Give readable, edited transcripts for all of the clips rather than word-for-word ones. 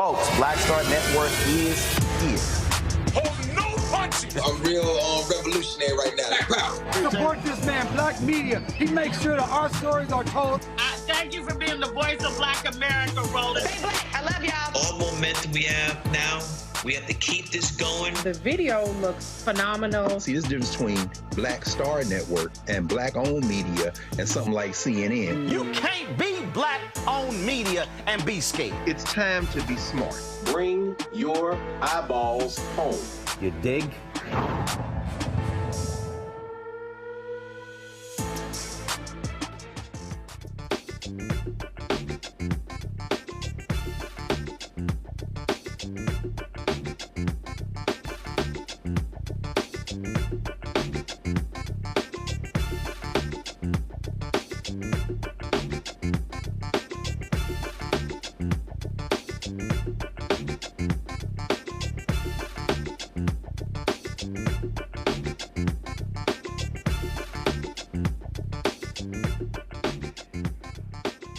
Folks, Black Star Network is here. Hold no punches. I'm real revolutionary right now. Support this man, Black Media. He makes sure that our stories are told. Thank you for being the voice of Black America, Roland. Stay black. I love y'all. All momentum we have now, we have to keep this going. The video looks phenomenal. See, there's a difference between Black Star Network and Black-owned media and something like CNN. You can't be Black-owned media and be scared. It's time to be smart. Bring your eyeballs home. You dig?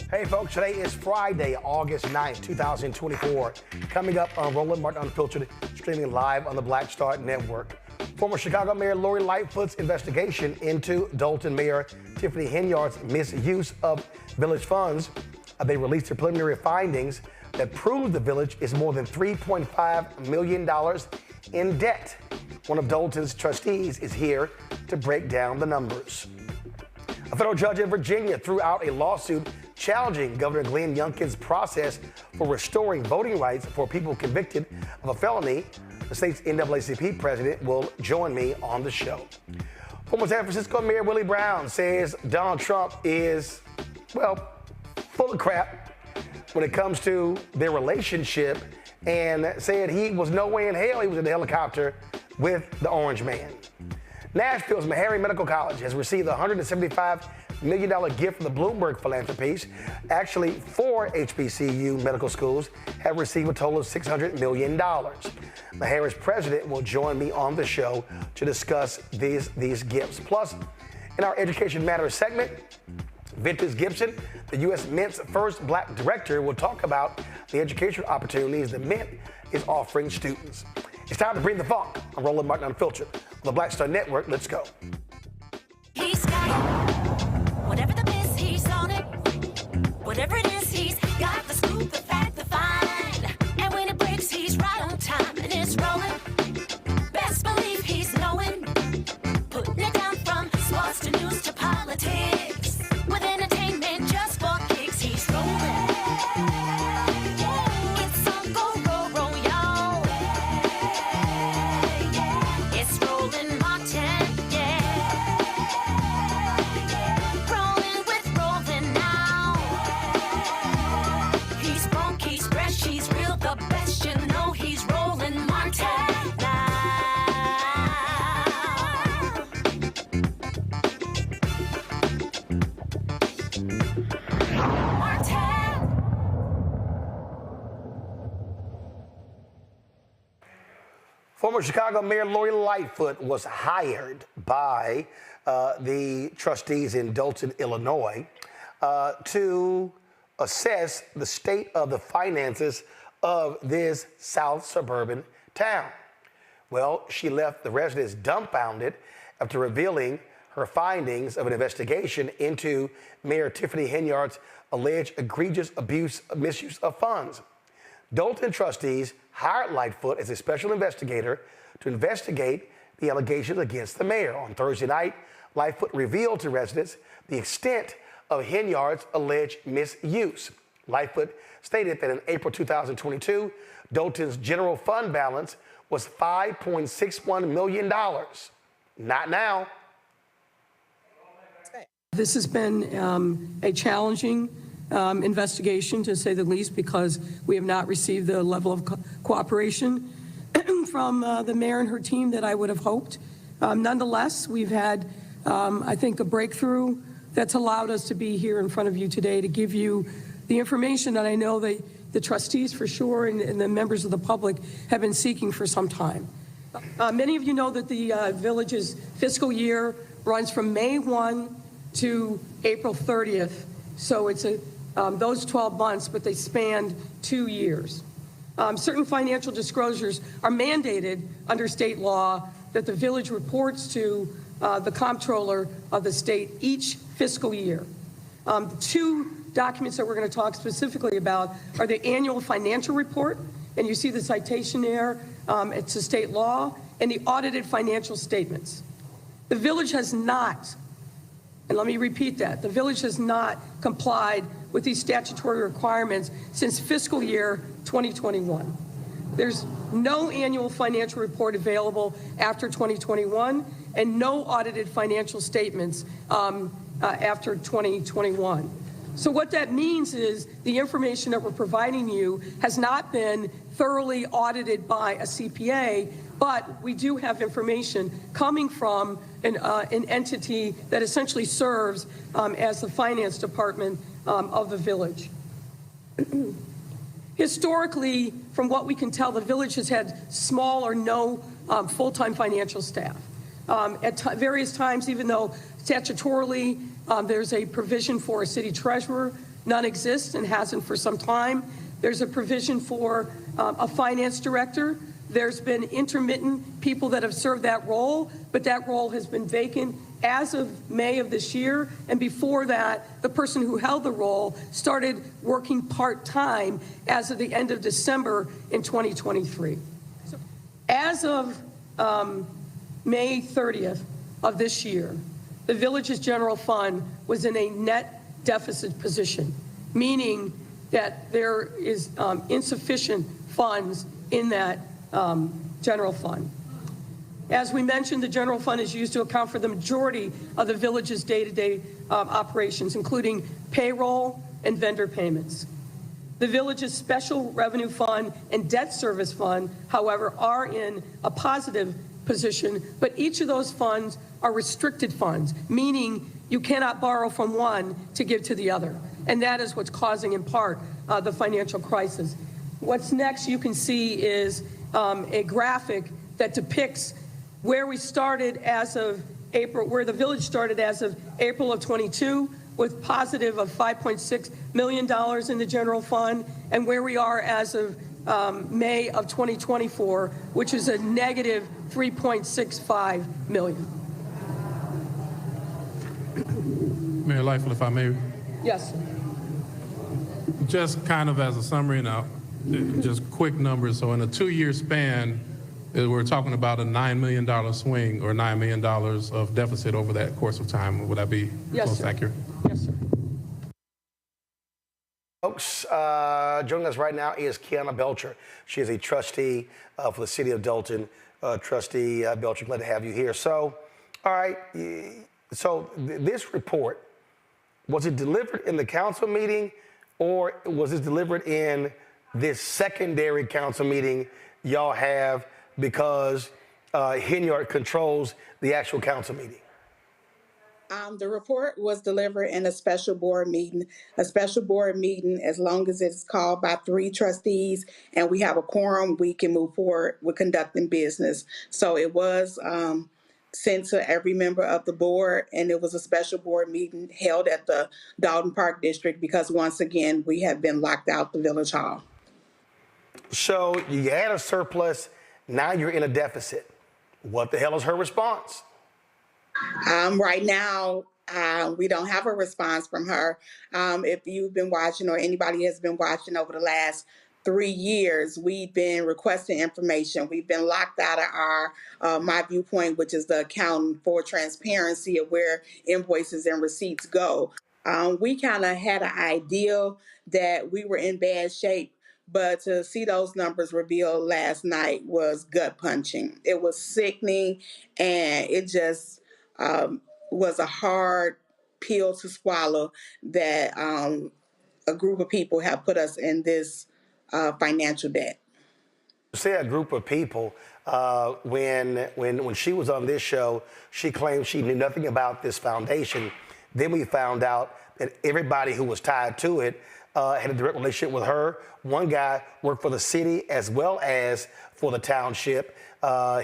Hey folks, today is Friday, August 9th, 2024. Coming up on Roland Martin Unfiltered, streaming live on the Black Star Network. Former Chicago Mayor Lori Lightfoot's investigation into Dolton Mayor Tiffany Henyard's misuse of village funds. They released their preliminary findings that prove the village is more than $3.5 million in debt. One of Dolton's trustees is here to break down the numbers. A federal judge in Virginia threw out a lawsuit challenging Governor Glenn Youngkin's process for restoring voting rights for people convicted of a felony. The state's NAACP President will join me on the show. Former San Francisco Mayor Willie Brown says Donald Trump is, well, full of crap when it comes to their relationship, and said he was no way in hell he was in the helicopter with the Orange Man. Nashville's MeHarry's Medical College has received a $175 million gift from the Bloomberg Philanthropies. Actually, 4 HBCU medical schools have received a total of $600 million. MeHarry's president will join me on the show to discuss these gifts. Plus, in our Education Matters segment, Vintage Gibson, the U.S. Mint's first Black director, will talk about the educational opportunities the Mint is offering students. It's time to bring the funk. I'm Roland Martin Unfiltered on the Black Star Network. Let's go. He's got it. Whatever the miss, he's on it. Whatever it is, he's got the scoop, the fact, the find. And when it breaks, he's right on time and it's rolling. Best believe he's knowing. Putting it down from sports to news to politics. With entertainment just for kicks, he's rolling. It's on go, roll, roll, y'all. It's rolling Martin, yeah. Rolling with rolling now. He's funky, he's fresh, he's real, the best, you know he's rolling Martin now. Former Chicago Mayor Lori Lightfoot was hired by the trustees in Dolton, Illinois, to assess the state of the finances of this South suburban town. Well, she left the residents dumbfounded after revealing her findings of an investigation into Mayor Tiffany Henyard's alleged egregious misuse of funds. Dolton trustees hired Lightfoot as a special investigator to investigate the allegations against the mayor. On Thursday night, Lightfoot revealed to residents the extent of Henyard's alleged misuse. Lightfoot stated that in April 2022, Dolton's general fund balance was $5.61 million. Not now. This has been a challenging investigation, to say the least, because we have not received the level of cooperation from the mayor and her team that I would have hoped. Nonetheless, we've had, I think, a breakthrough that's allowed us to be here in front of you today to give you the information that I know the trustees for sure and the members of the public have been seeking for some time. Many of you know that the village's fiscal year runs from May 1 to April 30th. So it's those 12 months, but they spanned 2 years. Certain financial disclosures are mandated under state law that the village reports to the comptroller of the state each fiscal year. The two documents that we're going to talk specifically about are the annual financial report, and you see the citation there, it's a state law, and the audited financial statements. The village has not, and let me repeat that, the village has not complied with these statutory requirements since fiscal year 2021. There's no annual financial report available after 2021 and no audited financial statements after 2021. So what that means is the information that we're providing you has not been thoroughly audited by a CPA, but we do have information coming from an entity that essentially serves as the finance department of the village. Historically, from what we can tell, the village has had small or no full-time financial staff. At various times, even though statutorily there's a provision for a city treasurer, none exists and hasn't for some time. There's a provision for a finance director. There's been intermittent people that have served that role, but that role has been vacant as of May of this year. And before that, the person who held the role started working part-time as of the end of December in 2023. So as of May 30th of this year, the village's general fund was in a net deficit position, meaning that there is insufficient funds in that general fund. As we mentioned, the general fund is used to account for the majority of the village's day-to-day operations, including payroll and vendor payments. The village's special revenue fund and debt service fund, however, are in a positive position, but each of those funds are restricted funds, meaning you cannot borrow from one to give to the other. And that is what's causing, in part, the financial crisis. What's next you can see is a graphic that depicts where we started as of April, where the village started as of April of 22, with positive of $5.6 million in the general fund, and where we are as of May of 2024, which is a negative $3.65 million. Mayor Lightfoot, if I may. Yes. Just kind of as a summary now, just quick numbers. So in a 2-year span, we're talking about a $9 million swing or $9 million of deficit over that course of time. Would that be close to accurate? Yes, sir. Folks, joining us right now is Kiana Belcher. She is a trustee for the city of Dolton. Trustee Belcher, glad to have you here. So, all right, so this report, was it delivered in the council meeting or was it delivered in this secondary council meeting y'all have because Henyard controls the actual council meeting? The report was delivered in a special board meeting. A special board meeting, as long as it's called by 3 trustees and we have a quorum, we can move forward with conducting business. So it was sent to every member of the board, and it was a special board meeting held at the Dolton Park District because, once again, we have been locked out the Village Hall. So you had a surplus, now you're in a deficit. What the hell is her response? Right now, we don't have a response from her. If you've been watching or anybody has been watching over the last 3 years, we've been requesting information. We've been locked out of our My Viewpoint, which is the accountant for transparency of where invoices and receipts go. We kind of had an idea that we were in bad shape, but to see those numbers revealed last night was gut punching. It was sickening, and it just was a hard pill to swallow that a group of people have put us in this financial debt. Say a group of people, when she was on this show, she claimed she knew nothing about this foundation. Then we found out that everybody who was tied to it had a direct relationship with her. One guy worked for the city as well as for the township.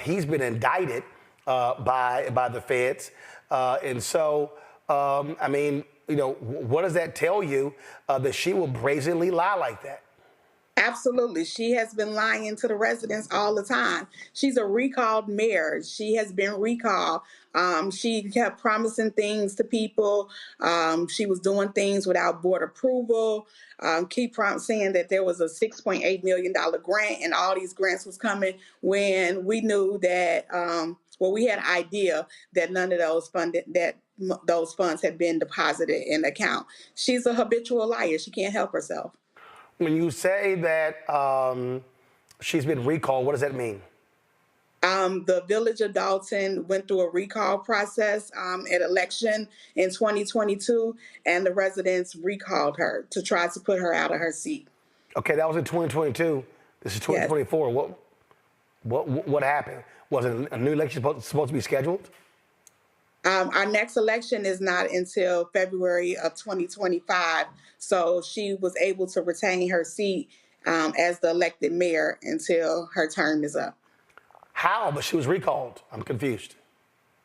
He's been indicted by the feds. And so, I mean, you know, what does that tell you that she will brazenly lie like that? Absolutely. She has been lying to the residents all the time. She's a recalled mayor. She has been recalled. She kept promising things to people. She was doing things without board approval. Saying that there was a $6.8 million grant and all these grants was coming when we knew that, we had an idea that none of those funds had been deposited in the account. She's a habitual liar. She can't help herself. When you say that she's been recalled, what does that mean? The village of Dolton went through a recall process at election in 2022, and the residents recalled her to try to put her out of her seat. Okay, that was in 2022. This is 2024. Yes. What happened? Was it a new election supposed to be scheduled? Our next election is not until February of 2025, so she was able to retain her seat as the elected mayor until her term is up. How? But she was recalled. I'm confused.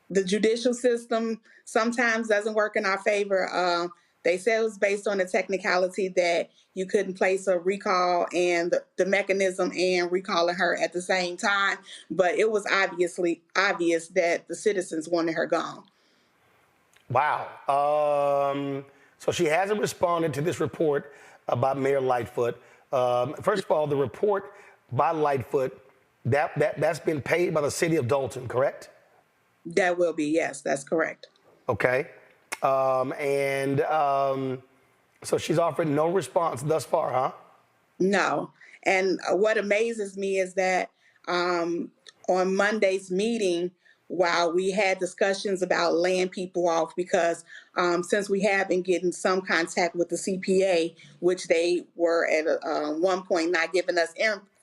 The judicial system sometimes doesn't work in our favor. They said it was based on the technicality that you couldn't place a recall and the mechanism and recalling her at the same time, but it was obvious that the citizens wanted her gone. Wow. So she hasn't responded to this report about Mayor Lightfoot. First of all, the report by Lightfoot, that's been paid by the city of Dolton, correct? That will be, yes, that's correct. Okay. So she's offered no response thus far, huh? No. And what amazes me is that on Monday's meeting, while we had discussions about laying people off, because since we have been getting some contact with the CPA, which they were at one point not giving us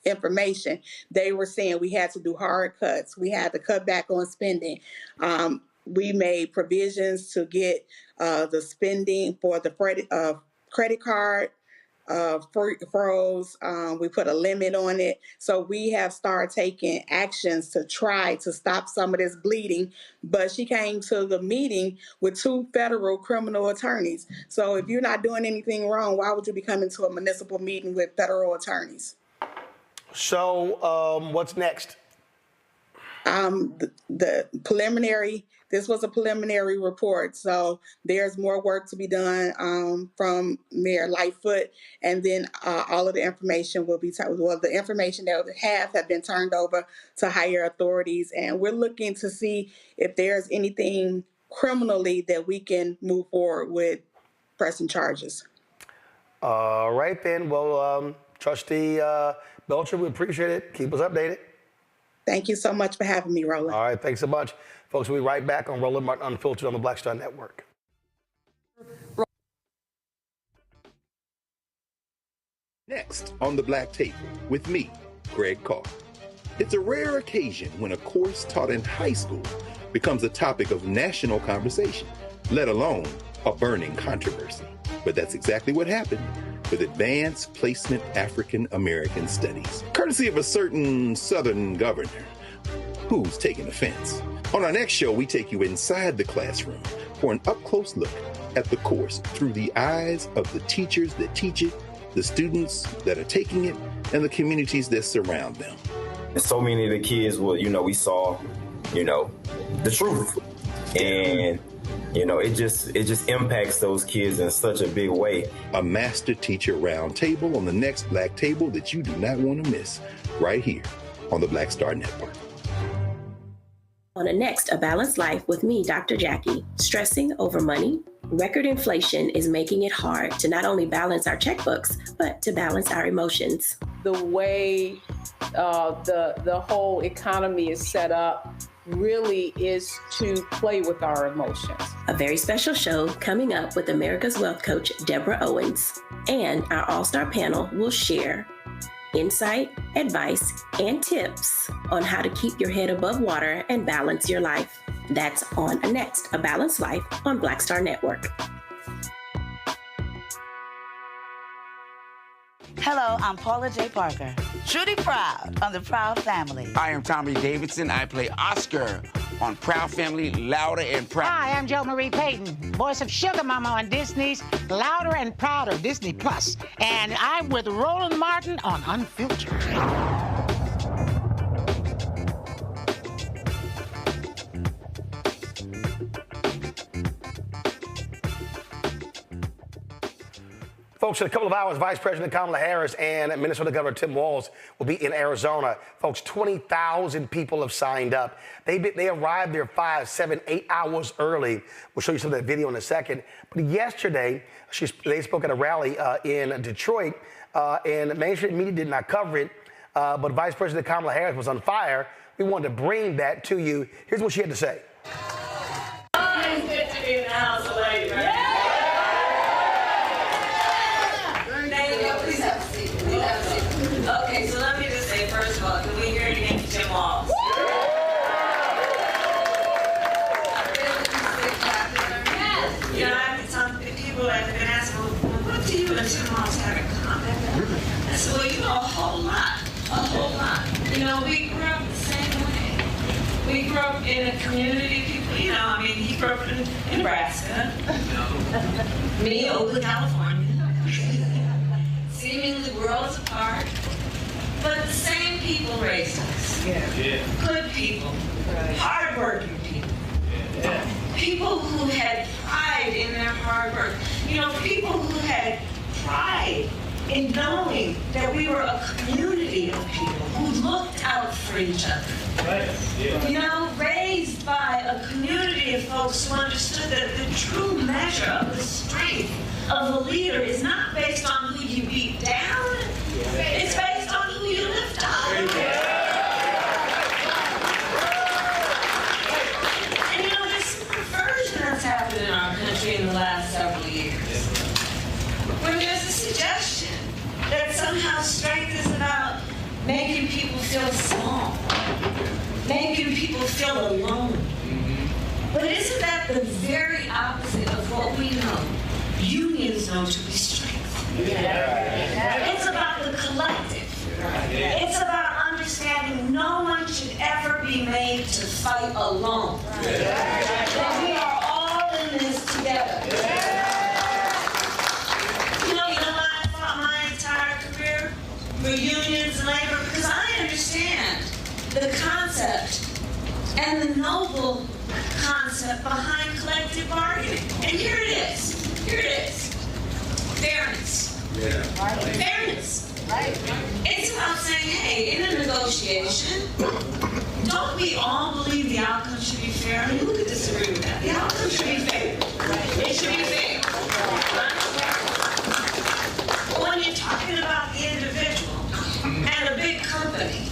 information, they were saying we had to do hard cuts. We had to cut back on spending. We made provisions to get the spending for the credit card froze. We put a limit on it. So we have started taking actions to try to stop some of this bleeding. But she came to the meeting with 2 federal criminal attorneys. So if you're not doing anything wrong, why would you be coming to a municipal meeting with federal attorneys? So what's next? The preliminary, this was a preliminary report, so there's more work to be done from Mayor Lightfoot, and then all of the information will be, the information that we have been turned over to higher authorities, and we're looking to see if there's anything criminally that we can move forward with pressing charges. All right then, well, Trustee Belcher, we appreciate it. Keep us updated. Thank you so much for having me, Roland. All right, thanks so much. Folks, we'll be right back on Roland Martin Unfiltered on the Black Star Network. Next on the Black Table with me, Greg Carr. It's a rare occasion when a course taught in high school becomes a topic of national conversation, let alone a burning controversy. But that's exactly what happened with Advanced Placement African American Studies, courtesy of a certain Southern governor who's taking offense. On our next show, we take you inside the classroom for an up-close look at the course through the eyes of the teachers that teach it, the students that are taking it, and the communities that surround them. And so many of the kids we saw, the truth. And it just impacts those kids in such a big way. A master teacher round table on the next Black Table that you do not want to miss, right here on the Black Star Network. On the next A Balanced Life with me, Dr. Jackie, stressing over money. Record inflation is making it hard to not only balance our checkbooks, but to balance our emotions. The way the whole economy is set up really is to play with our emotions. A very special show coming up with America's Wealth Coach, Deborah Owens. And our all-star panel will share insight, advice, and tips on how to keep your head above water and balance your life. That's on next, A Balanced Life on Black Star Network. Hello, I'm Paula J. Parker, Trudy Proud on the Proud Family. I am Tommy Davidson. I play Oscar on Proud Family, Louder and Proud. Hi, I'm Jo Marie Payton, voice of Sugar Mama on Disney's Louder and Prouder, Disney Plus. And I'm with Roland Martin on Unfiltered. Folks, in a couple of hours, Vice President Kamala Harris and Minnesota Governor Tim Walz will be in Arizona. Folks, 20,000 people have signed up. They arrived there 5, 7, 8 hours early. We'll show you some of that video in a second. But yesterday, they spoke at a rally in Detroit, and mainstream media did not cover it. But Vice President Kamala Harris was on fire. We wanted to bring that to you. Here's what she had to say. It's good to be in the house of lady, right? Yeah. Okay, so let me just say, first of all, can we hear it again from Tim Walz? You know, some people have been asking, well, what do you and Tim Walz have in common? I said, well, you know, a whole lot. You know, we grew up the same way. We grew up in a community, people, you know, I mean, he grew up in Nebraska, me, Oakland, California. Seemingly worlds apart, but the same people raised us. Good people, hardworking people, people who had pride in their hard work. You know, people who had pride in knowing that we were a community of people who looked out for each other. You know, raised by a community of folks who understood that the true measure of the strength of a leader is not based on who you beat down, it's based on who you lift up. And you know, there's some perversion that's happened in our country in the last several years. When there's a suggestion that somehow strength is about making people feel small, making people feel alone. But isn't that the very opposite of what we know unions know to be strength? It's about the collective. It's about understanding no one should ever be made to fight alone. That we are all in this together. You know why I fought my entire career for unions and labor? Because I understand the concept and the noble concept behind collective bargaining. And here it is. Fairness. Fairness. It's about saying, hey, in a negotiation, don't we all believe the outcome should be fair? I mean, who could disagree with that? The outcome should be fair. It should be fair. But when you're talking about the individual and a big company,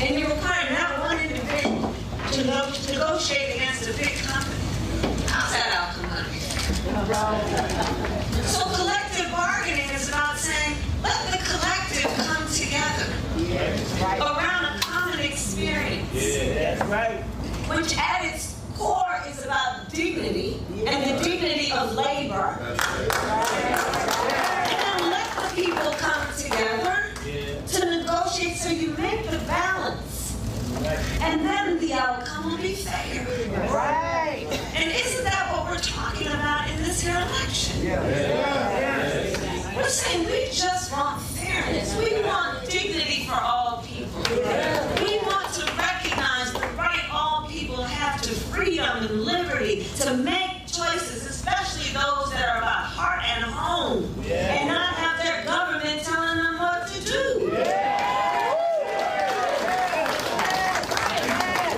and you require not one individual to negotiate against a big company, how's that outcome going to be fair? So collective bargaining is about saying, let the collective come together around a common experience, which at its core is about dignity and the dignity of labor. And then let the people come together to negotiate so you make the balance. And then the outcome will be fair. And isn't that what we're talking about in this here election? We're saying we just want fairness. We want dignity for all people. We want to recognize the right all people have to freedom and liberty to make choices, especially those that are about heart and home, and not have their government telling them what to do.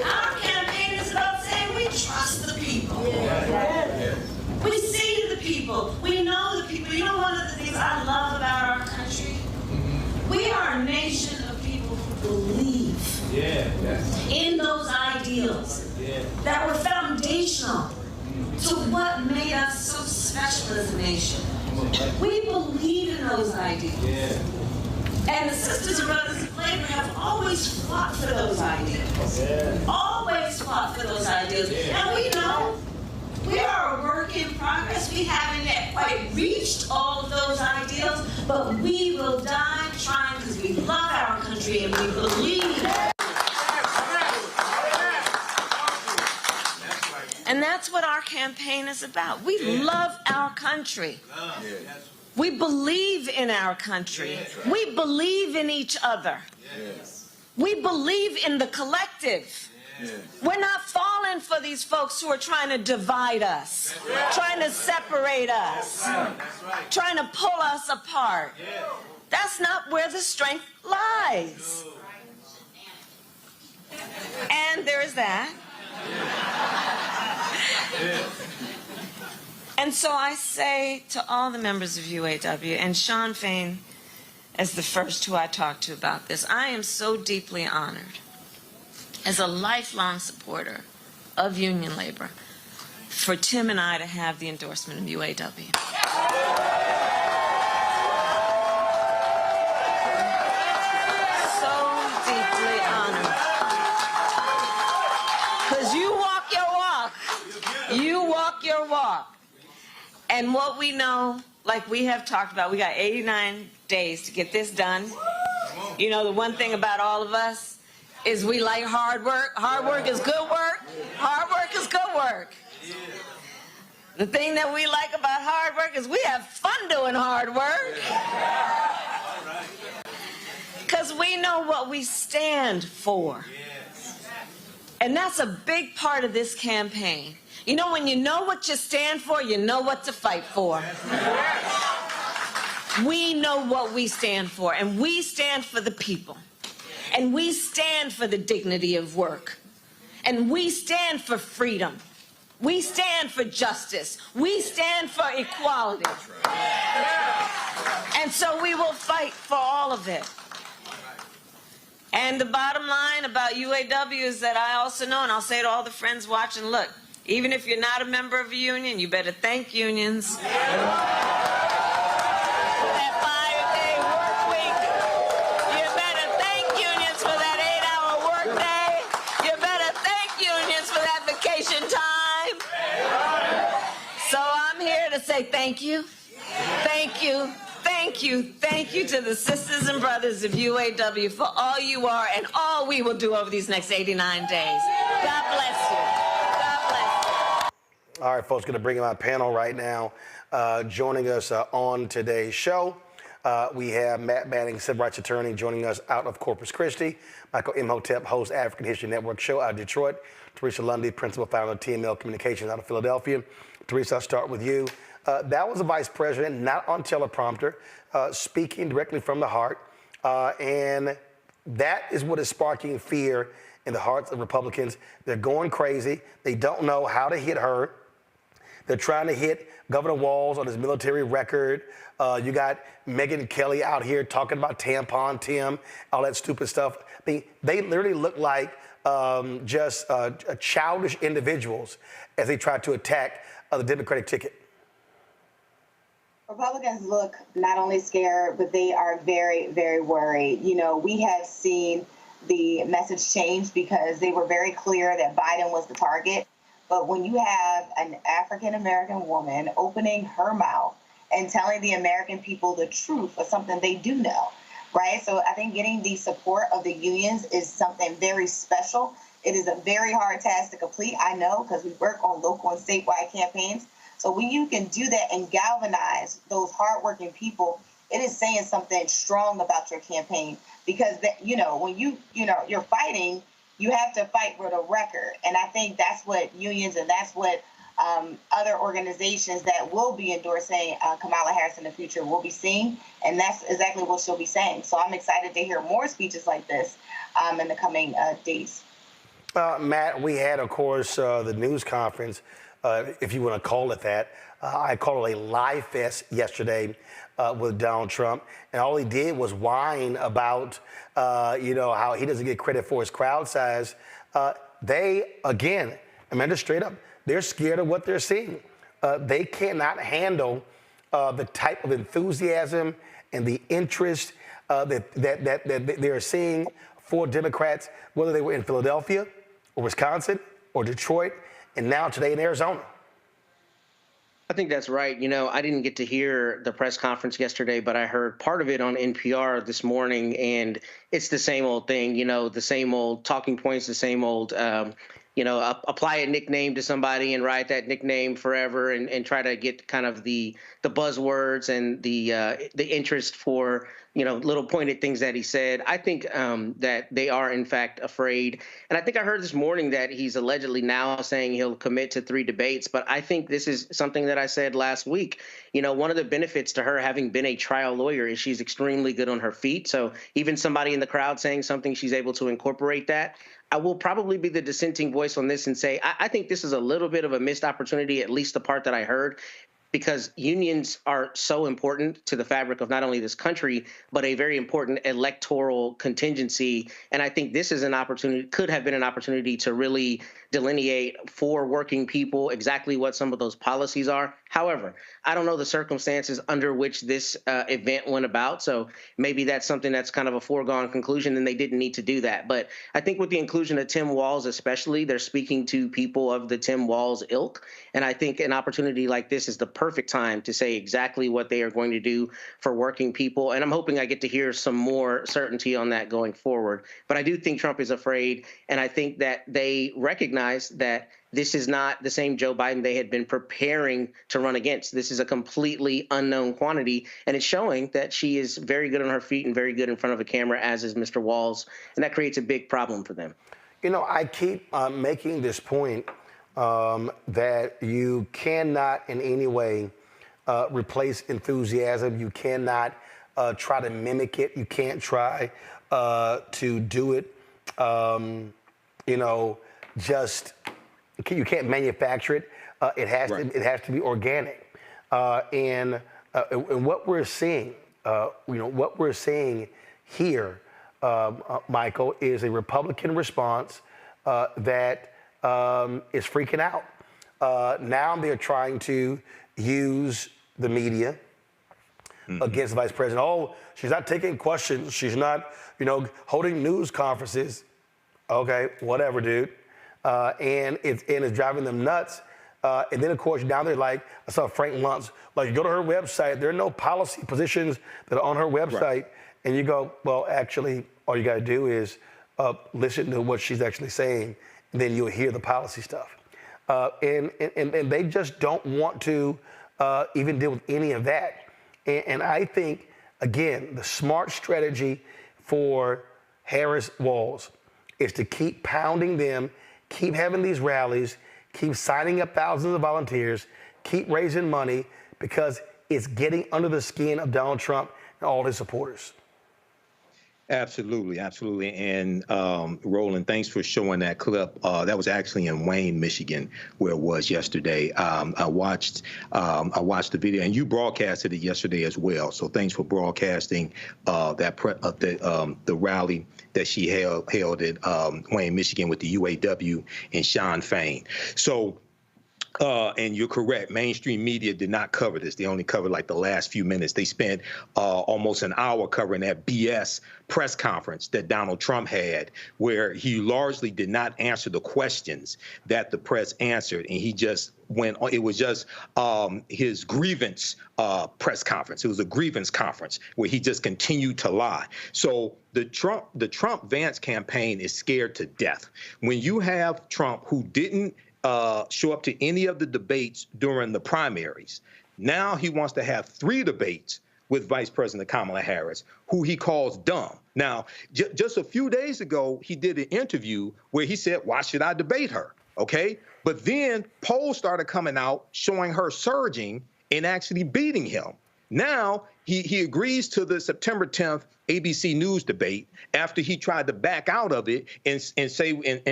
Our campaign is about saying we trust the people. We see the people. We know the people. You know, one of the things I love about our country? We are a nation of people who believe in those ideals that were foundational to what made us so special as a nation. We believe in those ideals. And the sisters and brothers of labor have always fought for those ideals. Always fought for those ideals. And we know we are a work in progress. We haven't yet quite reached all of those ideals, but we will die trying because we love our country and we believe. that's what our campaign is about. We love our country. We believe in our country. We believe in each other. We believe in the collective. We're not falling for these folks who are trying to divide us, trying to separate us, trying to pull us apart. That's not where the strength lies. And there is that. And so I say to all the members of UAW, and Sean Fain as the first who I talked to about this, I am so deeply honored as a lifelong supporter of union labor for Tim and I to have the endorsement of UAW. So deeply honored. Because you walk your walk. You walk your walk. And what we know, like we have talked about, we got 89 days to get this done. You know, the one thing about all of us is we like hard work. Hard work is good work. Hard work is good work. The thing that we like about hard work is we have fun doing hard work. Because we know what we stand for. And that's a big part of this campaign. You know, when you know what you stand for, you know what to fight for. We know what we stand for, and we stand for the people. And we stand for the dignity of work. And we stand for freedom. We stand for justice. We stand for equality. And so we will fight for all of it. And the bottom line about UAW is that I also know, and I'll say to all the friends watching, look, even if you're not a member of a union, you better thank unions. For that 5-day work week. You better thank unions for that 8-hour work day. You better thank unions for that vacation time. So I'm here to say thank you. Thank you. Thank you. Thank you to the sisters and brothers of UAW for all you are and all we will do over these next 89 days. God bless you. All right, folks, going to bring in my panel right now. Joining us on today's show, we have Matt Manning, civil rights attorney, joining us out of Corpus Christi. Michael Imhotep, host African History Network show out of Detroit. Teresa Lundy, principal founder of TML Communications out of Philadelphia. Teresa, I'll start with you. That was a vice president, not on teleprompter, speaking directly from the heart. And that is what is sparking fear in the hearts of Republicans. They're going crazy. They don't know how to hit her. They're trying to hit Governor Walz on his military record. You got Megyn Kelly out here talking about tampon Tim, all that stupid stuff. I mean, they literally look like just childish individuals as they try to attack the Democratic ticket. Republicans look not only scared, but they are very, very worried. You know, we have seen the message change because they were very clear that Biden was the target. But when you have an African-American woman opening her mouth and telling the American people the truth of something they do know, right? So I think getting the support of the unions is something very special. It is a very hard task to complete, I know, because we work on local and statewide campaigns. So when you can do that and galvanize those hardworking people, it is saying something strong about your campaign. Because, you know, when you're fighting, you have to fight with a record. And I think that's what unions and that's what other organizations that will be endorsing Kamala Harris in the future will be seeing. And that's exactly what she'll be saying. So I'm excited to hear more speeches like this in the coming days. Matt, we had, of course, the news conference, if you want to call it that. I call it a lie fest yesterday with Donald Trump. And all he did was whine about, how he doesn't get credit for his crowd size. They, again, Amanda, straight up, they're scared of what they're seeing. They cannot handle the type of enthusiasm and the interest that they're seeing for Democrats, whether they were in Philadelphia or Wisconsin or Detroit, and now today in Arizona. I think that's right. You know, I didn't get to hear the press conference yesterday, but I heard part of it on NPR this morning, and it's the same old thing, you know, the same old talking points, the same old apply a nickname to somebody and ride that nickname forever and try to get kind of the buzzwords and the interest for, little pointed things that he said. I think that they are, in fact, afraid. And I think I heard this morning that he's allegedly now saying he'll commit to 3 debates. But I think this is something that I said last week. One of the benefits to her having been a trial lawyer is she's extremely good on her feet. So even somebody in the crowd saying something, she's able to incorporate that. I will probably be the dissenting voice on this and say I think this is a little bit of a missed opportunity, at least the part that I heard, because unions are so important to the fabric of not only this country, but a very important electoral contingency. And I think this is an opportunity, could have been an opportunity to really delineate for working people exactly what some of those policies are. However, I don't know the circumstances under which this event went about. So maybe that's something that's kind of a foregone conclusion and they didn't need to do that. But I think with the inclusion of Tim Walz especially, they're speaking to people of the Tim Walz ilk. And I think an opportunity like this is the perfect time to say exactly what they are going to do for working people. And I'm hoping I get to hear some more certainty on that going forward. But I do think Trump is afraid. And I think that they recognize that this is not the same Joe Biden they had been preparing to run against. This is a completely unknown quantity, and it's showing that she is very good on her feet and very good in front of a camera, as is Mr. Walz, and that creates a big problem for them. I keep making this point that you cannot in any way replace enthusiasm. You cannot try to mimic it. You can't try to do it, you can't manufacture it. It has to be organic. And what we're seeing, here, Michael, is a Republican response that is freaking out. Now they're trying to use the media against the vice president. Oh, she's not taking questions. She's not, holding news conferences. Okay, whatever, dude. And it's driving them nuts. And then, of course, now they're like, I saw Frank Luntz, you go to her website, there are no policy positions that are on her website. Right. And you go, well, actually, all you got to do is listen to what she's actually saying, and then you'll hear the policy stuff. And they just don't want to even deal with any of that. And I think, again, the smart strategy for Harris-Walz is to keep pounding them, keep having these rallies, keep signing up thousands of volunteers, keep raising money, because it's getting under the skin of Donald Trump and all his supporters. Absolutely, absolutely. And Roland, thanks for showing that clip. That was actually in Wayne, Michigan, where it was yesterday. I watched the video, and you broadcasted it yesterday as well. So thanks for broadcasting the rally that she held in Wayne, Michigan, with the UAW and Sean Fain. So. And you're correct. Mainstream media did not cover this. They only covered the last few minutes. They spent almost an hour covering that BS press conference that Donald Trump had, where he largely did not answer the questions that the press answered. And he just went on. It was just his grievance press conference. It was a grievance conference where he just continued to lie. So the Trump-Vance campaign is scared to death. When you have Trump, who didn't show up to any of the debates during the primaries. Now he wants to have 3 debates with Vice President Kamala Harris, who he calls dumb. Now, just a few days ago, he did an interview where he said, why should I debate her? Okay. But then polls started coming out showing her surging and actually beating him. Now he agrees to the September 10th ABC News debate after he tried to back out of it and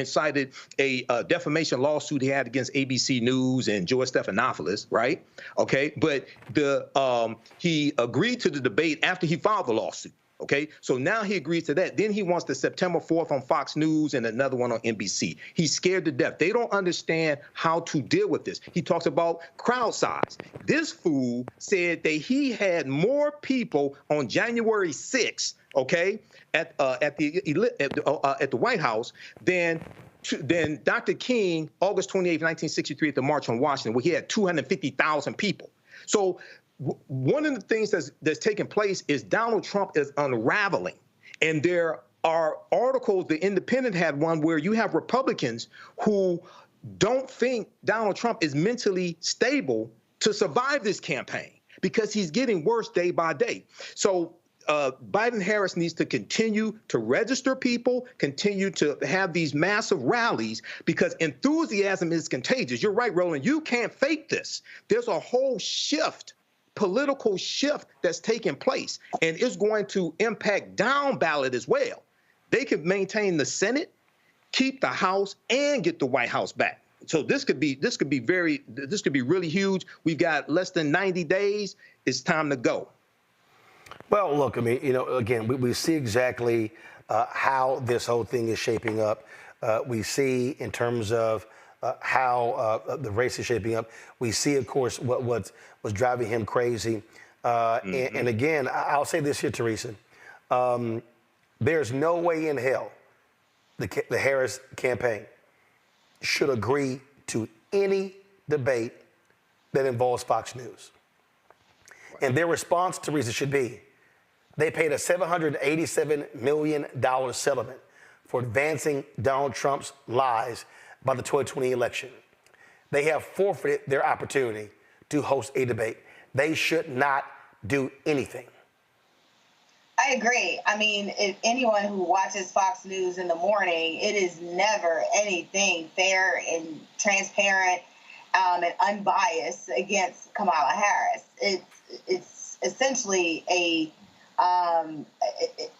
cited a defamation lawsuit he had against ABC News and George Stephanopoulos, right? Okay, but he agreed to the debate after he filed the lawsuit. Okay, so now he agrees to that. Then he wants the September 4th on Fox News and another one on NBC. He's scared to death. They don't understand how to deal with this. He talks about crowd size. This fool said that he had more people on January 6th, okay, at the White House than Dr. King, August 28th, 1963, at the March on Washington, where he had 250,000 people. So one of the things that's taking place is Donald Trump is unraveling, and they're are articles, The Independent had one where you have Republicans who don't think Donald Trump is mentally stable to survive this campaign because he's getting worse day by day. So Biden-Harris needs to continue to register people, continue to have these massive rallies, because enthusiasm is contagious. You're right, Roland. You can't fake this. There's a whole shift, political shift that's taking place, and it's going to impact down ballot as well. They could maintain the Senate, keep the House, and get the White House back. So this could be really huge. We've got less than 90 days. It's time to go. Well, look, I mean, again, we see exactly how this whole thing is shaping up. We see in terms of how the race is shaping up. We see, of course, what's driving him crazy. And again, I'll say this here, Teresa. There's no way in hell the Harris campaign should agree to any debate that involves Fox News. And their response, Teresa, should be, they paid a $787 million settlement for advancing Donald Trump's lies about the 2020 election. They have forfeited their opportunity to host a debate. They should not do anything. I agree. I mean, if anyone who watches Fox News in the morning, it is never anything fair and transparent and unbiased against Kamala Harris. It's essentially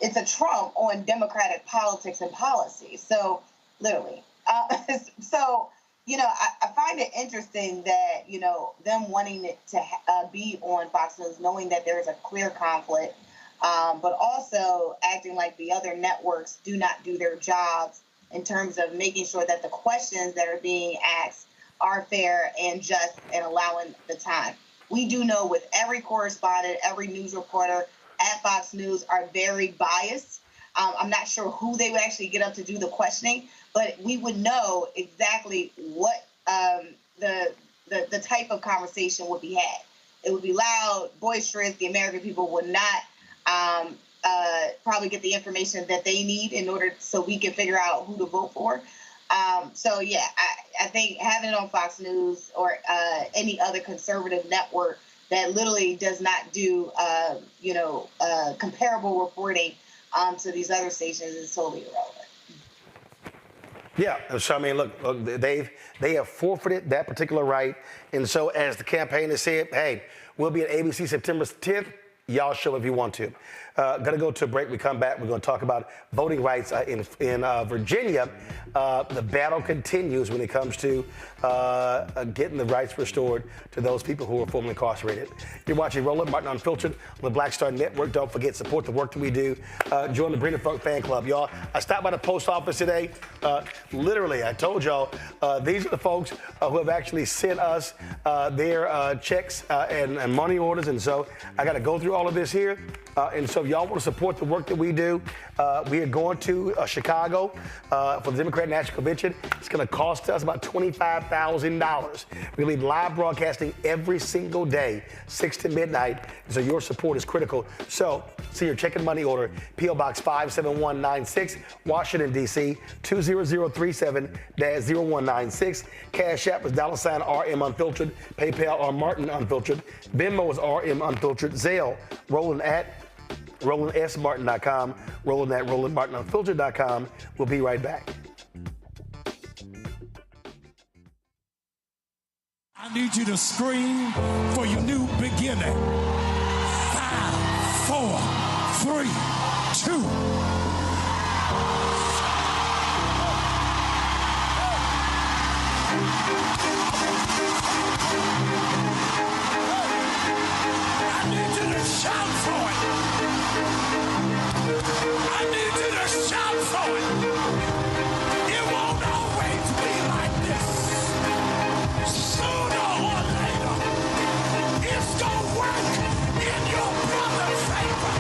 it's a Trump on Democratic politics and policy. So literally, so I find it interesting that them wanting it to be on Fox News, knowing that there's a clear conflict, but also acting like the other networks do not do their jobs in terms of making sure that the questions that are being asked are fair and just and allowing the time. We do know with every correspondent, every news reporter at Fox News are very biased. I'm not sure who they would actually get up to do the questioning, but we would know exactly what the type of conversation would be had. It would be loud, boisterous. The American people would not probably get the information that they need in order so we can figure out who to vote for. So, yeah, I think having it on Fox News or any other conservative network that literally does not do, comparable reporting to these other stations is totally irrelevant. Yeah, so I mean, look, they have forfeited that particular right, and so as the campaign has said, hey, we'll be at ABC September 10th. Y'all show if you want to. Gonna go to a break. We come back. We're gonna talk about voting rights in Virginia. The battle continues when it comes to getting the rights restored to those people who are formerly incarcerated. You're watching Roland Martin Unfiltered on the Black Star Network. Don't forget, support the work that we do. Join the Brenda Funk fan club, y'all. I stopped by the post office today. Literally, I told y'all, these are the folks who have actually sent us their checks and money orders, and so I got to go through all of this here. And so if y'all want to support the work that we do, we are going to Chicago for the Democratic National Convention. It's going to cost us about $25,000. We leave live broadcasting every single day, 6 to midnight. So your support is critical. So see your check and money order, P.O. Box 57196, Washington, D.C., 20037-0196. Cash App is $RM Unfiltered. PayPal are Martin Unfiltered. Venmo is RM Unfiltered. Zelle, Roland at RolandSMartin.com, Roland at RolandMartinUnfiltered.com. We'll be right back. I need you to scream for your new beginning. 5, 4, 3, 2. I need you to shout for it. I need you to shout for it. It won't always be like this. Sooner or later, it's gonna work in your brother's favor,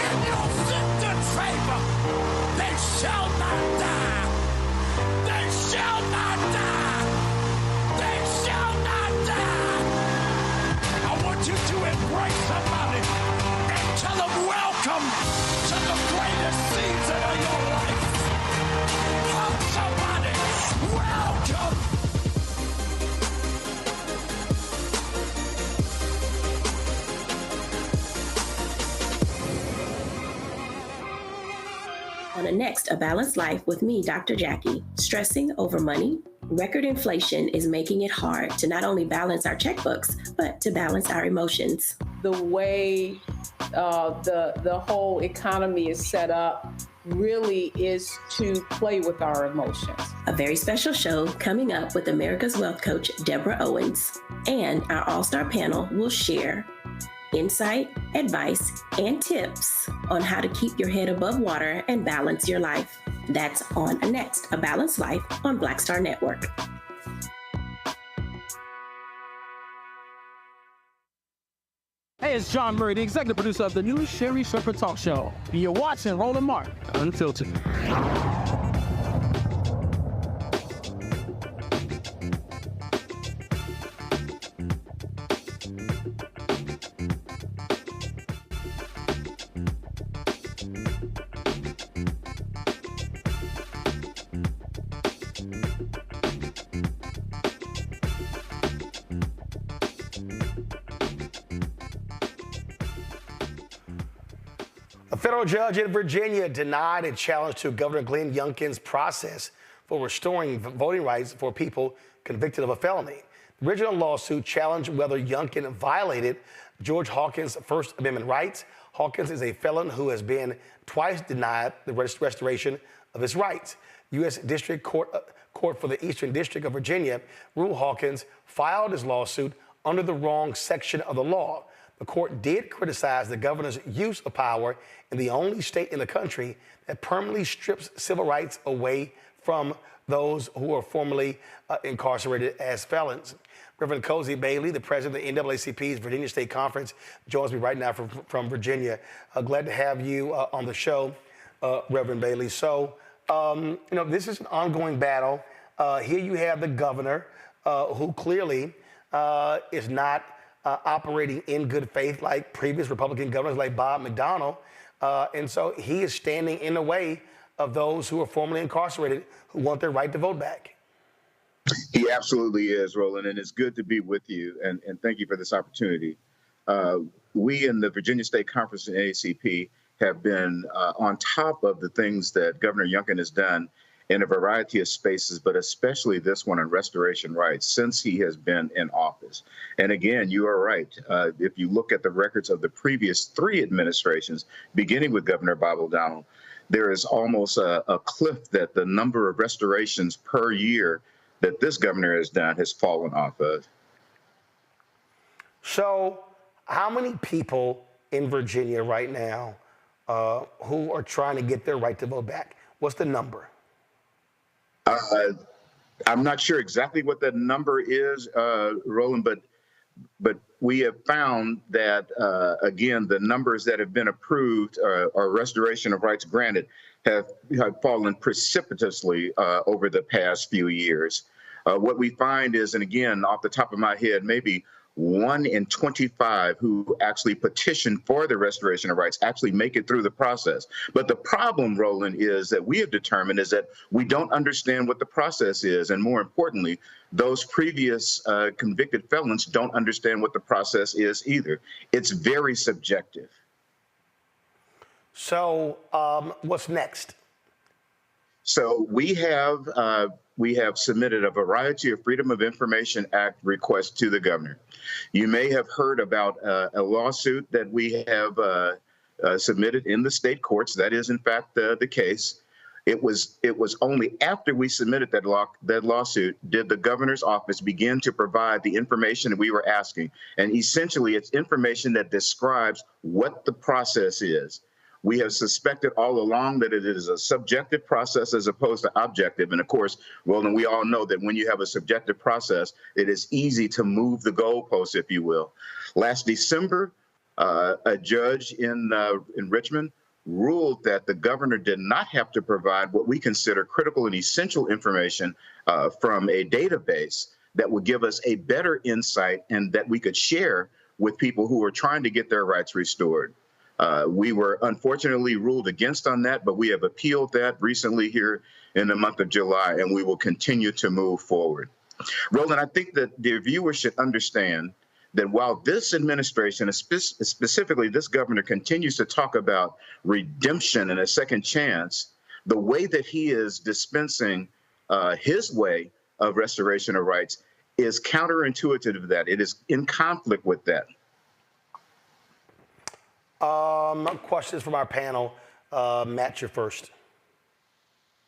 in your sister's favor. They shall not die. They shall not die. They shall not die. I want you to embrace somebody and tell them welcome. Welcome to the greatest season of your life. Hug somebody. Welcome. On the next A Balanced Life with me, Dr. Jackie, stressing over money. Record inflation is making it hard to not only balance our checkbooks, but to balance our emotions. The way the whole economy is set up really is to play with our emotions. A very special show coming up with America's Wealth Coach, Deborah Owens. And our all-star panel will share insight, advice, and tips on how to keep your head above water and balance your life. That's on next, A Balanced Life on Black Star Network. Hey, it's John Murray, the executive producer of the new Sherry Shepherd Talk Show. You're watching Roland Martin Unfiltered. A federal judge in Virginia denied a challenge to Governor Glenn Youngkin's process for restoring voting rights for people convicted of a felony. The original lawsuit challenged whether Youngkin violated George Hawkins' First Amendment rights. Hawkins is a felon who has been twice denied the restoration of his rights. U.S. District Court for the Eastern District of Virginia ruled Hawkins filed his lawsuit under the wrong section of the law. The court did criticize the governor's use of power in the only state in the country that permanently strips civil rights away from those who are formerly incarcerated as felons. Reverend Cozy Bailey, the president of the NAACP's Virginia State Conference, joins me right now from Virginia. Glad to have you on the show, Reverend Bailey. So, this is an ongoing battle. Here you have the governor who clearly is not operating in good faith like previous Republican governors like Bob McDonnell. And so he is standing in the way of those who are formerly incarcerated who want their right to vote back. He absolutely is, Roland, and it's good to be with you, and thank you for this opportunity. We in the Virginia State Conference and NAACP have been on top of the things that Governor Youngkin has done in a variety of spaces, but especially this one on restoration rights since he has been in office. And again, you are right. If you look at the records of the previous three administrations, beginning with Governor Bob O'Donnell, there is almost a cliff that the number of restorations per year that this governor has done has fallen off of. So how many people in Virginia right now who are trying to get their right to vote back? What's the number? I'm not sure exactly what that number is, Roland, but we have found that, again, the numbers that have been approved or restoration of rights granted have fallen precipitously over the past few years. What we find is, and again, off the top of my head, maybe 1 in 25 who actually petition for the restoration of rights actually make it through the process. But the problem, Roland, is that we have determined is that we don't understand what the process is. And more importantly, those previous convicted felons don't understand what the process is either. It's very subjective. So what's next? So we have submitted a variety of Freedom of Information Act requests to the governor. You may have heard about a lawsuit that we have submitted in the state courts. That is, in fact, the case. It was only after we submitted that lawsuit did the governor's office begin to provide the information that we were asking. And essentially, it's information that describes what the process is. We have suspected all along that it is a subjective process as opposed to objective. And of course, Roland, we all know that when you have a subjective process, it is easy to move the goalposts, if you will. Last December, a judge in Richmond ruled that the governor did not have to provide what we consider critical and essential information from a database that would give us a better insight and that we could share with people who are trying to get their rights restored. We were unfortunately ruled against on that, but we have appealed that recently here in the month of July, and we will continue to move forward. Roland, I think that the viewers should understand that while this administration, and specifically this governor, continues to talk about redemption and a second chance, the way that he is dispensing his way of restoration of rights is counterintuitive to that. It is in conflict with that. Questions from our panel. Matt, you're first.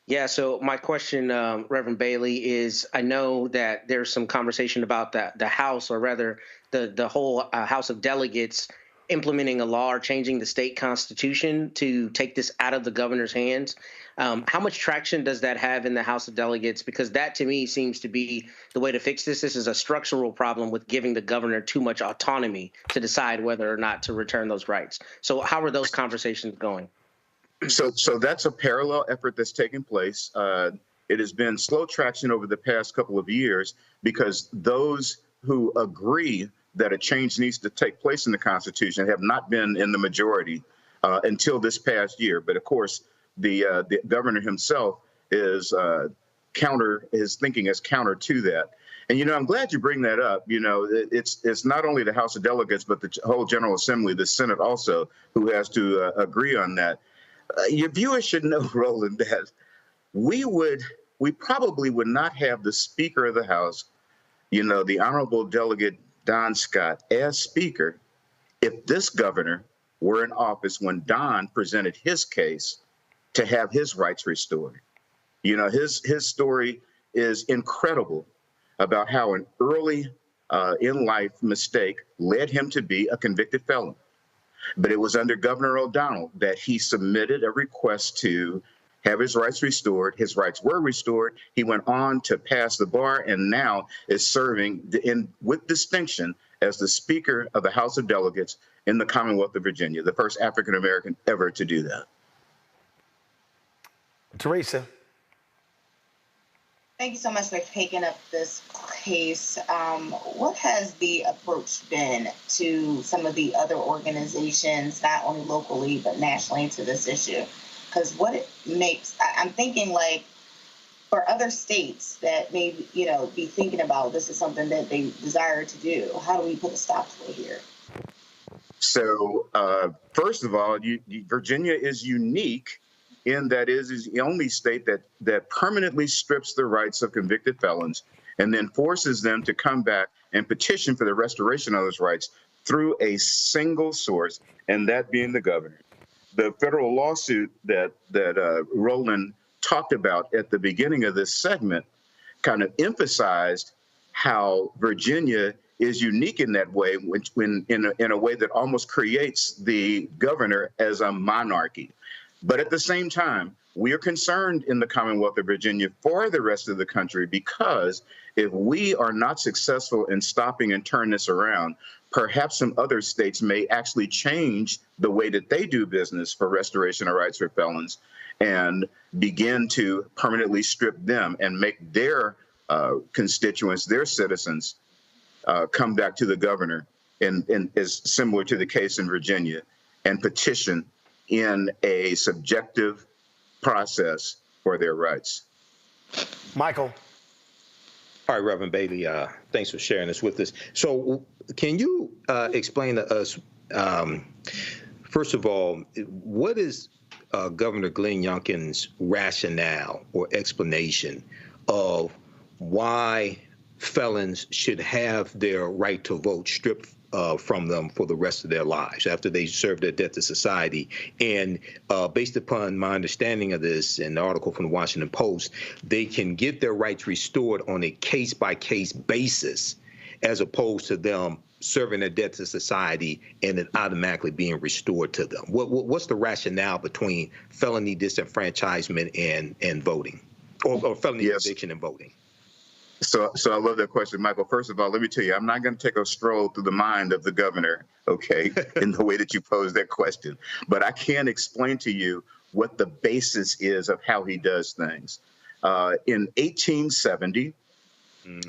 Yeah, so my question, Reverend Bailey, is I know that there's some conversation about the House, or rather the whole House of Delegates, implementing a law or changing the state constitution to take this out of the governor's hands. How much traction does that have in the House of Delegates? Because that, to me, seems to be the way to fix this. This is a structural problem with giving the governor too much autonomy to decide whether or not to return those rights. So how are those conversations going? So that's a parallel effort that's taking place. It has been slow traction over the past couple of years because those who agree that a change needs to take place in the Constitution have not been in the majority until this past year. But of course, the governor himself is his thinking is counter to that. And, I'm glad you bring that up. It's not only the House of Delegates, but the whole General Assembly, the Senate also, who has to agree on that. Your viewers should know, Roland, that we probably would not have the Speaker of the House, the Honorable Delegate Don Scott, as Speaker if this governor were in office when Don presented his case to have his rights restored. His story is incredible about how an early in life mistake led him to be a convicted felon. But it was under Governor O'Donnell that he submitted a request to have his rights restored. His rights were restored. He went on to pass the bar and now is serving with distinction as the Speaker of the House of Delegates in the Commonwealth of Virginia, the first African-American ever to do that. Teresa. Thank you so much for taking up this case. What has the approach been to some of the other organizations, not only locally, but nationally, to this issue? Because I'm thinking like for other states that may, be thinking about this is something that they desire to do. How do we put a stop to it here? So, first of all, Virginia is unique in that it is the only state that permanently strips the rights of convicted felons and then forces them to come back and petition for the restoration of those rights through a single source, and that being the governor. The federal lawsuit that Roland talked about at the beginning of this segment kind of emphasized how Virginia is unique in that way, when in a way that almost creates the governor as a monarchy. But at the same time, we are concerned in the Commonwealth of Virginia for the rest of the country, because if we are not successful in stopping and turn this around, perhaps some other states may actually change the way that they do business for restoration of rights for felons and begin to permanently strip them and make their constituents, their citizens, come back to the governor, and is similar to the case in Virginia, and petition in a subjective process for their rights. Michael. All right, Reverend Bailey, thanks for sharing this with us. So can you explain to us, first of all, what is Governor Glenn Youngkin's rationale or explanation of why felons should have their right to vote stripped from them for the rest of their lives after they serve their debt to society? And based upon my understanding of this in the article from the Washington Post, they can get their rights restored on a case-by-case basis, as opposed to them serving their debt to society and then automatically being restored to them. What's the rationale between felony disenfranchisement and voting, or felony conviction and voting? So I love that question, Michael. First of all, let me tell you, I'm not going to take a stroll through the mind of the governor, okay, in the way that you posed that question. But I can explain to you what the basis is of how he does things. In 1870,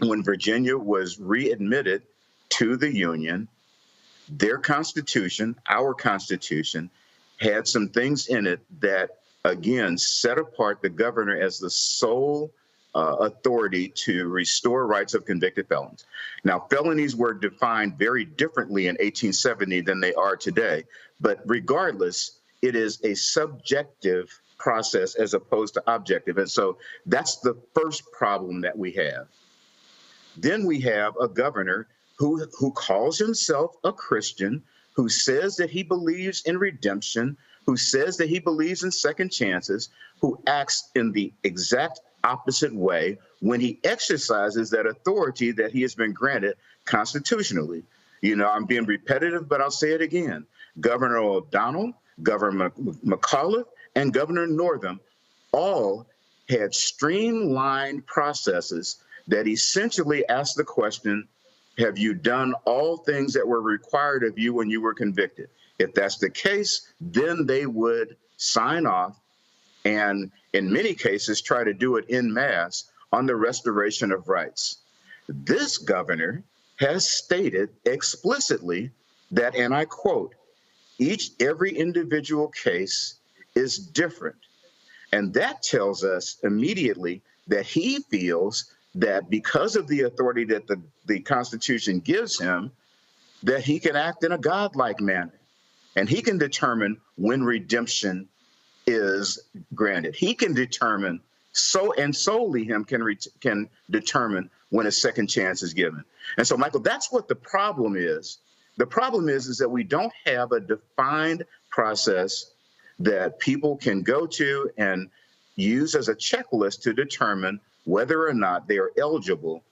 when Virginia was readmitted to the Union, Their Constitution, our Constitution, had some things in it that, again, set apart the governor as the sole authority to restore rights of convicted felons. Now, felonies were defined very differently in 1870 than they are today, but regardless, it is a subjective process as opposed to objective. And so that's the first problem that we have. Then we have a governor who calls himself a Christian, who says that he believes in redemption, who says that he believes in second chances, who acts in the exact opposite way when he exercises that authority that he has been granted constitutionally. You know, I'm being repetitive, but I'll say it again. Governor O'Donnell, Governor McAuliffe, and Governor Northam all had streamlined processes that essentially asked the question, have you done all things that were required of you when you were convicted? If that's the case, then they would sign off and in many cases try to do it en masse on the restoration of rights. This governor has stated explicitly that, and I quote, every individual case is different. And that tells us immediately that he feels that because of the authority that the Constitution gives him, that he can act in a godlike manner. And he can determine when redemption is granted. He can determine, solely him can determine when a second chance is given. And so, Michael, that's what the problem is. The problem is that we don't have a defined process that people can go to and use as a checklist to determine whether or not they are eligible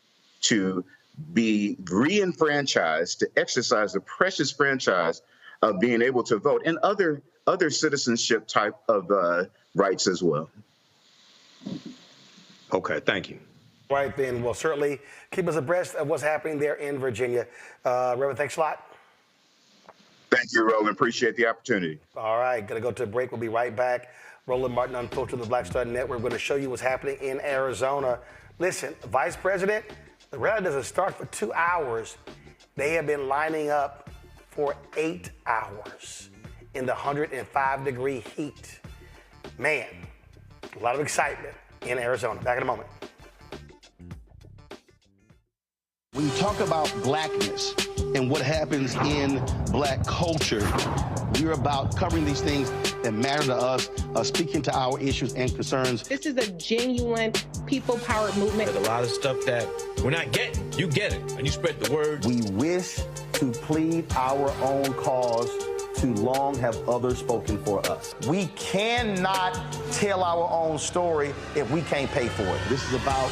to be re-enfranchised, to exercise the precious franchise of being able to vote and other citizenship type of rights as well. Okay, thank you. Right then, well, certainly keep us abreast of what's happening there in Virginia. Reverend, thanks a lot. Thank you, Roland. Appreciate the opportunity. All right, gonna go to a break. We'll be right back. Roland Martin, Unfiltered, the Black Star Network. We're going to show you what's happening in Arizona. Listen, Vice President, the rally doesn't start for 2 hours. They have been lining up for 8 hours in the 105-degree heat. Man, a lot of excitement in Arizona. Back in a moment. When you talk about blackness and what happens in black culture, we're about covering these things that matter to us, speaking to our issues and concerns. This is a genuine people-powered movement. There's a lot of stuff that we're not getting. You get it, and you spread the word. We wish to plead our own cause. Too long have others spoken for us. We cannot tell our own story if we can't pay for it. This is about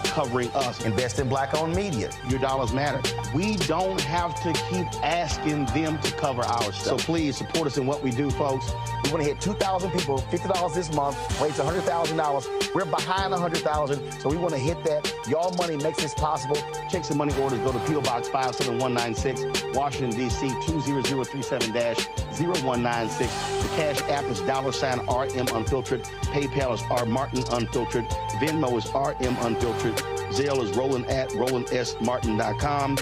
covering us. Invest in black-owned media. Your dollars matter. We don't have to keep asking them to cover our stuff. So please support us in what we do, folks. We want to hit 2,000 people, $50 this month, raise $100,000. We're behind $100,000, so we want to hit that. Y'all money makes this possible. Checks and money orders go to P.O. Box 57196, Washington, D.C. 20037-0196. The Cash App is $RM Unfiltered. PayPal is RMartin Unfiltered. Venmo is RM Unfiltered. Zelle is Roland at RolandSMartin.com.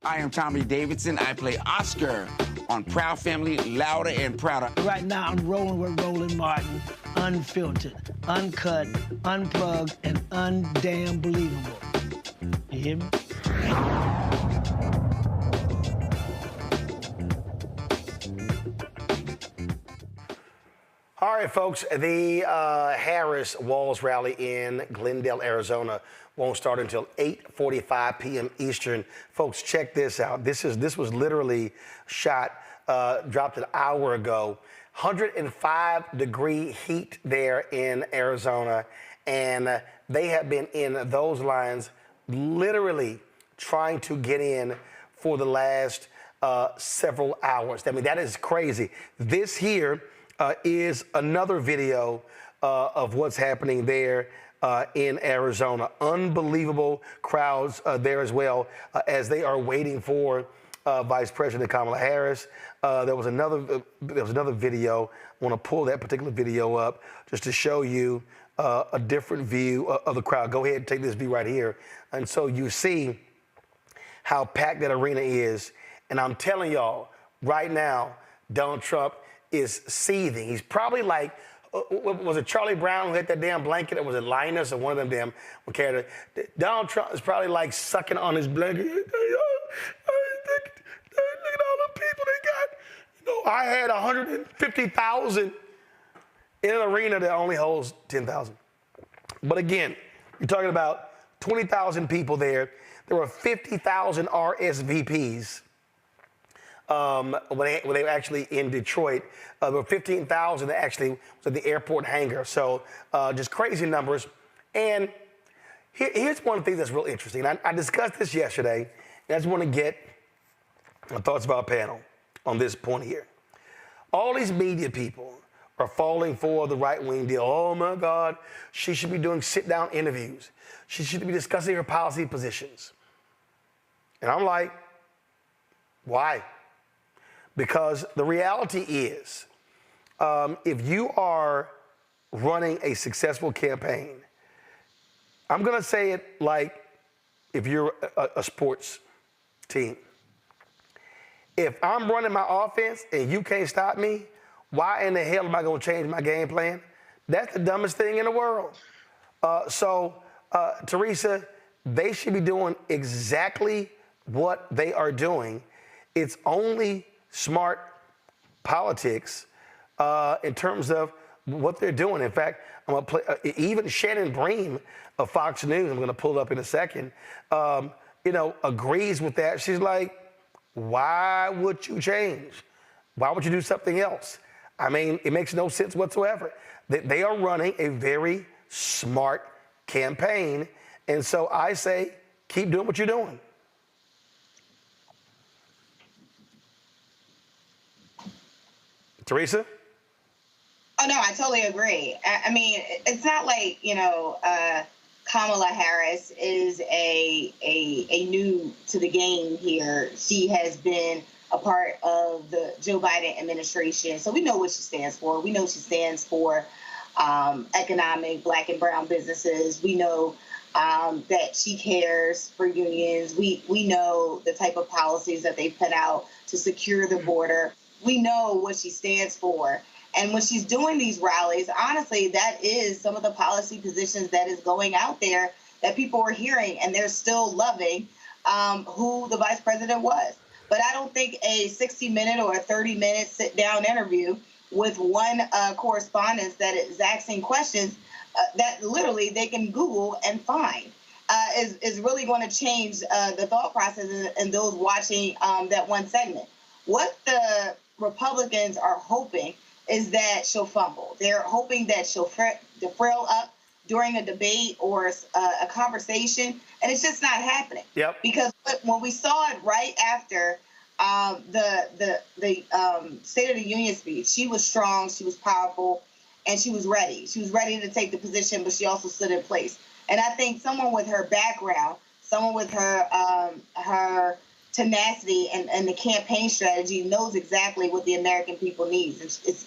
I am Tommy Davidson. I play Oscar on Proud Family, Louder and Prouder. Right now, I'm rolling with Roland Martin, unfiltered, uncut, unplugged, and undamn believable. You hear me? All right, folks, the Harris-Walz rally in Glendale, Arizona won't start until 8:45 p.m. Eastern. Folks, check this out. This was literally shot, dropped an hour ago. 105-degree heat there in Arizona, and they have been in those lines literally trying to get in for the last several hours. I mean, that is crazy. This here is another video of what's happening there in Arizona. Unbelievable crowds there as well as they are waiting for Vice President Kamala Harris. There was another video. I want to pull that particular video up just to show you a different view of the crowd. Go ahead and take this view right here. And so you see how packed that arena is. And I'm telling y'all, right now, Donald Trump is seething. He's probably like, was it Charlie Brown who had that damn blanket, or was it Linus or one of them damn characters? Donald Trump is probably like sucking on his blanket. Look at all the people they got. You know, I had 150,000 in an arena that only holds 10,000. But again, you're talking about 20,000 people there. There were 50,000 RSVPs. When they were actually in Detroit. There were 15,000 that actually was at the airport hangar. So just crazy numbers. And here's one thing that's real interesting. I discussed this yesterday, and I just want to get my thoughts of our panel on this point here. All these media people are falling for the right-wing deal. Oh, my God, she should be doing sit-down interviews. She should be discussing her policy positions. And I'm like, why? Because the reality is, if you are running a successful campaign, I'm going to say it like if you're a sports team. If I'm running my offense and you can't stop me, why in the hell am I going to change my game plan? That's the dumbest thing in the world. Teresa, they should be doing exactly what they are doing. It's only smart politics in terms of what they're doing. In fact, I'm going to play, even Shannon Bream of Fox News, I'm going to pull it up in a second, agrees with that. She's like, why would you change? Why would you do something else? I mean, it makes no sense whatsoever. They are running a very smart campaign. And so I say, keep doing what you're doing. Teresa? Oh, no, I totally agree. I mean, it's not like, Kamala Harris is a new to the game here. She has been a part of the Joe Biden administration. So we know what she stands for. We know she stands for economic Black and brown businesses. We know that she cares for unions. We know the type of policies that they put out to secure the border. We know what she stands for. And when she's doing these rallies, honestly, that is some of the policy positions that is going out there that people are hearing, and they're still loving who the vice president was. But I don't think a 60-minute or a 30-minute sit-down interview with one correspondent that is asking questions that literally they can Google and find is really going to change the thought process in those watching that one segment. What the Republicans are hoping is that she'll fumble. They're hoping that she'll defrail up during a debate or a conversation, and it's just not happening. Yep. Because when we saw it right after the State of the Union speech, she was strong, she was powerful, and she was ready. She was ready to take the position, but she also stood in place. And I think someone with her background, someone with her tenacity and the campaign strategy knows exactly what the American people need.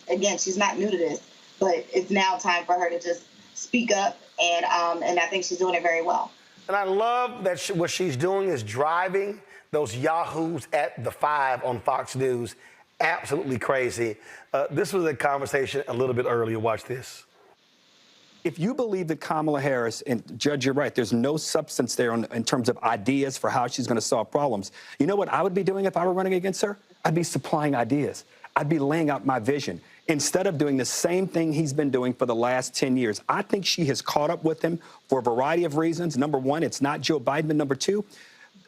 Again, she's not new to this, but it's now time for her to just speak up, and I think she's doing it very well. And I love that what she's doing is driving those yahoos at the 5 on Fox News absolutely crazy. This was a conversation a little bit earlier. Watch this. If you believe that Kamala Harris, and Judge, you're right, there's no substance there in terms of ideas for how she's going to solve problems. You know what I would be doing if I were running against her? I'd be supplying ideas. I'd be laying out my vision instead of doing the same thing he's been doing for the last 10 years. I think she has caught up with him for a variety of reasons. Number one, it's not Joe Biden. But number two,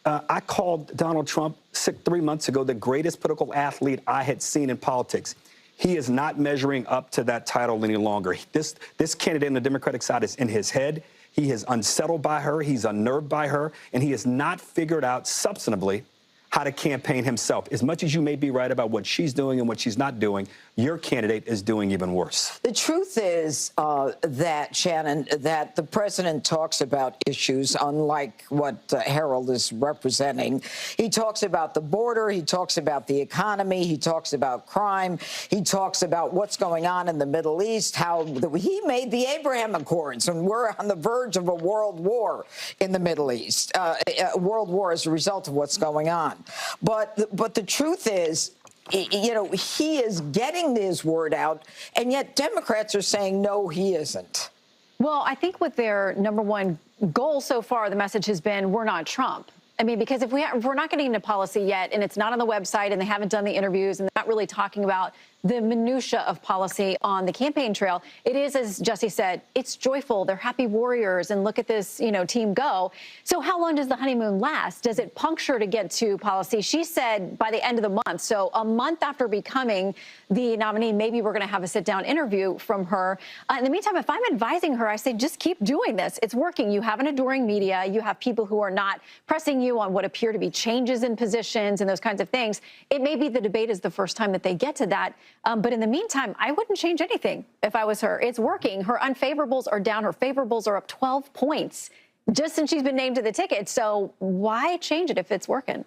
I called Donald Trump 3 months ago the greatest political athlete I had seen in politics. He is not measuring up to that title any longer. This candidate on the Democratic side is in his head. He is unsettled by her. He's unnerved by her. And he has not figured out substantively how to campaign himself. As much as you may be right about what she's doing and what she's not doing, your candidate is doing even worse. The truth is that, Shannon, that the president talks about issues unlike what Harold is representing. He talks about the border. He talks about the economy. He talks about crime. He talks about what's going on in the Middle East, how he made the Abraham Accords, and we're on the verge of a world war in the Middle East, a world war as a result of what's going on. But the truth is, you know, he is getting his word out, and yet Democrats are saying, no, he isn't. Well, I think with their number one goal so far, the message has been, we're not Trump. I mean, because if we're not getting into policy yet, and it's not on the website, and they haven't done the interviews, and they're not really talking about the minutia of policy on the campaign trail, it is, as Jesse said, it's joyful. They're happy warriors, and look at this, you know, team go. So how long does the honeymoon last? Does it puncture to get to policy? She said by the end of the month. So a month after becoming the nominee, maybe we're going to have a sit-down interview from her. In the meantime, if I'm advising her, I say just keep doing this. It's working. You have an adoring media. You have people who are not pressing you on what appear to be changes in positions and those kinds of things. It may be the debate is the first time that they get to that. But in the meantime, I wouldn't change anything if I was her. It's working. Her unfavorables are down. Her favorables are up 12 points just since she's been named to the ticket. So why change it if it's working?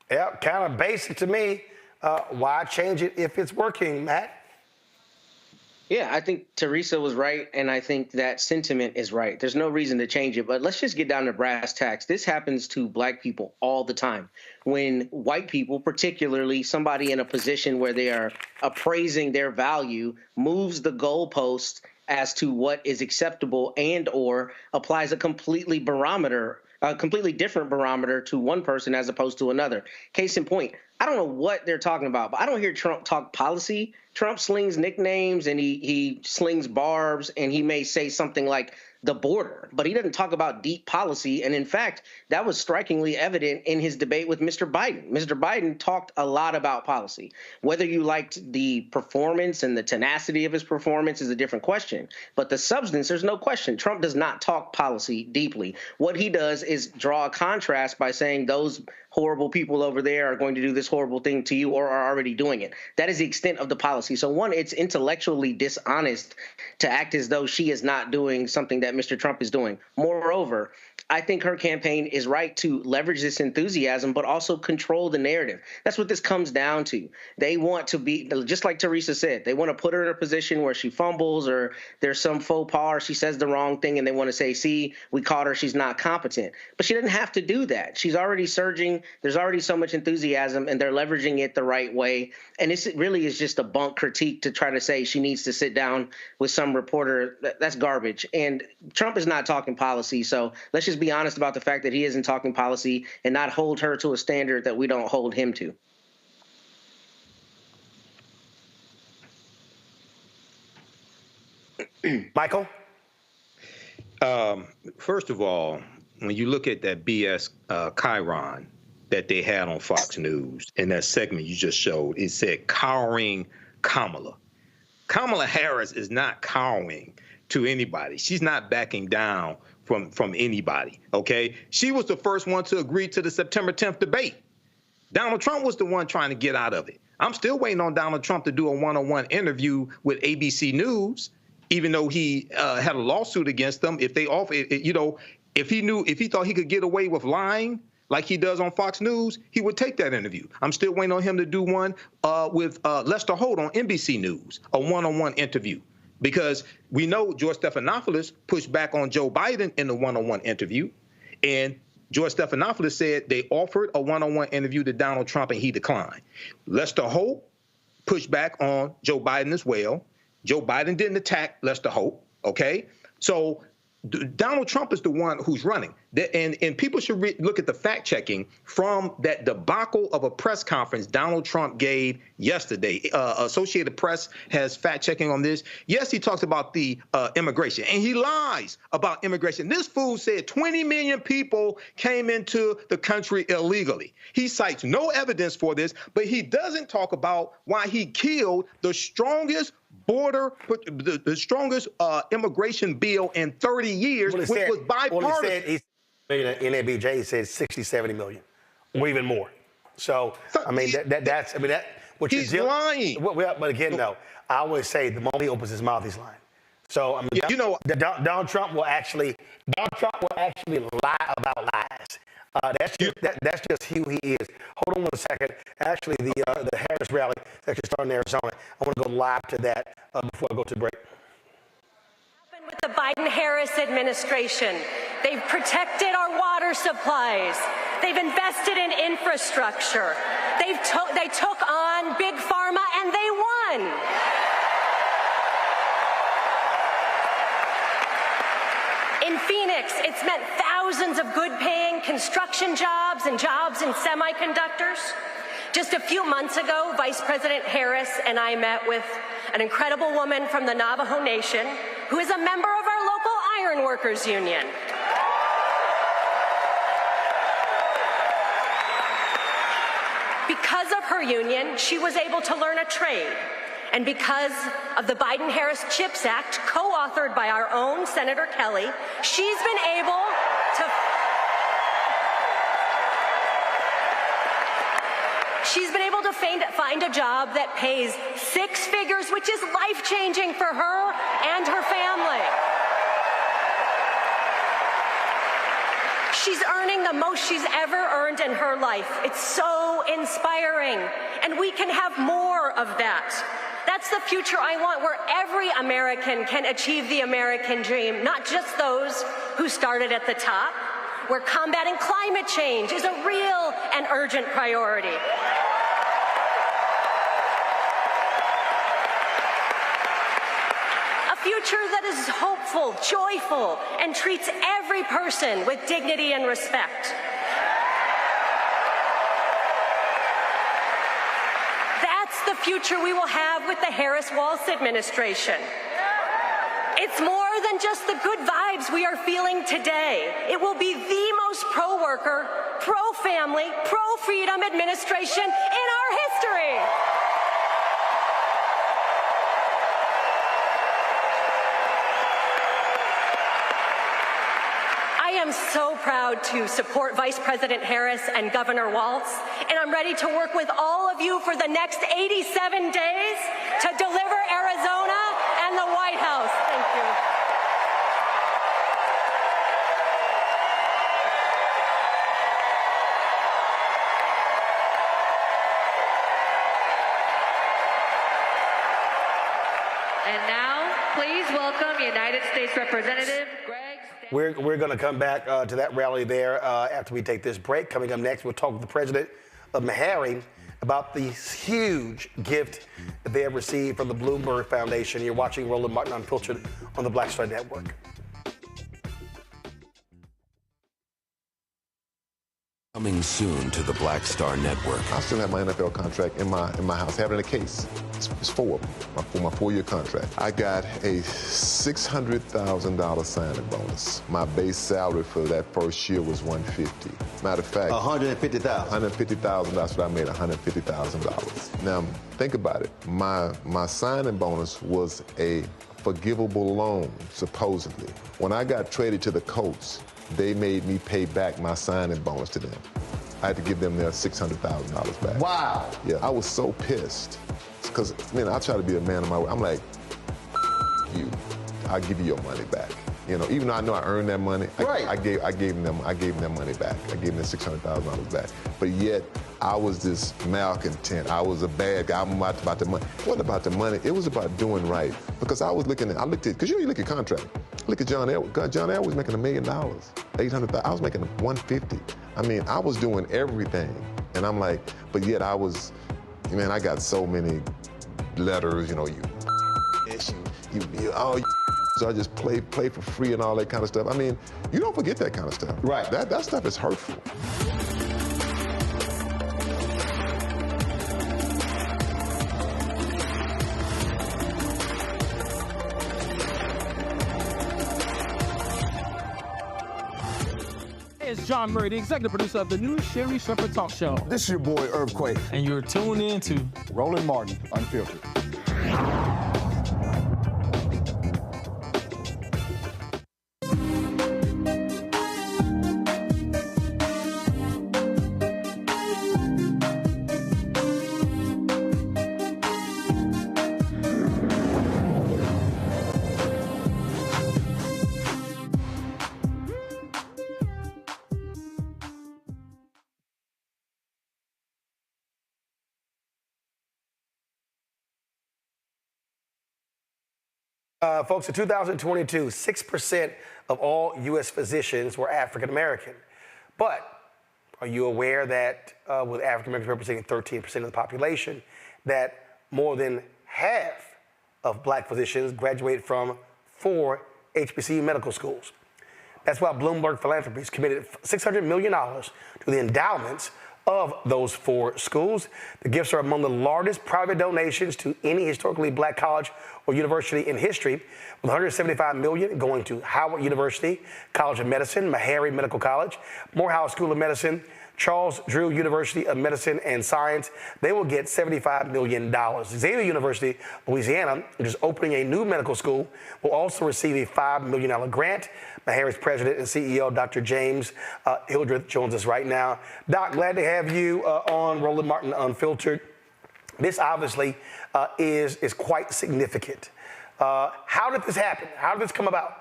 Yeah, kind of basic to me. Why change it if it's working, Matt? Yeah, I think Teresa was right, and I think that sentiment is right. There's no reason to change it, but let's just get down to brass tacks. This happens to black people all the time. When white people, particularly somebody in a position where they are appraising their value, moves the goalpost as to what is acceptable and or applies a completely different barometer to one person as opposed to another. Case in point, I don't know what they're talking about, but I don't hear Trump talk policy. Trump slings nicknames and he slings barbs, and he may say something like the border, but he doesn't talk about deep policy. And in fact, that was strikingly evident in his debate with Mr. Biden. Mr. Biden talked a lot about policy. Whether you liked the performance and the tenacity of his performance is a different question. But the substance, there's no question. Trump does not talk policy deeply. What he does is draw a contrast by saying those horrible people over there are going to do this horrible thing to you or are already doing it. That is the extent of the policy. So one, it's intellectually dishonest to act as though she is not doing something that Mr. Trump is doing. Moreover, I think her campaign is right to leverage this enthusiasm, but also control the narrative. That's what this comes down to. They want to be, just like Teresa said, they want to put her in a position where she fumbles or there's some faux pas or she says the wrong thing, and they want to say, see, we caught her, she's not competent. But she doesn't have to do that. She's already surging. There's already so much enthusiasm, and they're leveraging it the right way. And it really is just a bunk critique to try to say she needs to sit down with some reporter. That's garbage. And Trump is not talking policy, so let's just be honest about the fact that he isn't talking policy and not hold her to a standard that we don't hold him to. Michael? First of all, when you look at that BS Chiron that they had on Fox News in that segment you just showed, it said cowering Kamala. Kamala Harris is not cowering to anybody. She's not backing down from anybody, okay? She was the first one to agree to the September 10th debate. Donald Trump was the one trying to get out of it. I'm still waiting on Donald Trump to do a one-on-one interview with ABC News, even though he had a lawsuit against them. If they offer, you know, if he thought he could get away with lying like he does on Fox News, he would take that interview. I'm still waiting on him to do one with Lester Holt on NBC News, a one-on-one interview. Because we know George Stephanopoulos pushed back on Joe Biden in the one-on-one interview. And George Stephanopoulos said they offered a one-on-one interview to Donald Trump and he declined. Lester Holt pushed back on Joe Biden as well. Joe Biden didn't attack Lester Holt, okay? So Donald Trump is the one who's running. And people should look at the fact checking from that debacle of a press conference Donald Trump gave yesterday. Associated Press has fact checking on this. Yes, he talks about the immigration, and he lies about immigration. This fool said 20 million people came into the country illegally. He cites no evidence for this, but he doesn't talk about why he killed the strongest the strongest immigration bill in 30 years, which was bipartisan. In NABJ, he said 60, 70 million, or even more. So I mean, that's what he's lying. But again, though, I always say the moment he opens his mouth, he's lying. So I mean, you know, Donald Trump will actually lie about lies. That's just who he is. Hold on 1 second. Actually, the Harris rally is actually starting in Arizona. I want to go live to that before I go to break. With the Biden-Harris administration, they've protected our water supplies. They've invested in infrastructure. They took on big pharma and they won. In Phoenix, it's meant thousands of good-paying construction jobs and jobs in semiconductors. Just a few months ago, Vice President Harris and I met with an incredible woman from the Navajo Nation who is a member of our local iron workers union. Because of her union, she was able to learn a trade. And because of the Biden-Harris CHIPS Act, co-authored by our own Senator Kelly, she's been able to find a job that pays 6 figures, which is life-changing for her and her family. She's earning the most she's ever earned in her life. It's so inspiring, and we can have more of that. That's the future I want, where every American can achieve the American dream, not just those who started at the top, where combating climate change is a real and urgent priority. A future that is hopeful, joyful, and treats every person with dignity and respect. The future we will have with the Harris-Walz administration. It's more than just the good vibes we are feeling today. It will be the most pro-worker, pro-family, pro-freedom administration in our history. I am so proud to support Vice President Harris and Governor Walz, and I'm ready to work with all of you for the next 87 days to deliver Arizona and the White House. Thank you. And now, please welcome United States Representative Greg. We're going to come back to that rally there after we take this break. Coming up next, we'll talk with the president of MeHarry's about the huge gift that they have received from the Bloomberg Foundation. You're watching Roland Martin Unfiltered on the Black Star Network. Coming soon to the Black Star Network. I still have my NFL contract in my house, having a case. It's 4 of them, for my 4-year contract. I got a $600,000 signing bonus. My base salary for that first year was $150,000. Matter of fact, $150,000. $150,000. That's what I made, $150,000. Now think about it. My signing bonus was a forgivable loan, supposedly. When I got traded to the Colts, they made me pay back my signing bonus to them. I had to give them their $600,000 back. Wow. Yeah, I was so pissed. Because, I try to be a man of my word. I'm like, you, I'll give you your money back. Even though I know I earned that money, I gave them money back. I gave them $600,000 back. But yet, I was this malcontent. I was a bad guy. I'm about the money. It wasn't about the money. It was about doing right. Because I looked at, because you look at contract. Look at John Elway. John Elway was making $1 million, $800,000. I was making $150,000. I was doing everything. And I'm like, but yet I was, I got so many letters, so I just play for free and all that kind of stuff. You don't forget that kind of stuff. Right. That stuff is hurtful. It's John Murray, the executive producer of the new Sherry Shepherd Talk Show. This is your boy, Earthquake. And you're tuned in to Roland Martin Unfiltered. Folks, in 2022, 6% of all U.S. physicians were African American. But are you aware that with African Americans representing 13% of the population, that more than half of black physicians graduated from 4 HBCU medical schools? That's why Bloomberg Philanthropies committed $600 million to the endowments of those 4 schools. The gifts are among the largest private donations to any historically black college or university in history, with $175 million going to Howard University College of Medicine, MeHarry's Medical College, Morehouse School of Medicine, Charles Drew University of Medicine and Science. They will get $75 million. Xavier University, Louisiana, which is opening a new medical school, will also receive a $5 million grant. MeHarry's president and CEO, Dr. James Hildreth, joins us right now. Doc, glad to have you on Roland Martin Unfiltered. This obviously is quite significant. How did this happen? How did this come about?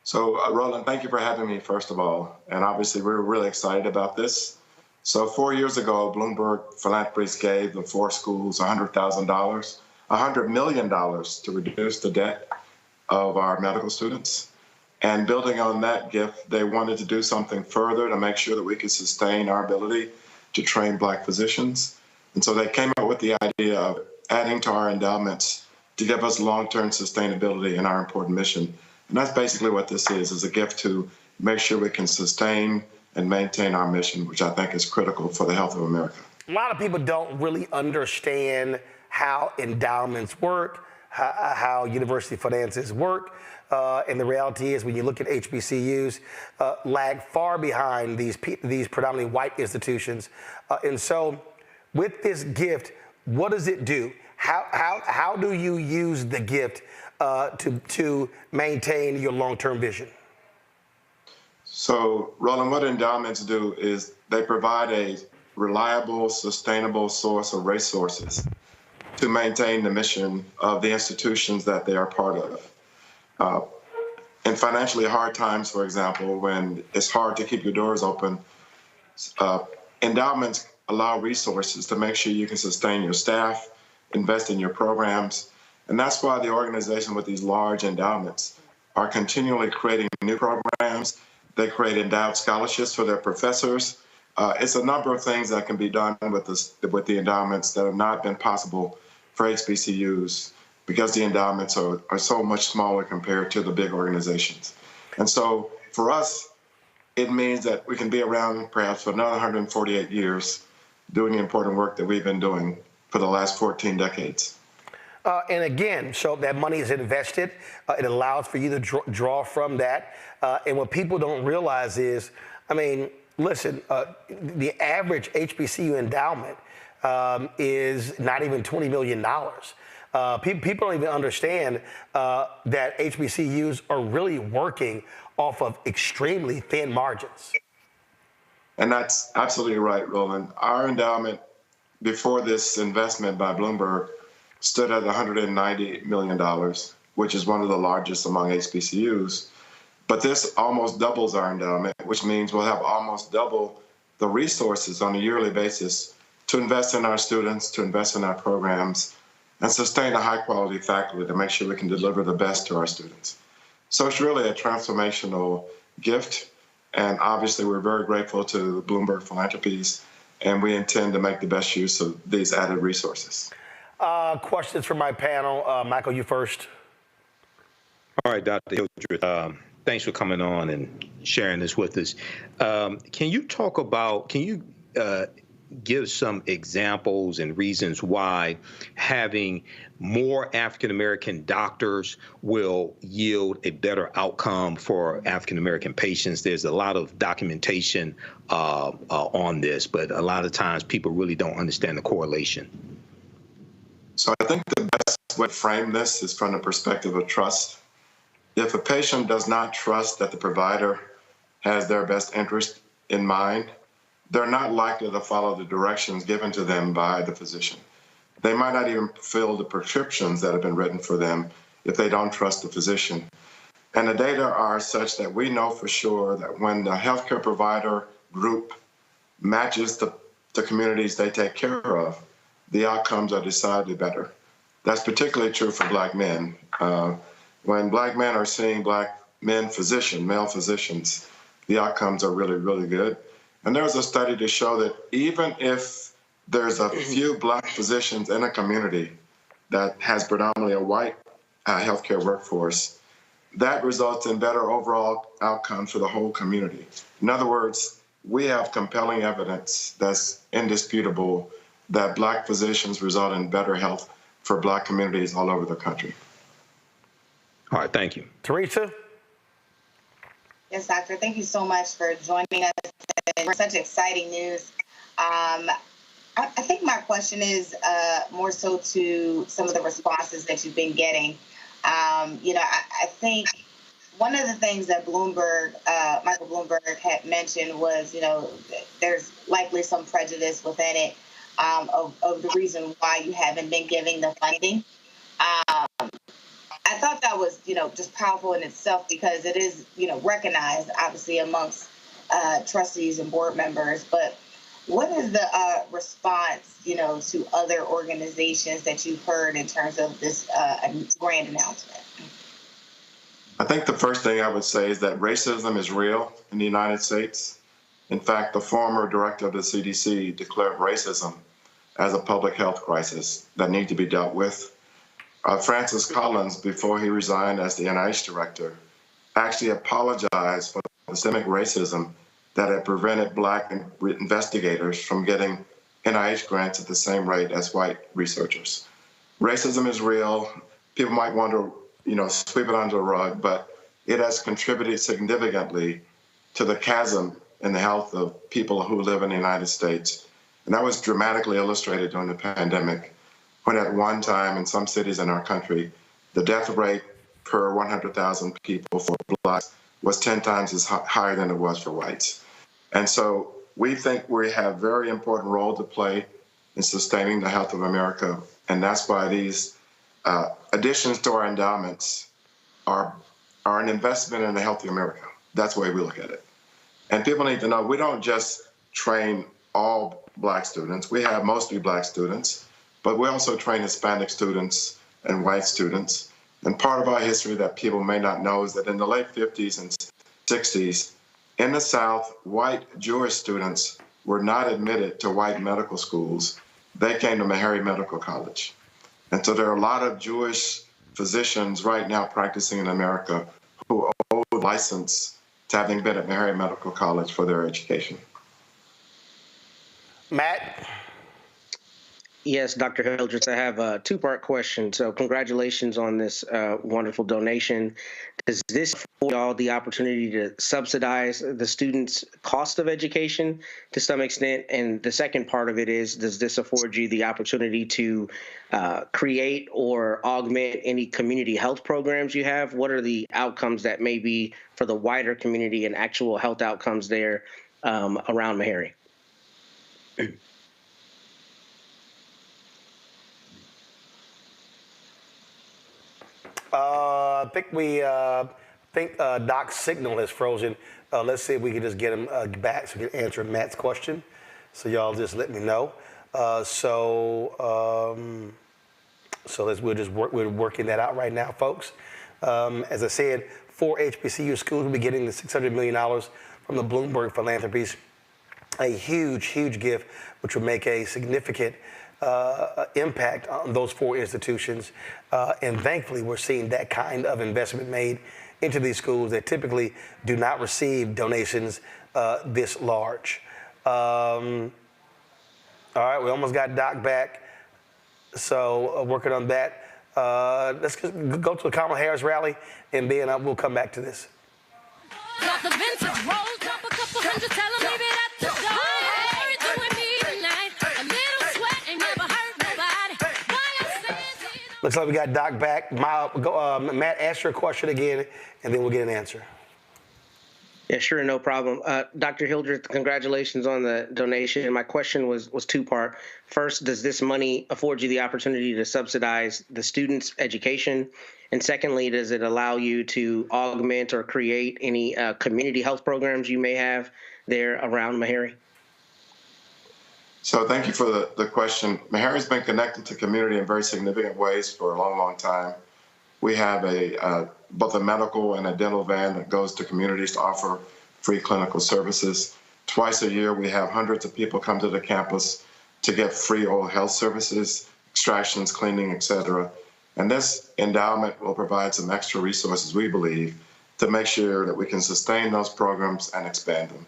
So, Roland, thank you for having me, first of all. And obviously, we're really excited about this. So 4 years ago, Bloomberg Philanthropies gave the 4 schools $100,000, $100 million to reduce the debt of our medical students. And building on that gift, they wanted to do something further to make sure that we could sustain our ability to train black physicians. And so they came up with the idea of adding to our endowments to give us long-term sustainability in our important mission. And that's basically what this is a gift to make sure we can sustain and maintain our mission, which I think is critical for the health of America. A lot of people don't really understand how endowments work, how university finances work. And the reality is when you look at HBCUs, lag far behind these predominantly white institutions. And so with this gift, what does it do? How do you use the gift to maintain your long-term vision? So, Roland, what endowments do is they provide a reliable, sustainable source of resources to maintain the mission of the institutions that they are part of. In financially hard times, for example, when it's hard to keep your doors open, endowments allow resources to make sure you can sustain your staff, invest in your programs. And that's why the organization with these large endowments are continually creating new programs. They create endowed scholarships for their professors. It's a number of things that can be done with the endowments that have not been possible for HBCUs because the endowments are so much smaller compared to the big organizations. And so for us, it means that we can be around perhaps for another 148 years doing the important work that we've been doing for the last 14 decades. And again, so that money is invested. It allows for you to draw from that. And what people don't realize is, I mean, listen, the average HBCU endowment is not even $20 million. People don't even understand that HBCUs are really working off of extremely thin margins. And that's absolutely right, Roland. Our endowment before this investment by Bloomberg stood at $190 million, which is one of the largest among HBCUs. But this almost doubles our endowment, which means we'll have almost double the resources on a yearly basis to invest in our students, to invest in our programs, and sustain a high-quality faculty to make sure we can deliver the best to our students. So it's really a transformational gift, and obviously we're very grateful to Bloomberg Philanthropies, and we intend to make the best use of these added resources. Questions from my panel. Michael, you first. All right, Dr. Hildreth, thanks for coming on and sharing this with us. Can you give some examples and reasons why having more African-American doctors will yield a better outcome for African-American patients? There's a lot of documentation on this, but a lot of times people really don't understand the correlation. So I think the best way to frame this is from the perspective of trust. If a patient does not trust that the provider has their best interest in mind, they're not likely to follow the directions given to them by the physician. They might not even fill the prescriptions that have been written for them if they don't trust the physician. And the data are such that we know for sure that when the healthcare provider group matches the communities they take care of, the outcomes are decidedly better. That's particularly true for black men. When black men are seeing black male physicians, the outcomes are really, really good. And there was a study to show that even if there's a few black physicians in a community that has predominantly a white healthcare workforce, that results in better overall outcomes for the whole community. In other words, we have compelling evidence that's indisputable that black physicians result in better health for black communities all over the country. All right, thank you. Teresa? Yes, doctor. Thank you so much for joining us. For such exciting news. I think my question is more so to some of the responses that you've been getting. I think one of the things that Michael Bloomberg had mentioned was, there's likely some prejudice within it of the reason why you haven't been giving the funding. I thought that was, just powerful in itself because it is, recognized obviously amongst trustees and board members. But what is the response, to other organizations that you've heard in terms of this grand announcement? I think the first thing I would say is that racism is real in the United States. In fact, the former director of the CDC declared racism as a public health crisis that needs to be dealt with. Francis Collins, before he resigned as the NIH director, actually apologized for the systemic racism that had prevented black investigators from getting NIH grants at the same rate as white researchers. Racism is real. People might want to, sweep it under the rug, but it has contributed significantly to the chasm in the health of people who live in the United States. And that was dramatically illustrated during the pandemic, when at one time in some cities in our country, the death rate per 100,000 people for blacks was 10 times as higher than it was for whites. And so we think we have a very important role to play in sustaining the health of America. And that's why these additions to our endowments are an investment in a healthy America. That's the way we look at it. And people need to know we don't just train all black students. We have mostly black students, but we also train Hispanic students and white students. And part of our history that people may not know is that in the late 50s and 60s, in the South, white Jewish students were not admitted to white medical schools. They came to MeHarry Medical College. And so there are a lot of Jewish physicians right now practicing in America who owe a license to having been at MeHarry Medical College for their education. Matt? Yes, Dr. Hildreth, I have a two-part question. So congratulations on this wonderful donation. Does this afford y'all the opportunity to subsidize the students' cost of education to some extent? And the second part of it is, does this afford you the opportunity to create or augment any community health programs you have? What are the outcomes that may be for the wider community and actual health outcomes there around MeHarry? I think Doc's signal is frozen. Let's see if we can just get him back so we can answer Matt's question. So y'all just let me know. We're working that out right now, folks. As I said, 4 HBCU schools will be getting the $600 million from the Bloomberg Philanthropies. A huge, huge gift, which will make a significant impact on those 4 institutions. And thankfully, we're seeing that kind of investment made into these schools that typically do not receive donations this large. All right, we almost got Doc back. So working on that. Let's go to the Kamala Harris rally, and then we'll come back to this. Got the vintage rolls, drop a couple hundred, tell 'em maybe that's the dawn. Looks like we got Doc back. Matt, ask your question again, and then we'll get an answer. Yeah, sure, no problem. Dr. Hildreth, congratulations on the donation. My question was two-part. First, does this money afford you the opportunity to subsidize the students' education? And secondly, does it allow you to augment or create any community health programs you may have there around MeHarry? So thank you for the question. MeHarry's been connected to community in very significant ways for a long, long time. We have both a medical and a dental van that goes to communities to offer free clinical services. Twice a year, we have hundreds of people come to the campus to get free oral health services, extractions, cleaning, et cetera. And this endowment will provide some extra resources, we believe, to make sure that we can sustain those programs and expand them.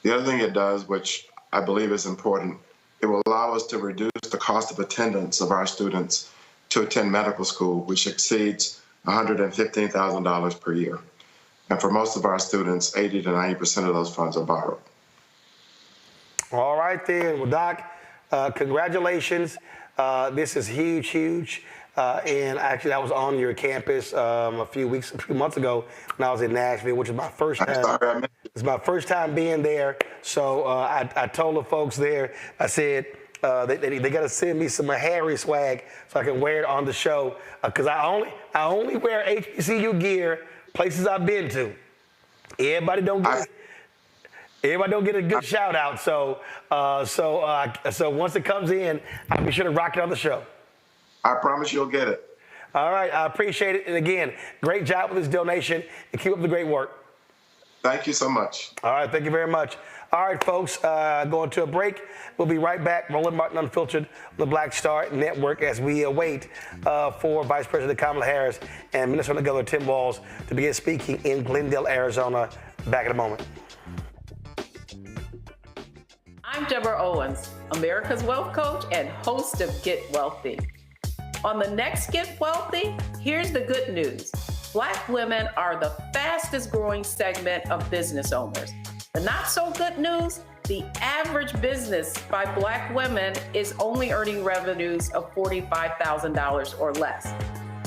The other thing it does, which I believe is important, it will allow us to reduce the cost of attendance of our students to attend medical school, which exceeds $115,000 per year. And for most of our students, 80 to 90% of those funds are borrowed. All right, then. Well, Doc, congratulations. This is huge, huge. And actually, I was on your campus a few months ago when I was in Nashville, which is my first time. It's my first time being there. So I told the folks there, I said, they got to send me some MeHarry's swag so I can wear it on the show. Because I only wear HBCU gear places I've been to. Everybody don't get a good shout out. So once it comes in, I'll be sure to rock it on the show. I promise you'll get it. All right, I appreciate it. And again, great job with this donation, and keep up the great work. Thank you so much. All right, thank you very much. All right, folks, going to a break. We'll be right back. Roland Martin Unfiltered on the Black Star Network as we await for Vice President Kamala Harris and Minnesota Governor Tim Walz to begin speaking in Glendale, Arizona. Back in a moment. I'm Deborah Owens, America's Wealth Coach and host of Get Wealthy. On the next Get Wealthy, here's the good news. Black women are the fastest growing segment of business owners. The not so good news, the average business by Black women is only earning revenues of $45,000 or less.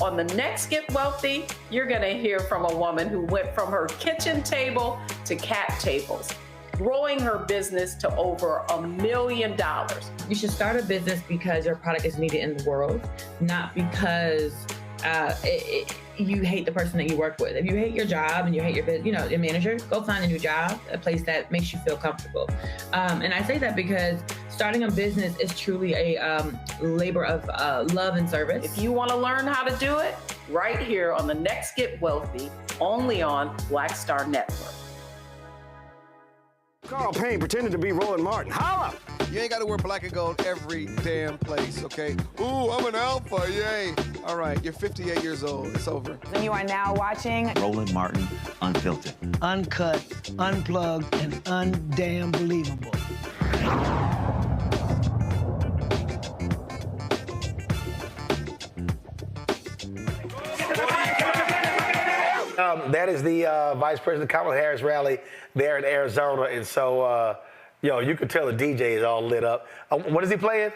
On the next Get Wealthy, you're gonna hear from a woman who went from her kitchen table to cat tables, growing her business to over $1 million. You should start a business because your product is needed in the world, not because you hate the person that you work with. If you hate your job and you hate your manager, go find a new job, a place that makes you feel comfortable. And I say that because starting a business is truly a labor of love and service. If you want to learn how to do it, right here on the next Get Wealthy, only on Black Star Network. Carl Payne pretended to be Roland Martin. Holla! You ain't got to wear black and gold every damn place, okay? Ooh, I'm an alpha, yay. All right, you're 58 years old. It's over. And you are now watching Roland Martin Unfiltered. Uncut, unplugged, and undamn believable. That is the Vice President Kamala Harris rally there in Arizona. And so, you could tell the DJ is all lit up. What is he playing?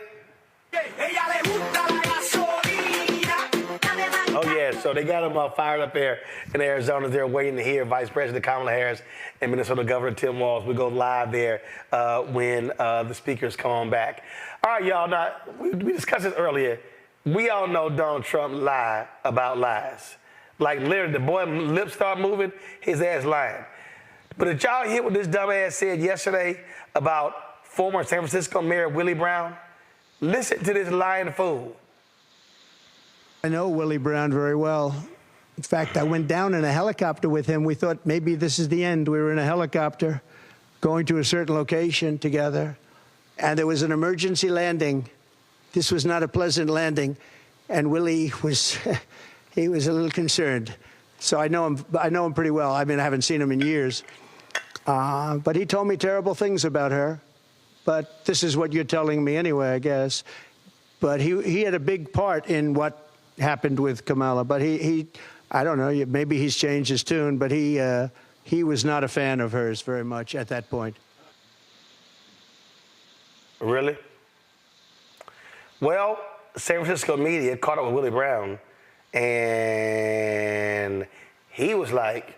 Oh, yeah. So they got him fired up there in Arizona. They're waiting to hear Vice President Kamala Harris and Minnesota Governor Tim Walz. We go live there when the speakers come on back. All right, y'all. Now, we discussed this earlier. We all know Donald Trump lied about lies. Like literally, the boy lips start moving, his ass lying. But did y'all hear what this dumbass said yesterday about former San Francisco Mayor Willie Brown? Listen to this lying fool. I know Willie Brown very well. In fact, I went down in a helicopter with him. We thought maybe this is the end. We were in a helicopter going to a certain location together, and there was an emergency landing. This was not a pleasant landing, and Willie was... He was a little concerned. So I know him pretty well. I mean, I haven't seen him in years. But he told me terrible things about her. But this is what you're telling me anyway, I guess. But he had a big part in what happened with Kamala. But I don't know, maybe he's changed his tune, but he was not a fan of hers very much at that point. Really? Well, San Francisco media caught up with Willie Brown. And he was like,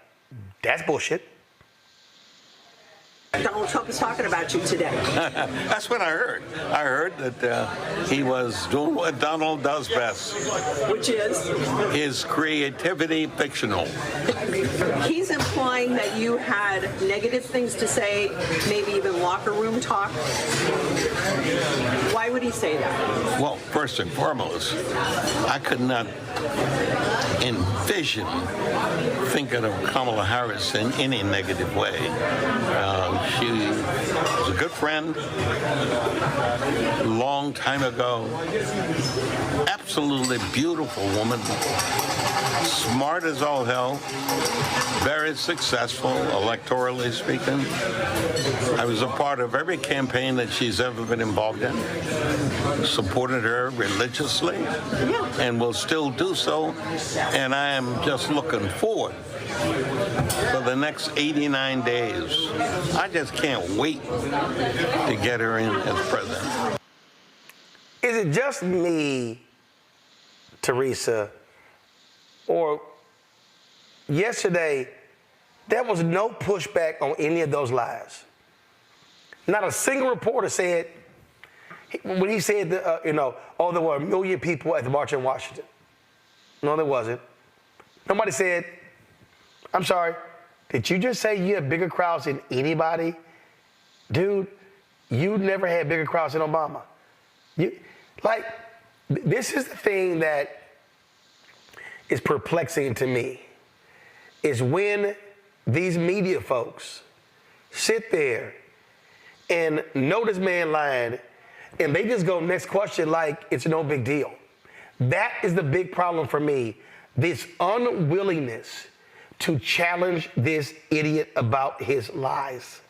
that's bullshit. Donald Trump is talking about you today. That's what I heard. I heard that he was doing what Donald does best. Which is? His creativity fictional. He's implying that you had negative things to say, maybe even locker room talk. Why would he say that? Well, first and foremost, I could not envision thinking of Kamala Harris in any negative way. She was a good friend, long time ago, absolutely beautiful woman, smart as all hell, very successful, electorally speaking. I was a part of every campaign that she's ever been involved in, supported her religiously, and will still do so, and I am just looking forward for the next 89 days. I just can't wait to get her in as president. Is it just me, Teresa, or yesterday there was no pushback on any of those lies? Not a single reporter said, when he said, there were 1 million people at the March in Washington. No, there wasn't. Nobody said, I'm sorry, did you just say you have bigger crowds than anybody? Dude, you never had bigger crowds than Obama. This is the thing that is perplexing to me, is when these media folks sit there and know this man lying, and they just go next question like it's no big deal. That is the big problem for me, this unwillingness to challenge this idiot about his lies.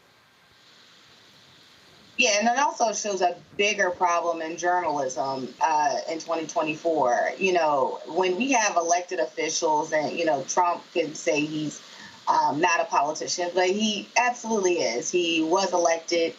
Yeah, and it also shows a bigger problem in journalism in 2024. When we have elected officials, and, Trump can say he's not a politician, but he absolutely is. He was elected,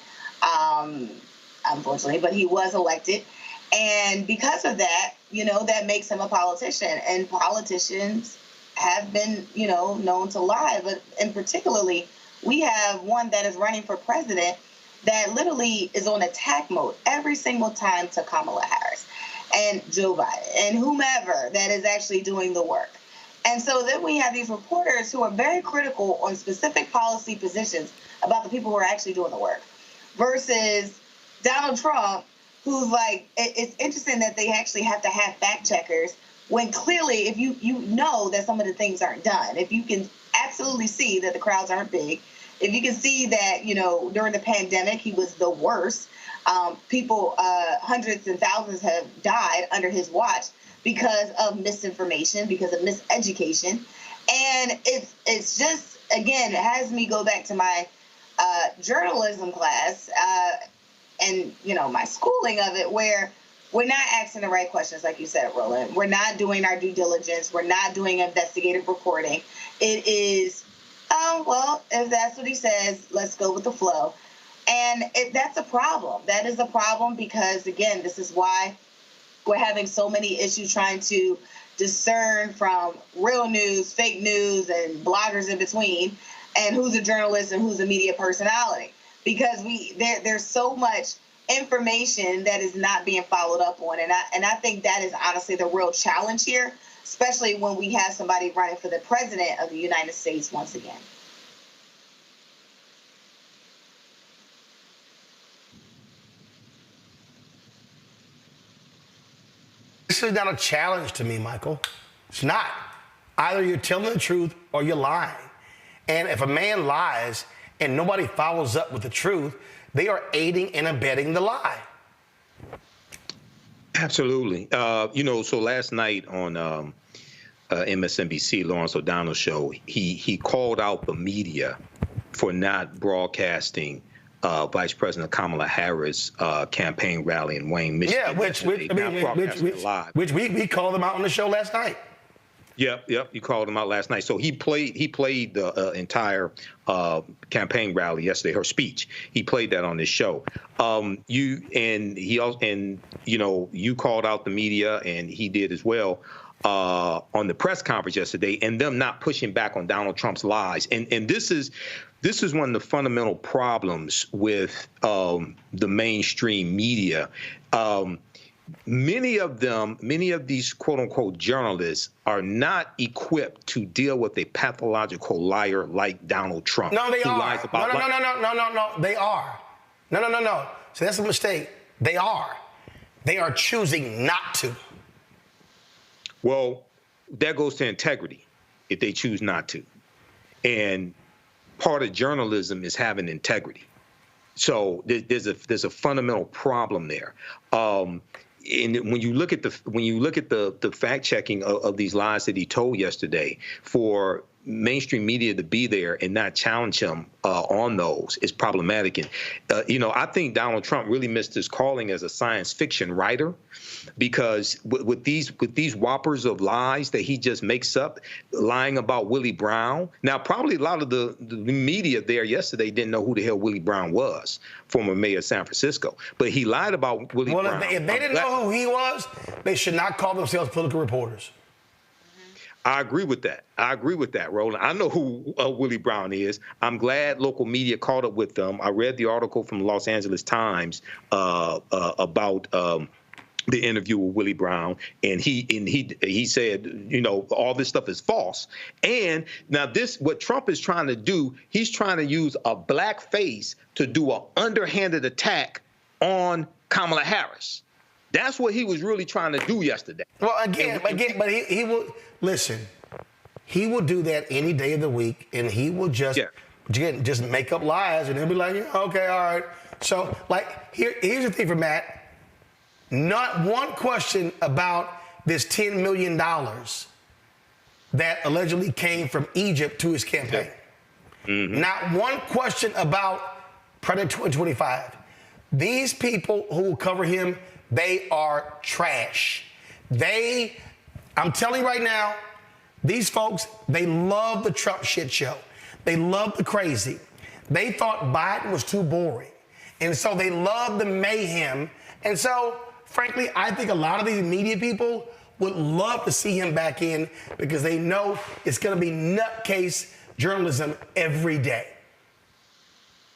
unfortunately, but he was elected. And because of that, that makes him a politician. And politicians have been, known to lie. But in particularly, we have one that is running for president that literally is on attack mode every single time to Kamala Harris and Joe Biden and whomever that is actually doing the work. And so then we have these reporters who are very critical on specific policy positions about the people who are actually doing the work versus Donald Trump, who's like, it's interesting that they actually have to have fact checkers when clearly if you know that some of the things aren't done, if you can absolutely see that the crowds aren't big, if you can see that, during the pandemic, he was the worst. People, hundreds and thousands have died under his watch because of misinformation, because of miseducation. And it's just, again, it has me go back to my journalism class and, my schooling of it, where we're not asking the right questions, like you said, Roland. We're not doing our due diligence. We're not doing investigative reporting. It is, if that's what he says, let's go with the flow. And that's a problem. That is a problem because, again, this is why we're having so many issues trying to discern from real news, fake news, and bloggers in between, and who's a journalist and who's a media personality. Because there's so much information that is not being followed up on. And I think that is honestly the real challenge here, especially when we have somebody running for the president of the United States once again. This is not a challenge to me, Michael. It's not. Either you're telling the truth or you're lying. And if a man lies and nobody follows up with the truth, they are aiding and abetting the lie. Absolutely. So last night on MSNBC, Lawrence O'Donnell's show, he called out the media for not broadcasting Vice President Kamala Harris' campaign rally in Wayne, Michigan. Yeah, which we called them out on the show last night. Yep. You called him out last night. So he played the entire campaign rally yesterday, her speech. He played that on this show. You called out the media, and he did as well on the press conference yesterday, and them not pushing back on Donald Trump's lies. And this is this is one of the fundamental problems with the mainstream media. Many of these quote unquote journalists are not equipped to deal with a pathological liar like Donald Trump. No, they who are. lies about No. They are. No. So that's a mistake. They are. They are choosing not to. Well, that goes to integrity if they choose not to. And part of journalism is having integrity. So there's a fundamental problem there. And when you look at the fact checking of these lies that he told yesterday, for mainstream media to be there and not challenge him on those is problematic. And I think Donald Trump really missed his calling as a science fiction writer, because with these whoppers of lies that he just makes up, lying about Willie Brown. Now, probably a lot of the media there yesterday didn't know who the hell Willie Brown was, former mayor of San Francisco. But he lied about Willie Brown. If they didn't know who he was, they should not call themselves political reporters. I agree with that, Roland. I know who Willie Brown is. I'm glad local media caught up with them. I read the article from the Los Angeles Times about the interview with Willie Brown, and he said, all this stuff is false. And now what Trump is trying to do, he's trying to use a black face to do an underhanded attack on Kamala Harris. That's what he was really trying to do yesterday. Well, but he will listen. He will do that any day of the week, and he will just make up lies, and he'll be like, okay, all right. So, here's the thing for Matt. Not one question about this $10 million that allegedly came from Egypt to his campaign. Mm-hmm. Not one question about President 2025. These people who will cover him, they are trash. I'm telling you right now, these folks, they love the Trump shit show. They love the crazy. They thought Biden was too boring. And so they love the mayhem. And so, frankly, I think a lot of these media people would love to see him back in, because they know it's going to be nutcase journalism every day.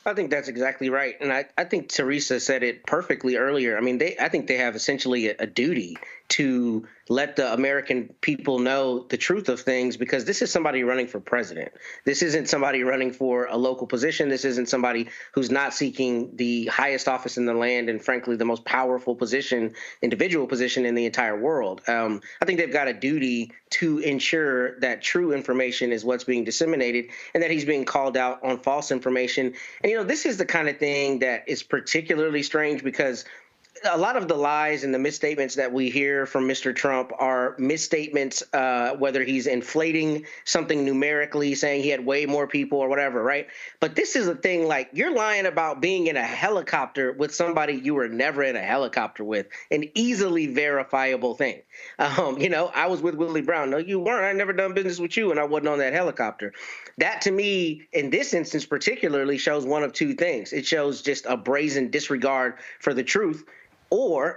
I think that's exactly right. And I think Teresa said it perfectly earlier. I mean, I think they have essentially a duty to let the American people know the truth of things, because this is somebody running for president. This isn't somebody running for a local position. This isn't somebody who's not seeking the highest office in the land and, frankly, the most powerful individual position in the entire world. I think they've got a duty to ensure that true information is what's being disseminated and that he's being called out on false information. And, this is the kind of thing that is particularly strange, because a lot of the lies and the misstatements that we hear from Mr. Trump are misstatements, whether he's inflating something numerically, saying he had way more people or whatever, right? But this is a thing, like, you're lying about being in a helicopter with somebody you were never in a helicopter with, an easily verifiable thing. I was with Willie Brown. No, you weren't. I never done business with you, and I wasn't on that helicopter. That, to me, in this instance particularly, shows one of two things. It shows just a brazen disregard for the truth, or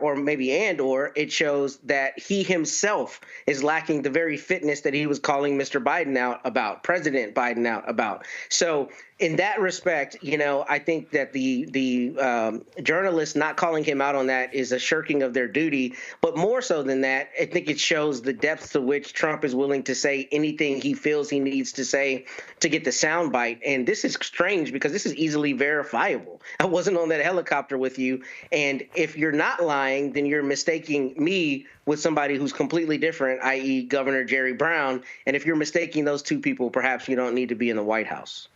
it shows that he himself is lacking the very fitness that he was calling Mr. Biden out about, President Biden out about. So in that respect, I think that the journalists not calling him out on that is a shirking of their duty. But more so than that, I think it shows the depth to which Trump is willing to say anything he feels he needs to say to get the soundbite. And this is strange, because this is easily verifiable. I wasn't on that helicopter with you. And if you're not lying, then you're mistaking me with somebody who's completely different, i.e. Governor Jerry Brown. And if you're mistaking those two people, perhaps you don't need to be in the White House.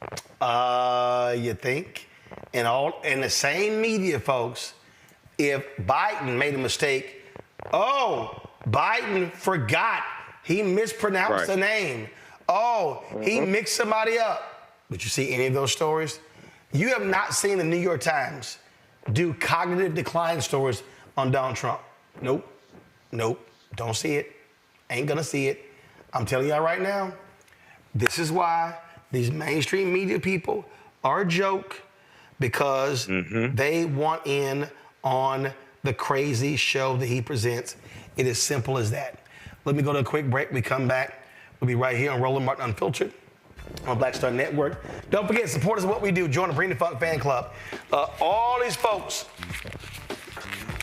You think? In the same media, folks, if Biden made a mistake, Biden forgot. He mispronounced the name. He mixed somebody up. Did you see any of those stories? You have not seen the New York Times do cognitive decline stories on Donald Trump. Nope. Don't see it. Ain't gonna see it. I'm telling y'all right now, this is why these mainstream media people are a joke, because they want in on the crazy show that he presents. It is simple as that. Let me go to a quick break. We come back. We'll be right here on Roland Martin Unfiltered. on Black Star Network. Don't forget, supporters of what we do. Join the Bring the Funk fan club. All these folks,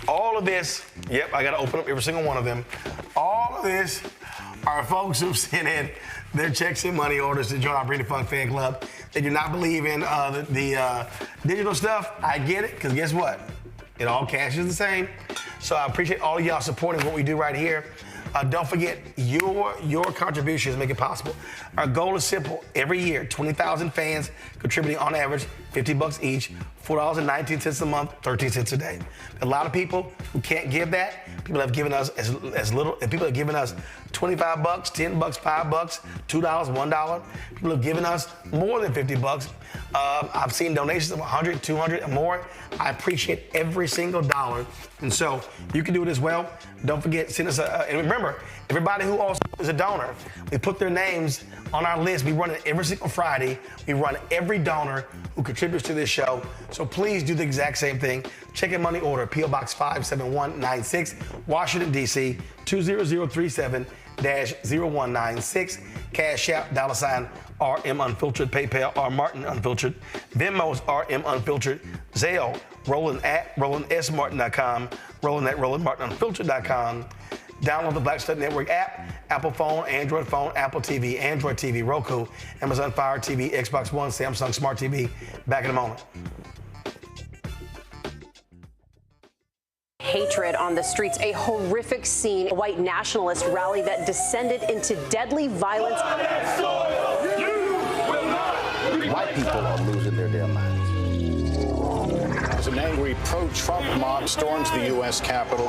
all of this, yep, I got to open up every single one of them. All of this are folks who've sent in their checks and money orders to join our Bring the Funk fan club. They do not believe in the digital stuff. I get it, because guess what? It all cash is the same. So I appreciate all of y'all supporting what we do right here. Don't forget, your contributions make it possible. Our goal is simple. Every year, 20,000 fans contributing on average $50 each, $4.19 a month, 13 cents a day. A lot of people who can't give that. People have given us as little. People have given us $25, $10, $5, $2, $1. People have given us more than $50. I've seen donations of $100, $200, and more. I appreciate every single dollar. And so you can do it as well. Don't forget, send us and remember, everybody who also is a donor, we put their names on our list. We run it every single Friday. We run every donor who contributes to this show. So please do the exact same thing. Check and money order, P.O. Box 57196, Washington, D.C., 20037-0196. Cash App, $, RM Unfiltered, PayPal, R Martin Unfiltered, Venmo's RM Unfiltered, Zelle, RolandSMartin.com, RolandMartinUnfiltered.com. Download the Black Star Network app, Apple phone, Android phone, Apple TV, Android TV, Roku, Amazon Fire TV, Xbox One, Samsung Smart TV. Back in a moment. Hatred on the streets, a horrific scene, a white nationalist rally that descended into deadly violence. White people are losing their damn minds. As an angry pro-Trump mob storms the U.S. Capitol,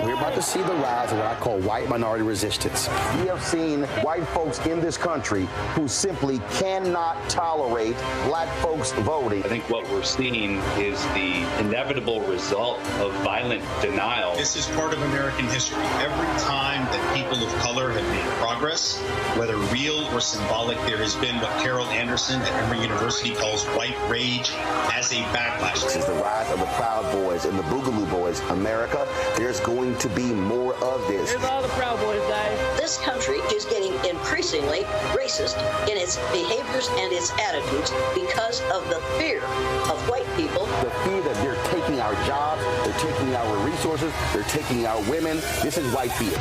we're about to see the rise of what I call white minority resistance. We have seen white folks in this country who simply cannot tolerate black folks voting. I think what we're seeing is the inevitable result of violent denial. This is part of American history. Every time that people of color have made progress, whether real or symbolic, there has been what Carol Anderson at Emory University calls white rage as a backlash. This is the rise of the Proud Boys and the Boogaloo Boys. America, there's going to be more of this. Here's all the Proud Boys, guys. This country is getting increasingly racist in its behaviors and its attitudes because of the fear of white people. The fear that they're taking our jobs, they're taking our resources, they're taking our women. This is white fear.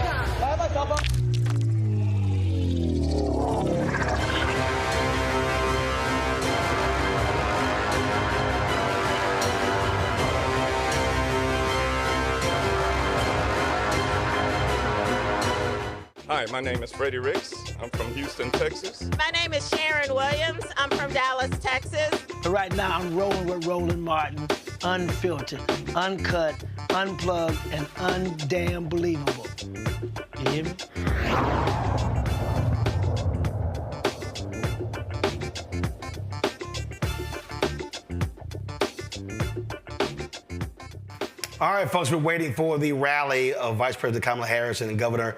Hi, my name is Freddie Ricks. I'm from Houston, Texas. My name is Sharon Williams. I'm from Dallas, Texas. Right now, I'm rolling with Roland Martin, unfiltered, uncut, unplugged, and undamn believable. You hear me? All right, folks, we're waiting for the rally of Vice President Kamala Harris and Governor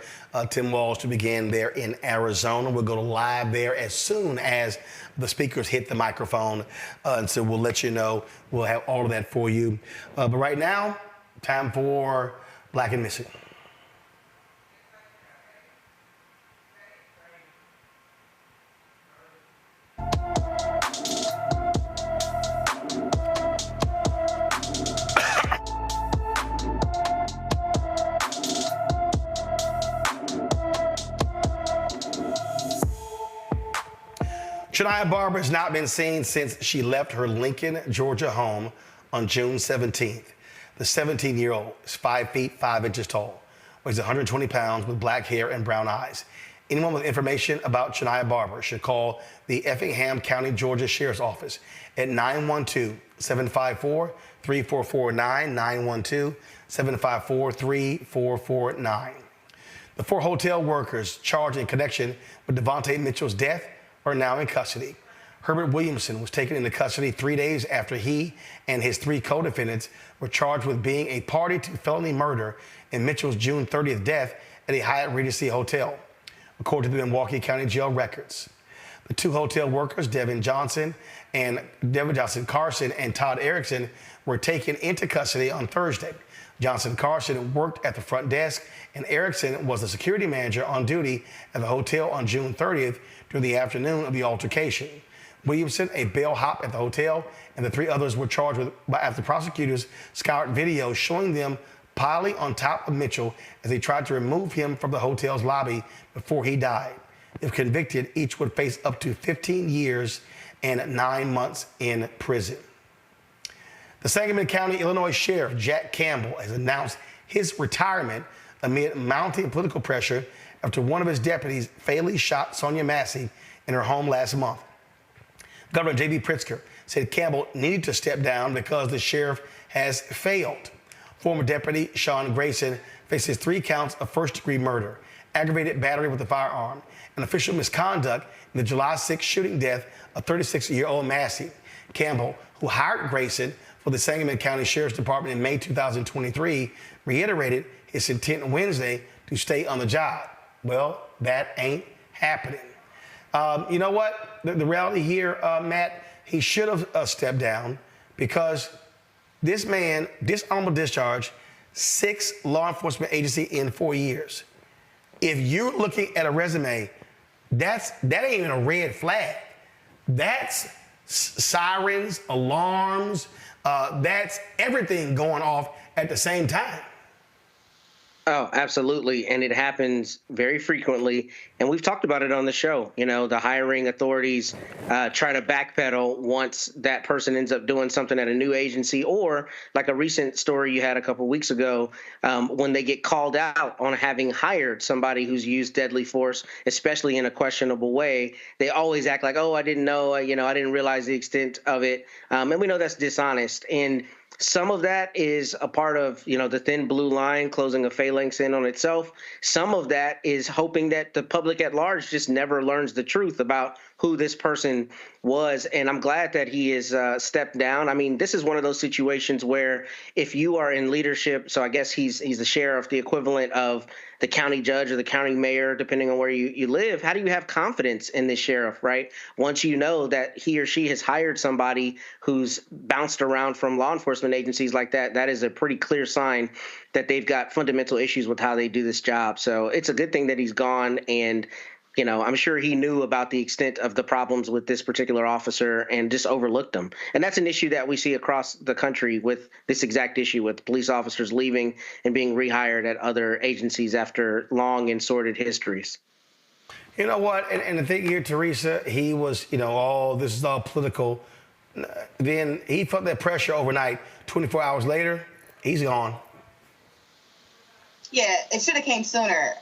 Tim Walz to begin there in Arizona. We'll go live there as soon as the speakers hit the microphone. And so we'll let you know. We'll have all of that for you. But right now, time for Black and Missing. Shania Barber has not been seen since she left her Lincoln, Georgia home on June 17th. The 17-year-old is 5 feet 5 inches tall, weighs 120 pounds with black hair and brown eyes. Anyone with information about Shania Barber should call the Effingham County, Georgia Sheriff's Office at 912-754-3449, 912-754-3449. The 4 hotel workers charged in connection with Devontae Mitchell's death are now in custody. Herbert Williamson was taken into custody 3 days after he and his 3 co-defendants were charged with being a party to felony murder in Mitchell's June 30th death at a Hyatt Regency hotel, according to the Milwaukee County Jail records. The two hotel workers, Devin Johnson Carson and Todd Erickson, were taken into custody on Thursday. Johnson Carson worked at the front desk, and Erickson was the security manager on duty at the hotel on June 30th during the afternoon of the altercation. Williamson, a bellhop at the hotel, and the three others were charged after prosecutors scoured videos showing them piling on top of Mitchell as they tried to remove him from the hotel's lobby before he died. If convicted, each would face up to 15 years and 9 months in prison. The Sangamon County, Illinois Sheriff Jack Campbell has announced his retirement amid mounting political pressure after one of his deputies fatally shot Sonia Massey in her home last month. Governor J.B. Pritzker said Campbell needed to step down because the sheriff has failed. Former Deputy Sean Grayson faces 3 counts of first-degree murder, aggravated battery with a firearm, and official misconduct in the July 6th shooting death of 36-year-old Massey. Campbell, who hired Grayson for the Sangamon County Sheriff's Department in May 2023, reiterated his intent Wednesday to stay on the job. Well, that ain't happening. You know what? The reality here, Matt, he should have stepped down because this man, dishonorable discharge, 6 law enforcement agencies in 4 years. If you're looking at a resume, that ain't even a red flag. That's sirens, alarms, that's everything going off at the same time. Oh, absolutely. And it happens very frequently. And we've talked about it on the show. You know, the hiring authorities try to backpedal once that person ends up doing something at a new agency, or like a recent story you had a couple of weeks ago, when they get called out on having hired somebody who's used deadly force, especially in a questionable way. They always act like, oh, I didn't know, I didn't realize the extent of it. And we know that's dishonest. And some of that is a part of, the thin blue line, closing a phalanx in on itself. Some of that is hoping that the public at large just never learns the truth about who this person was. And I'm glad that he has stepped down. I mean, this is one of those situations where if you are in leadership, so I guess he's the sheriff, the equivalent of the county judge or the county mayor, depending on where you live, how do you have confidence in this sheriff, right? Once you know that he or she has hired somebody who's bounced around from law enforcement agencies like that, that is a pretty clear sign that they've got fundamental issues with how they do this job. So it's a good thing that he's gone. And I'm sure he knew about the extent of the problems with this particular officer and just overlooked them. And that's an issue that we see across the country with this exact issue with police officers leaving and being rehired at other agencies after long and sordid histories. You know what? And the thing here, Teresa, he was, this is all political. Then he felt that pressure overnight. 24 hours later, he's gone. Yeah, it should have came sooner.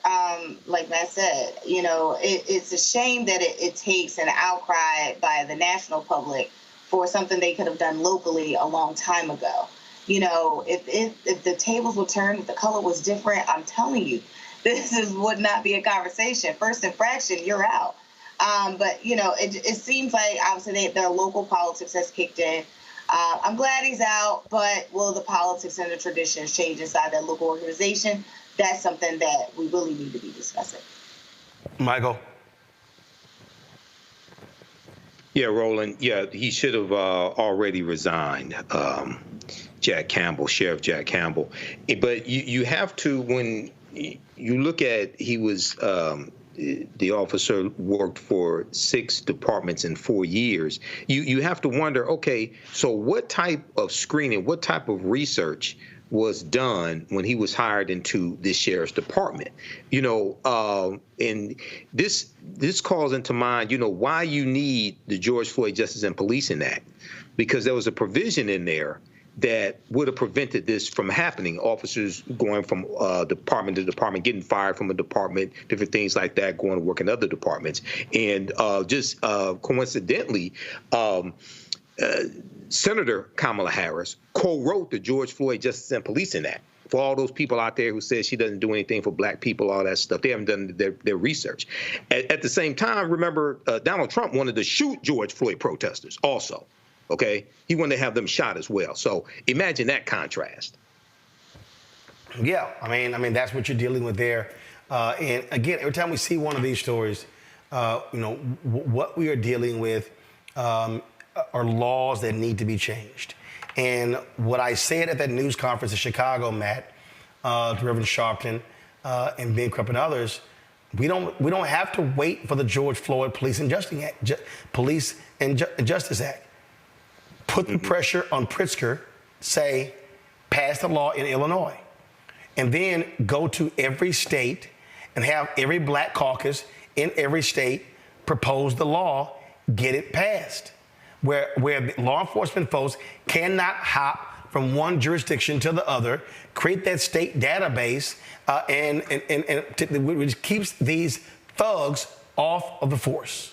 Like Matt said, it's a shame that it takes an outcry by the national public for something they could have done locally a long time ago. If the tables were turned, if the color was different, I'm telling you, would not be a conversation. First infraction, you're out. But it seems like obviously their local politics has kicked in. I'm glad he's out, but will the politics and the traditions change inside that local organization? That's something that we really need to be discussing. Michael? Yeah, Roland. Yeah, he should have already resigned, Sheriff Jack Campbell. But you have to, when you look at, he was, the officer worked for 6 departments in 4 years. You have to wonder, okay, so what type of screening, what type of research was done when he was hired into this sheriff's department? And this calls into mind, why you need the George Floyd Justice and Policing Act, because there was a provision in there that would have prevented this from happening. Officers going from department to department, getting fired from a department, different things like that, going to work in other departments. And just coincidentally, Senator Kamala Harris co-wrote the George Floyd Justice and Policing Act. For all those people out there who says she doesn't do anything for black people, all that stuff, they haven't done their research. At the same time, remember, Donald Trump wanted to shoot George Floyd protesters also. Okay, he wanted to have them shot as well. So imagine that contrast. Yeah, I mean that's what you're dealing with there. And again, every time we see one of these stories, what we are dealing with are laws that need to be changed. And what I said at that news conference in Chicago, Matt, to Reverend Sharpton and Ben Crump and others, we don't have to wait for the George Floyd Police and Justice Act. Put the pressure on Pritzker, say, pass the law in Illinois, and then go to every state and have every black caucus in every state propose the law, get it passed, where law enforcement folks cannot hop from one jurisdiction to the other, create that state database, which keeps these thugs off of the force.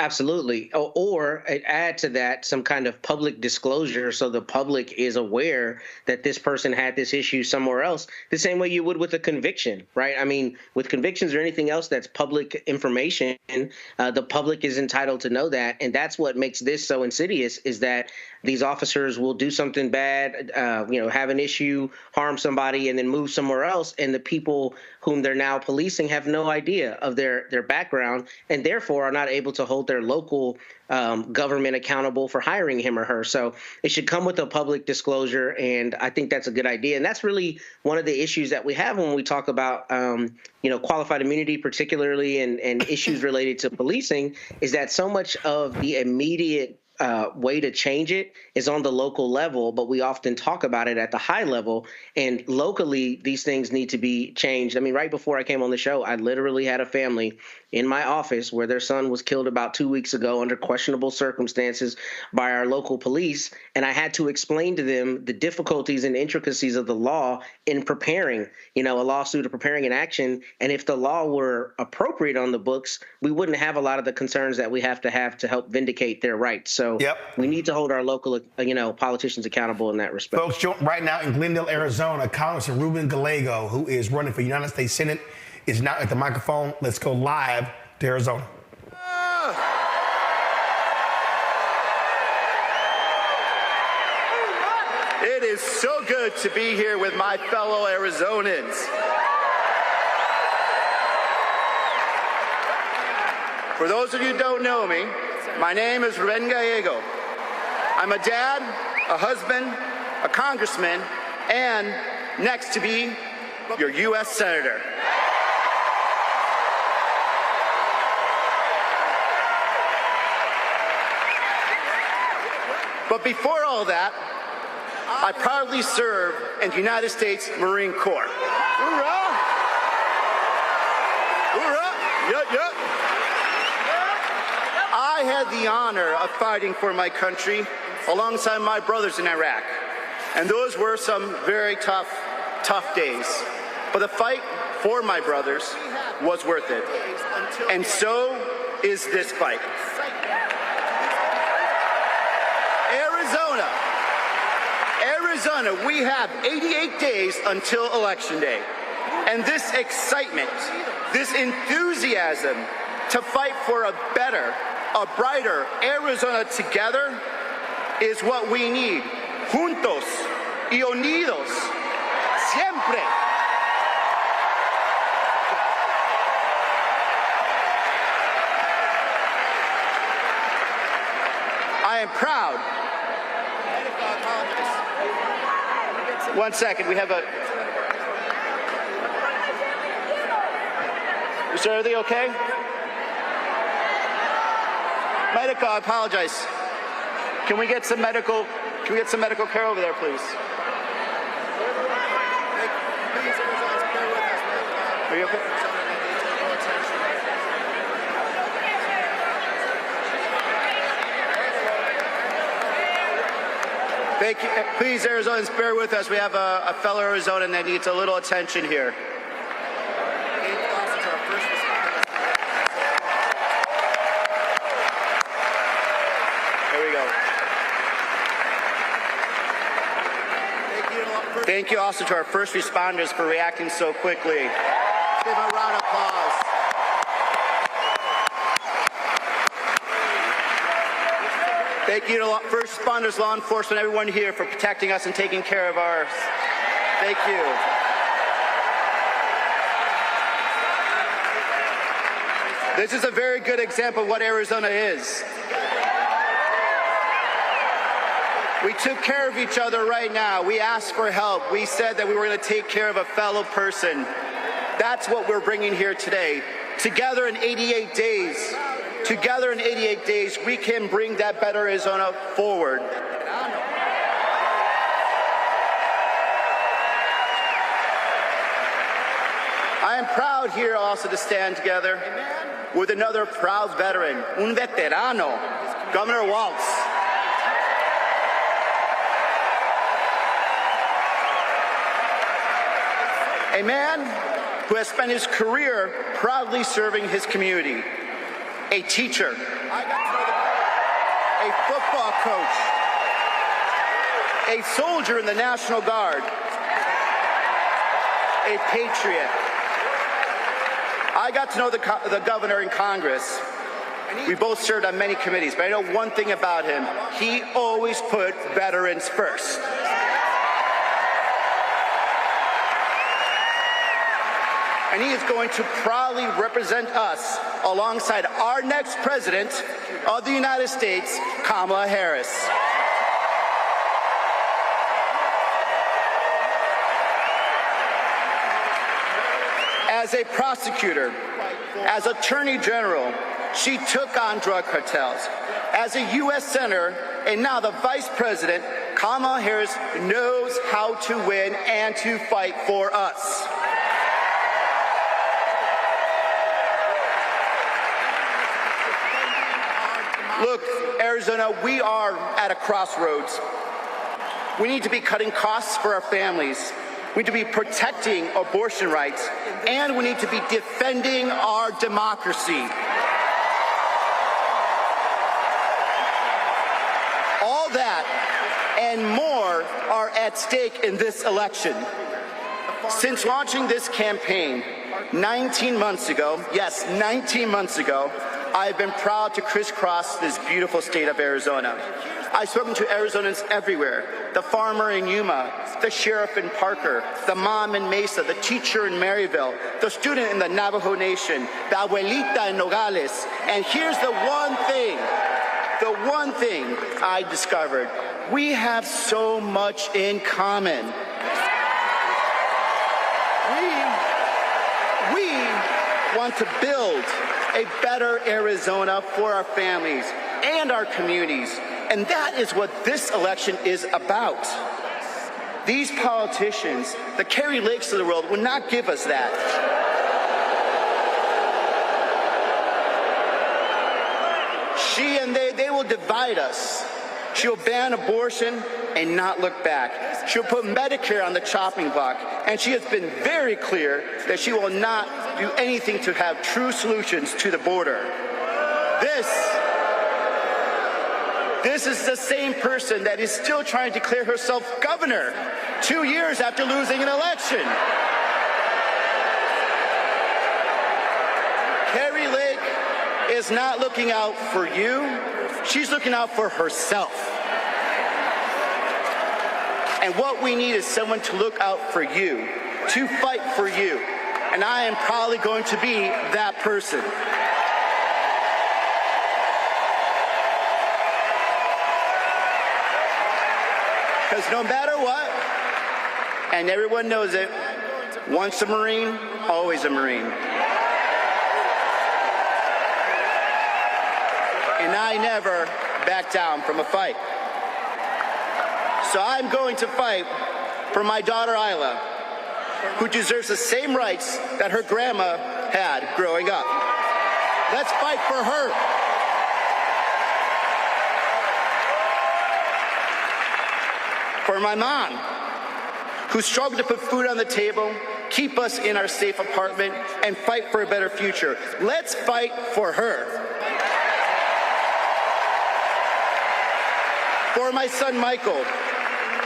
Absolutely. Or add to that some kind of public disclosure so the public is aware that this person had this issue somewhere else, the same way you would with a conviction, right? I mean, with convictions or anything else that's public information, the public is entitled to know that. And that's what makes this so insidious, is that these officers will do something bad, have an issue, harm somebody, and then move somewhere else. And the people whom they're now policing have no idea of their background, and therefore are not able to hold their local government accountable for hiring him or her. So it should come with a public disclosure, and I think that's a good idea. And that's really one of the issues that we have when we talk about qualified immunity, particularly, and issues related to policing, is that so much of the immediate way to change it is on the local level, but we often talk about it at the high level. And locally, these things need to be changed. I mean, right before I came on the show, I literally had a family in my office where their son was killed about 2 weeks ago under questionable circumstances by our local police. And I had to explain to them the difficulties and intricacies of the law in preparing, a lawsuit or preparing an action. And if the law were appropriate on the books, we wouldn't have a lot of the concerns that we have to help vindicate their rights. So we need to hold our local, politicians accountable in that respect. Folks, right now in Glendale, Arizona, Congressman Ruben Gallego, who is running for United States Senate, is now at the microphone. Let's go live to Arizona. It is so good to be here with my fellow Arizonans. For those of you who don't know me, my name is Ruben Gallego. I'm a dad, a husband, a congressman, and next to be your U.S. Senator. But before all that, I proudly serve in the United States Marine Corps. Hoorah! Hoorah! Yup, yup. I had the honor of fighting for my country alongside my brothers in Iraq. And those were some very tough days. But the fight for my brothers was worth it. And so is this fight. Arizona, we have 88 days until Election Day. And this excitement, this enthusiasm to fight for a better, a brighter Arizona together is what we need. Juntos y unidos, siempre. I am proud. One second, we have a... Is everything okay? Medical, I apologize. Can we get some medical care over there, please? Are you okay? Thank you. Please, Arizonans, bear with us. We have a fellow Arizonan that needs a little attention here. There we go. Thank you also to our first responders for reacting so quickly. Give a round of applause. Thank you to first responders, law enforcement, everyone here for protecting us and taking care of ours. Thank you. This is a very good example of what Arizona is. We took care of each other right now. We asked for help. We said that we were going to take care of a fellow person. That's what we're bringing here today. Together in 88 days, we can bring that better Arizona forward. I am proud here also to stand together with another proud veteran, un veterano, Governor Walz. A man who has spent his career proudly serving his community. A teacher, a football coach, a soldier in the National Guard, a patriot. I got to know the governor in Congress. We both served on many committees, but I know one thing about him. He always put veterans first. And he is going to proudly represent us alongside our next president of the United States, Kamala Harris. As a prosecutor, as Attorney General, she took on drug cartels. As a U.S. Senator and now the Vice President, Kamala Harris knows how to win and to fight for us. Look, Arizona, we are at a crossroads. We need to be cutting costs for our families. We need to be protecting abortion rights, and we need to be defending our democracy. All that and more are at stake in this election. Since launching this campaign 19 months ago, yes, 19 months ago, I've been proud to crisscross this beautiful state of Arizona. I've spoken to Arizonans everywhere, the farmer in Yuma, the sheriff in Parker, the mom in Mesa, the teacher in Maryville, the student in the Navajo Nation, the abuelita in Nogales. And here's the one thing I discovered. We have so much in common. We want to build a better Arizona for our families and our communities. And that is what this election is about. These politicians, the Kari Lakes of the world, will not give us that. She and they will divide us. She'll ban abortion and not look back. She'll put Medicare on the chopping block. And she has been very clear that she will not do anything to have true solutions to the border. This is the same person that is still trying to declare herself governor 2 years after losing an election. Kari Lake is not looking out for you. She's looking out for herself. And what we need is someone to look out for you, to fight for you. And I am probably going to be that person. Because no matter what, and everyone knows it, once a Marine, always a Marine. And I never back down from a fight. So I'm going to fight for my daughter Isla, who deserves the same rights that her grandma had growing up. Let's fight for her. For my mom, who struggled to put food on the table, keep us in our safe apartment, and fight for a better future. Let's fight for her. For my son Michael,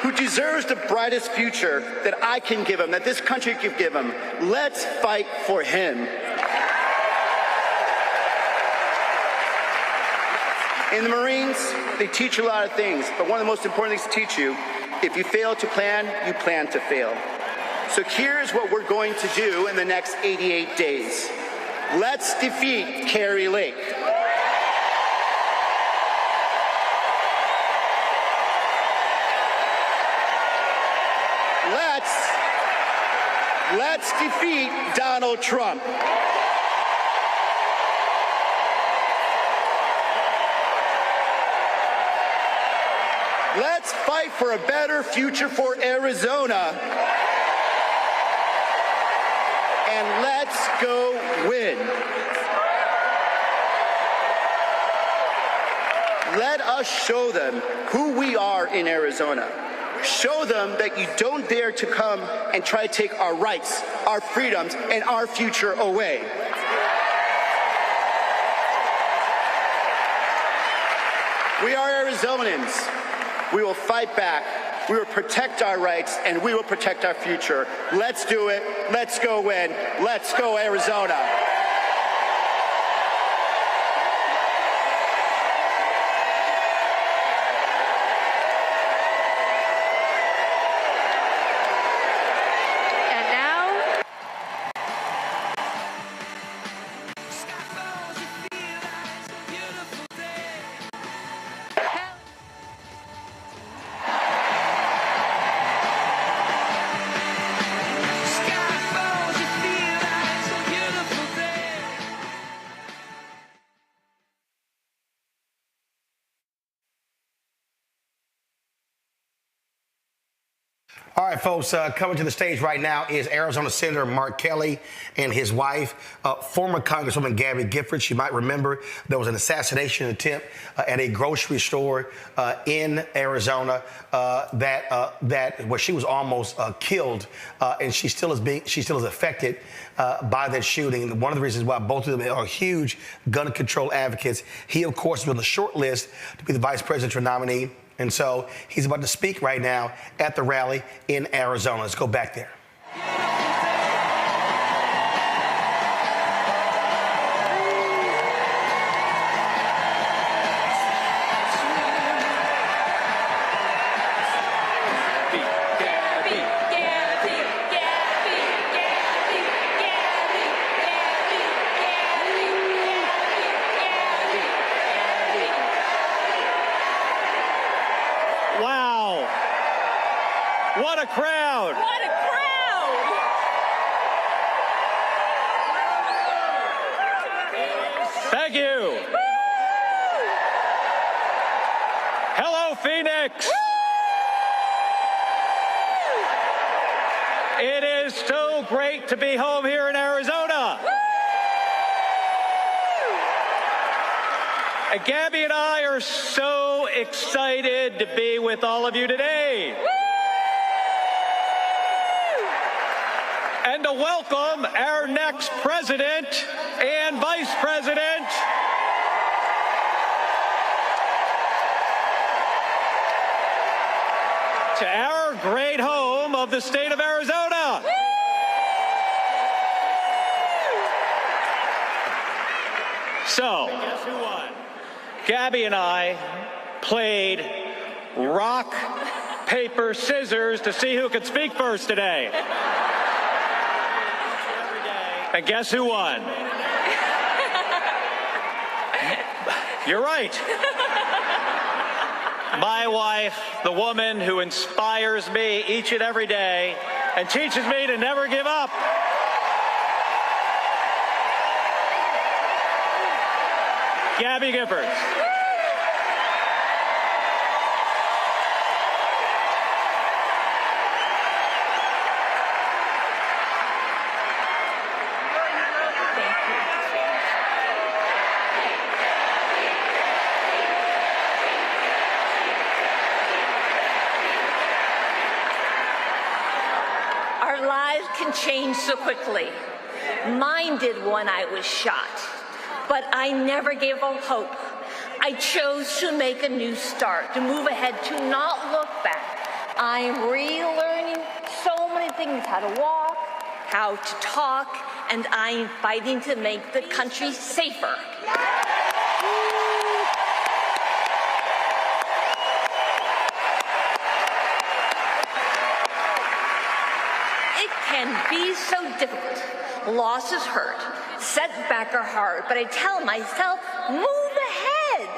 who deserves the brightest future that I can give him, that this country can give him. Let's fight for him. In the Marines, they teach you a lot of things, but one of the most important things to teach you, if you fail to plan, you plan to fail. So here's what we're going to do in the next 88 days. Let's defeat Kari Lake. Let's defeat Donald Trump. Let's fight for a better future for Arizona. And let's go win. Let us show them who we are in Arizona. Show them that you don't dare to come and try to take our rights, our freedoms, and our future away. We are Arizonans. We will fight back. We will protect our rights, and we will protect our future. Let's do it. Let's go win. Let's go Arizona. All right, folks, coming to the stage right now is Arizona Senator Mark Kelly and his wife, former Congresswoman Gabby Giffords. You might remember there was an assassination attempt at a grocery store in Arizona where she was almost killed, and she still is affected by that shooting. And one of the reasons why both of them are huge gun control advocates. He, of course, is on the short list to be the vice presidential nominee. And so he's about to speak right now at the rally in Arizona. Let's go back there. What a crowd! What a crowd! Thank you. Woo! Hello, Phoenix. Woo! It is so great to be home here in Arizona. Woo! And Gabby and I are so excited to be with all of you today. Woo! And to welcome our next president and vice president, to our great home of the state of Arizona. So, guess who won? Gabby and I played rock, paper, scissors to see who could speak first today. And guess who won? You're right. My wife, the woman who inspires me each and every day and teaches me to never give up. Gabby Giffords. Our lives can change so quickly. Mine did when I was shot, but I never gave up hope. I chose to make a new start, to move ahead, to not look back. I'm relearning so many things, how to walk, how to talk, and I'm fighting to make the country safer. It can be so difficult. Losses hurt, setbacks are hard, but I tell myself, move ahead.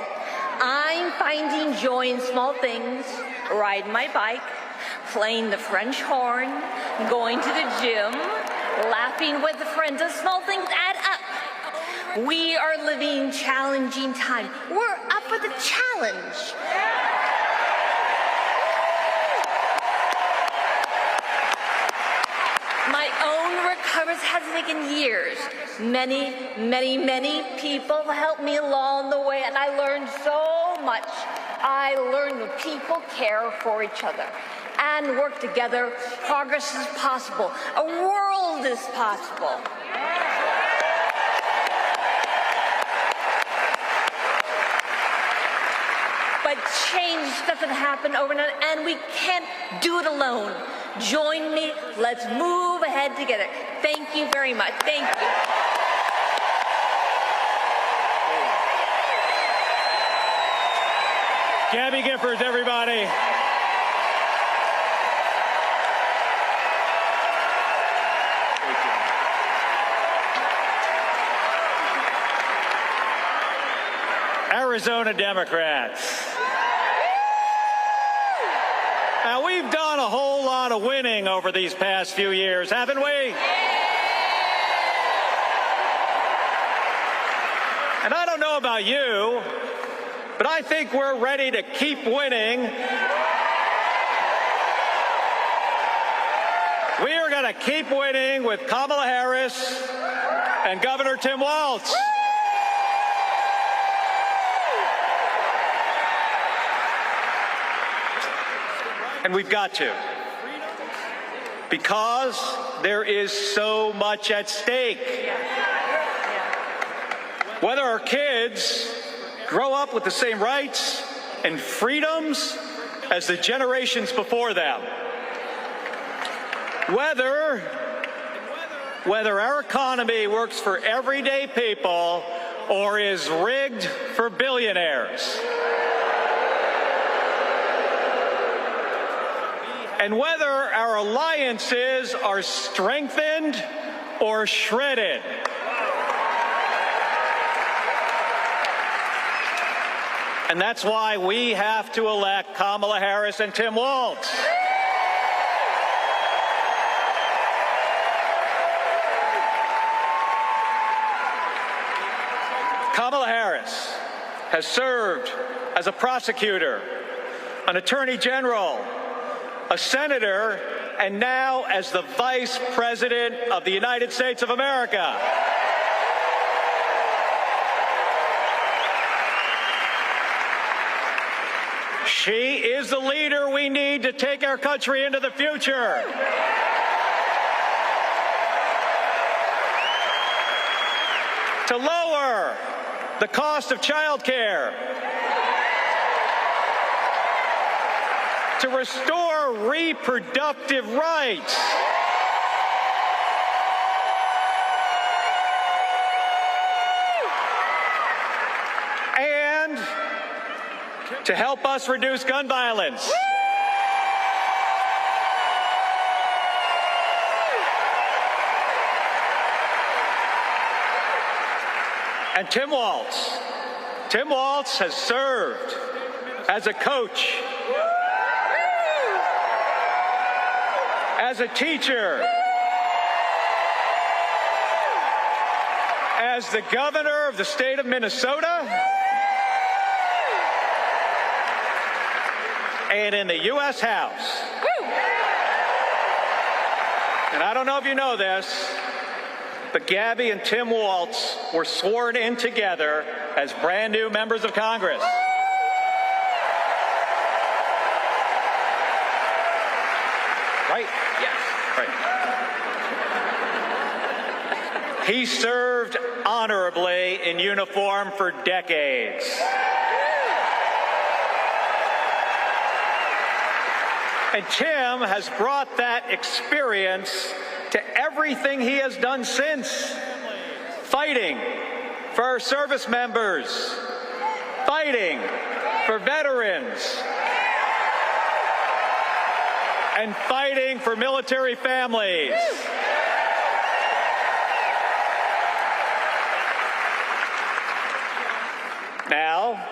I'm finding joy in small things, riding my bike, playing the French horn, going to the gym, laughing with friends. The small things add up. We are living challenging time. We're up for the challenge. My own recovery has taken years. Many, many, many people helped me along the way, and I learned so much. I learned that people care for each other and work together. Progress is possible. A world is possible. But change doesn't happen overnight, and we can't do it alone. Join me. Let's move ahead together. Thank you very much. Thank you. Gabby Giffords, everybody. Arizona Democrats. Now, we've done a whole lot of winning over these past few years, haven't we? And I don't know about you, but I think we're ready to keep winning. We are going to keep winning with Kamala Harris and Governor Tim Walz. And we've got to, because there is so much at stake. Whether our kids grow up with the same rights and freedoms as the generations before them, whether our economy works for everyday people or is rigged for billionaires, and whether our alliances are strengthened or shredded. And that's why we have to elect Kamala Harris and Tim Walz. Kamala Harris has served as a prosecutor, an attorney general, a senator, and now as the Vice President of the United States of America. She is the leader we need to take our country into the future. To lower the cost of childcare, to restore reproductive rights, and to help us reduce gun violence. And Tim Walz has served as a coach, as a teacher, as the governor of the state of Minnesota, and in the U.S. House. And I don't know if you know this, but Gabby and Tim Walz were sworn in together as brand new members of Congress. Right? Yes. Right. He served honorably in uniform for decades. And Tim has brought that experience to everything he has done since. Fighting for our service members, fighting for veterans, and fighting for military families. Now,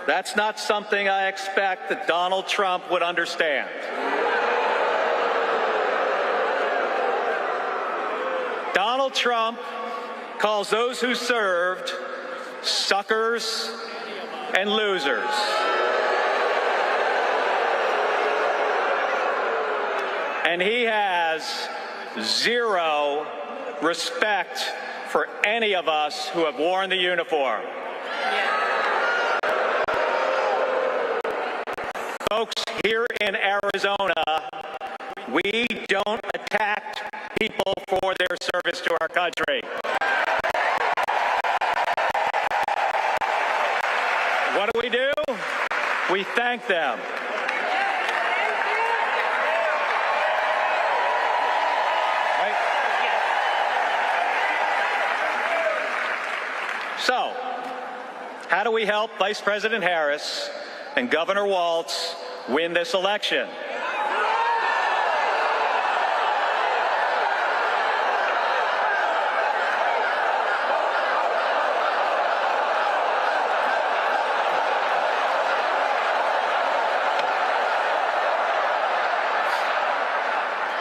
that's not something I expect that Donald Trump would understand. Donald Trump calls those who served suckers and losers. And he has zero respect for any of us who have worn the uniform. Folks, here in Arizona, we don't attack people for their service to our country. What do? We thank them. Right? So, how do we help Vice President Harris and Governor Walz win this election?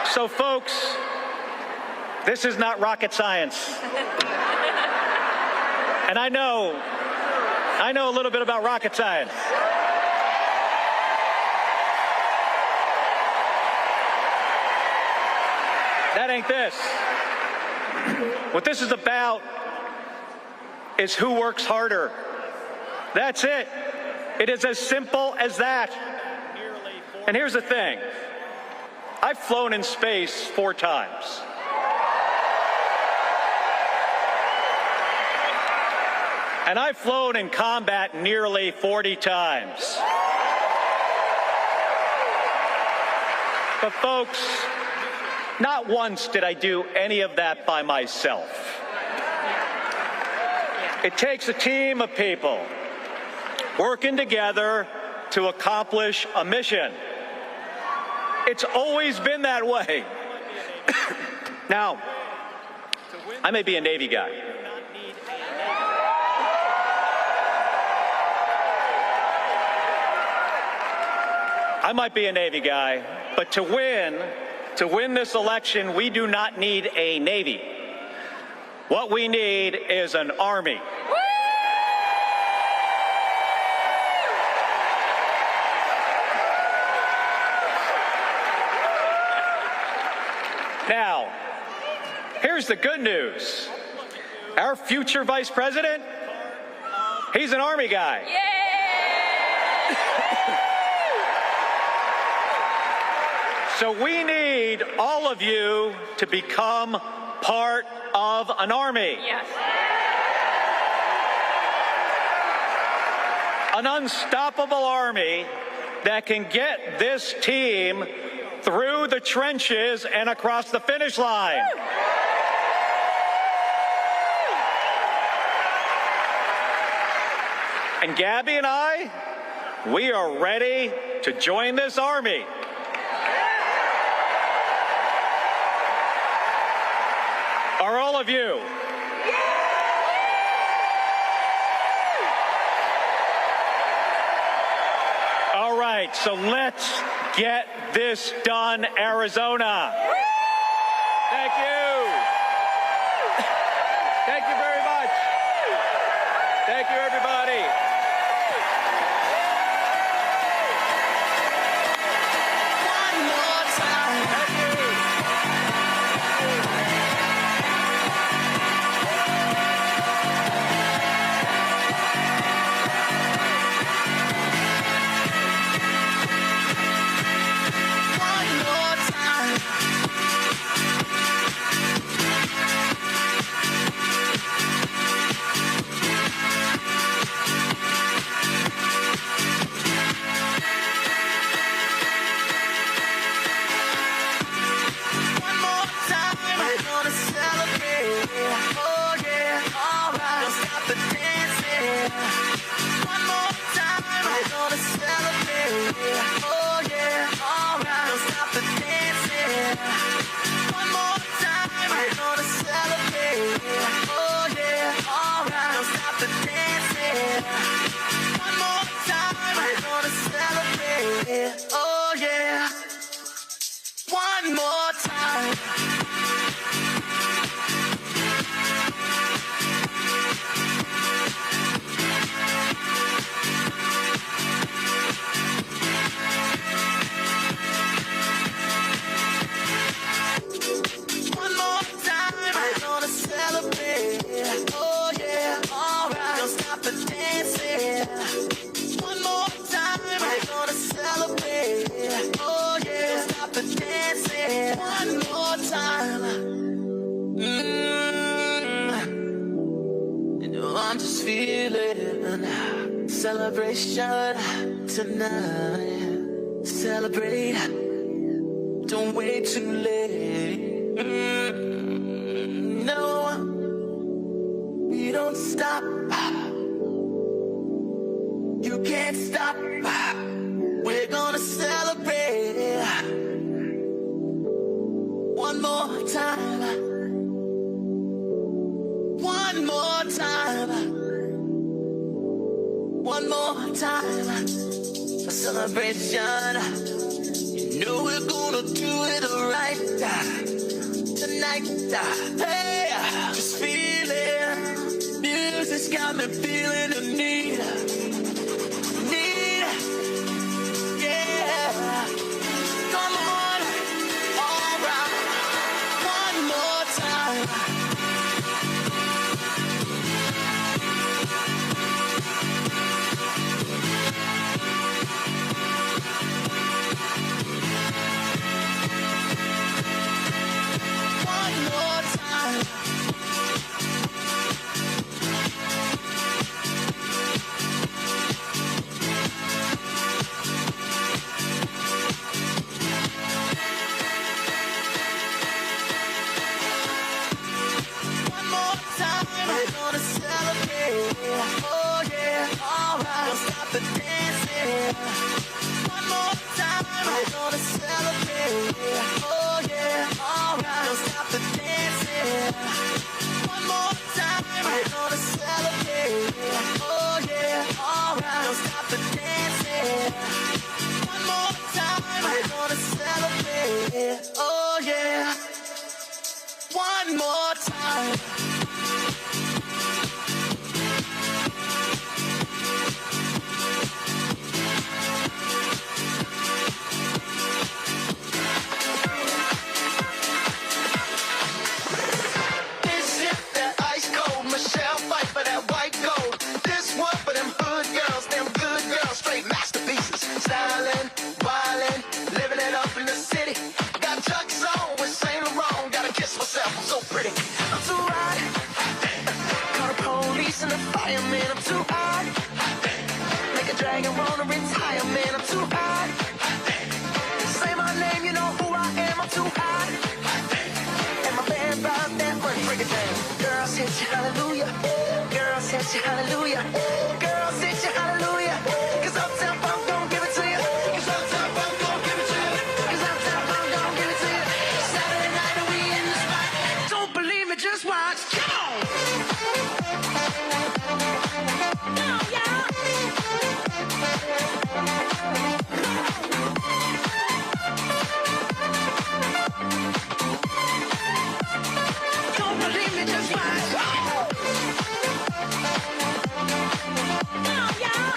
So, folks, this is not rocket science. And I know a little bit about rocket science. That ain't this. What this is about is who works harder. That's it. It is as simple as that. And here's the thing. I've flown in space 4 times. And I've flown in combat nearly 40 times. But folks, not once did I do any of that by myself. It takes a team of people working together to accomplish a mission. It's always been that way. Now, I may be a Navy guy. I might be a Navy guy, but to win this election, we do not need a Navy. What we need is an Army. Now, here's the good news. Our future vice president, he's an Army guy. So we need all of you to become part of an army. Yes. An unstoppable army that can get this team through the trenches and across the finish line. And Gabby and I, we are ready to join this army. Are all of you? All right, so let's get this done, Arizona. Thank you. Thank you very much. Thank you, everybody. One more time. One more time. We're gonna celebrate. Oh yeah, alright. Don't stop the dancing. One more time. We're gonna celebrate. Oh yeah, don't stop the dancing. One more time. You know I'm just feeling celebration tonight. Celebrate. Don't wait too late. No, we don't stop. You can't stop. We're gonna celebrate. One more time. One more time. One more time. A celebration. You know we're gonna do it right tonight. Hey, just feeling. Music's got me feeling the need. Yeah. Come on. All right. One more time. One more time. One more time. We're gonna celebrate. Oh yeah, alright. Don't stop the dancing. One more time. We're gonna celebrate. Oh yeah, alright. Don't stop the dancing. One more time. We're gonna celebrate. Oh yeah, alright. Don't stop the dancing. One more time. We're gonna celebrate. Oh yeah. One more time. This shit that ice cold. Michelle fight for that white gold. This one for them hood girls, them good girls, straight masterpieces. Styling, wildin', living it up in the city. Got Chuck's on with Saint Laurent. Gotta kiss myself, I'm so pretty. I'm too hot. Call the police and the fireman. I'm too hot. Make a dragon wanna retire, man. I'm too hot. Say my name, you know who I am. I'm too hot. And my band about that money, break it down. Girls hit you, hallelujah. Girls hit you, hallelujah. Girls hit you, hallelujah. 'Cause Uptown Funk gon' give it to you. 'Cause Uptown Funk gon' give it to you. 'Cause Uptown Funk gon' give it to you. Saturday night and we in the spot. Don't believe me, just watch. Come on. Come on, y'all. Don't believe me, just watch. Come on, y'all.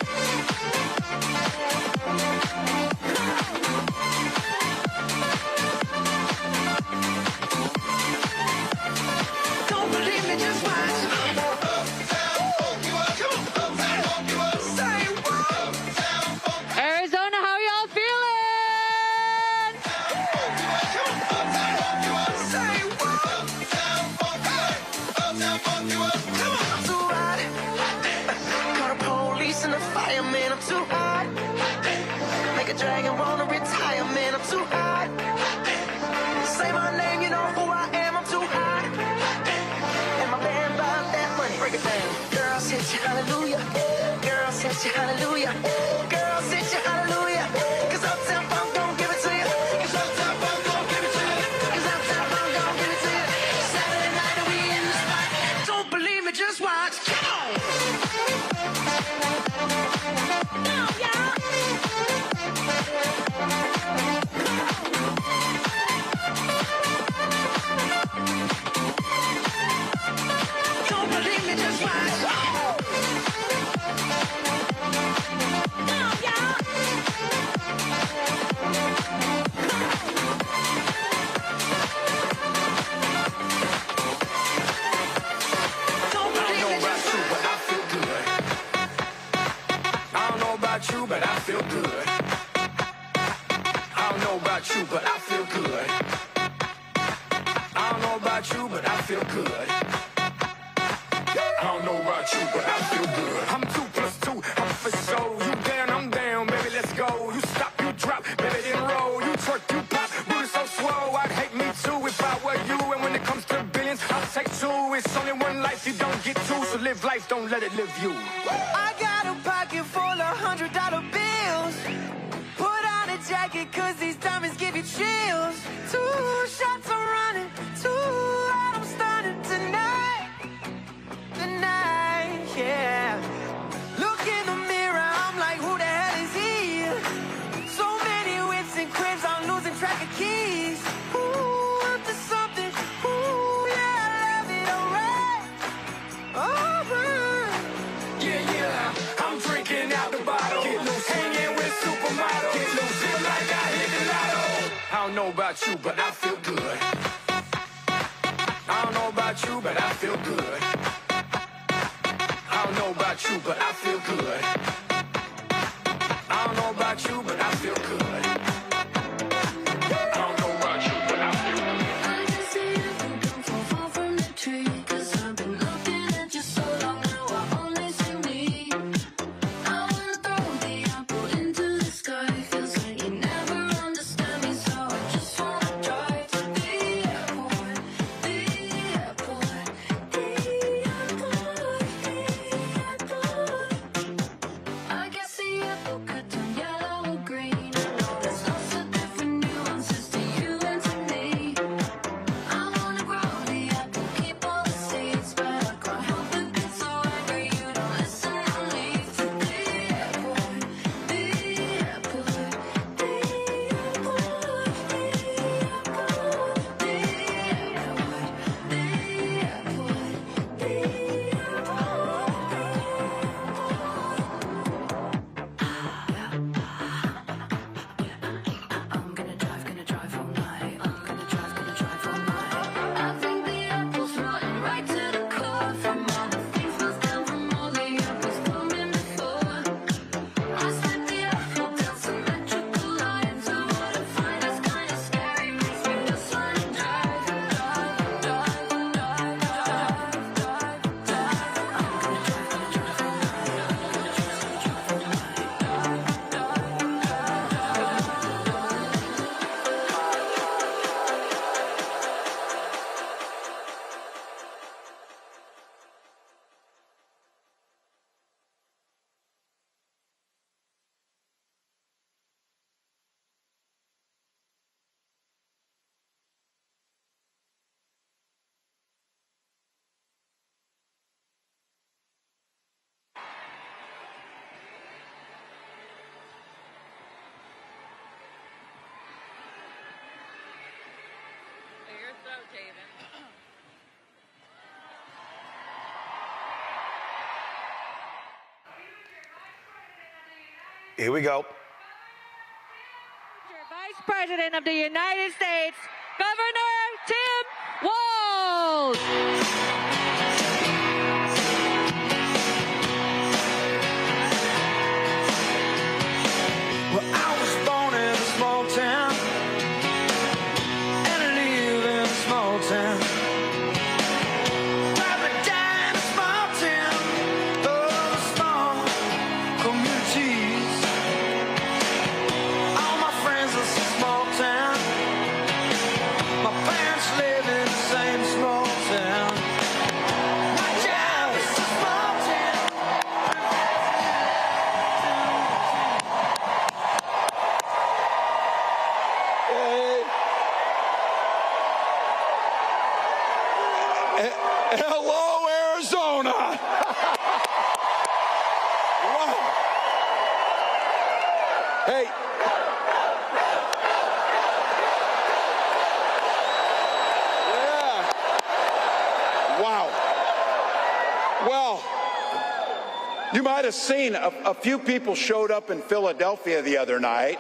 Don't believe me, just watch. Say what? Arizona, how y'all feeling? Say what? I'm too hot. Call the police and the fireman. I'm too hot. Make a dragon wanna retire, man. I'm too hot. Say my name, you know who I am. I'm too hot. And my band about that money, break it down. Girls hit you, hallelujah. Girls hit you, hallelujah. Girls hit you, hallelujah. 'Cause Uptown Funk gon' give it to you. 'Cause Uptown Funk gon' give it to you. 'Cause Uptown Funk gon' give it to you. Saturday night and we in the spot. Don't believe me, just watch. Come on. Come on, y'all. but I feel good. I don't know about you, but I feel good. I don't know about you, but I feel good. I don't know about you, but I feel good. I'm 2 + 2, I'm for sure. You down, I'm down, baby, let's go. You stop, you drop, baby, then roll. You twerk, you pop, booty so swole. I'd hate me too if I were you. And when it comes to billions, I'll take 2. It's only one life, you don't get 2. So live life, don't let it live you. I got a pocket full of $100 bills. Put on a jacket, cause these diamonds give you chills. 2 shots are running, 2 out, I'm stunning tonight. Tonight, yeah. Look in the mirror, I'm like, who the hell is he? So many whips and cribs, I'm losing track of keys. Ooh, up to something, ooh, yeah, I love it, alright. Alright. Yeah, yeah, I'm drinking out the bottle. Get loose, hanging with supermodels. Get loose, feel like I hit the lotto. I don't know about you, but I feel good. I don't know about you, but I feel good. I don't know about you, but I feel good. I don't know about you, but I feel good. I don't know about you, but I feel good. I just see you don't fall from the tree. Cause I've been looking at you so long now, I only see me. I wanna throw the apple into the sky. Feels like you never understand me, so I just wanna drive to the airport. The airport, the airport, the airport. I guess the apple could turn yellow or green. I know there's lots of different nuances to you and to me. I wanna grow the apple, keep all the seeds, but I can't help but get so angry you don't listen or leave. To the airport, the airport, the airport, the airport, the airport, the airport, the I'm gonna drive all night. I'm gonna drive all night. I think the apple's rotten right to the core. From all the things that's done, from all the apples coming before. I split the apple down symmetrical lines. I wanna find it's kinda scary. Makes me just wanna drive, drive, drive, drive, drive, drive, drive. I'm gonna drive all night. I'm gonna drive all night. Your throat, David. Here we go. Vice President of the United States, Governor Tim Walz. Well, I was born in a small town, and I live in a small town. Rather die in a small town, oh, small communities. All my friends are small town. My parents live in the same small town. My job is a small town. Hello, Arizona. Wow. Hey. Yeah. Wow. Well, you might have seen a few people showed up in Philadelphia the other night.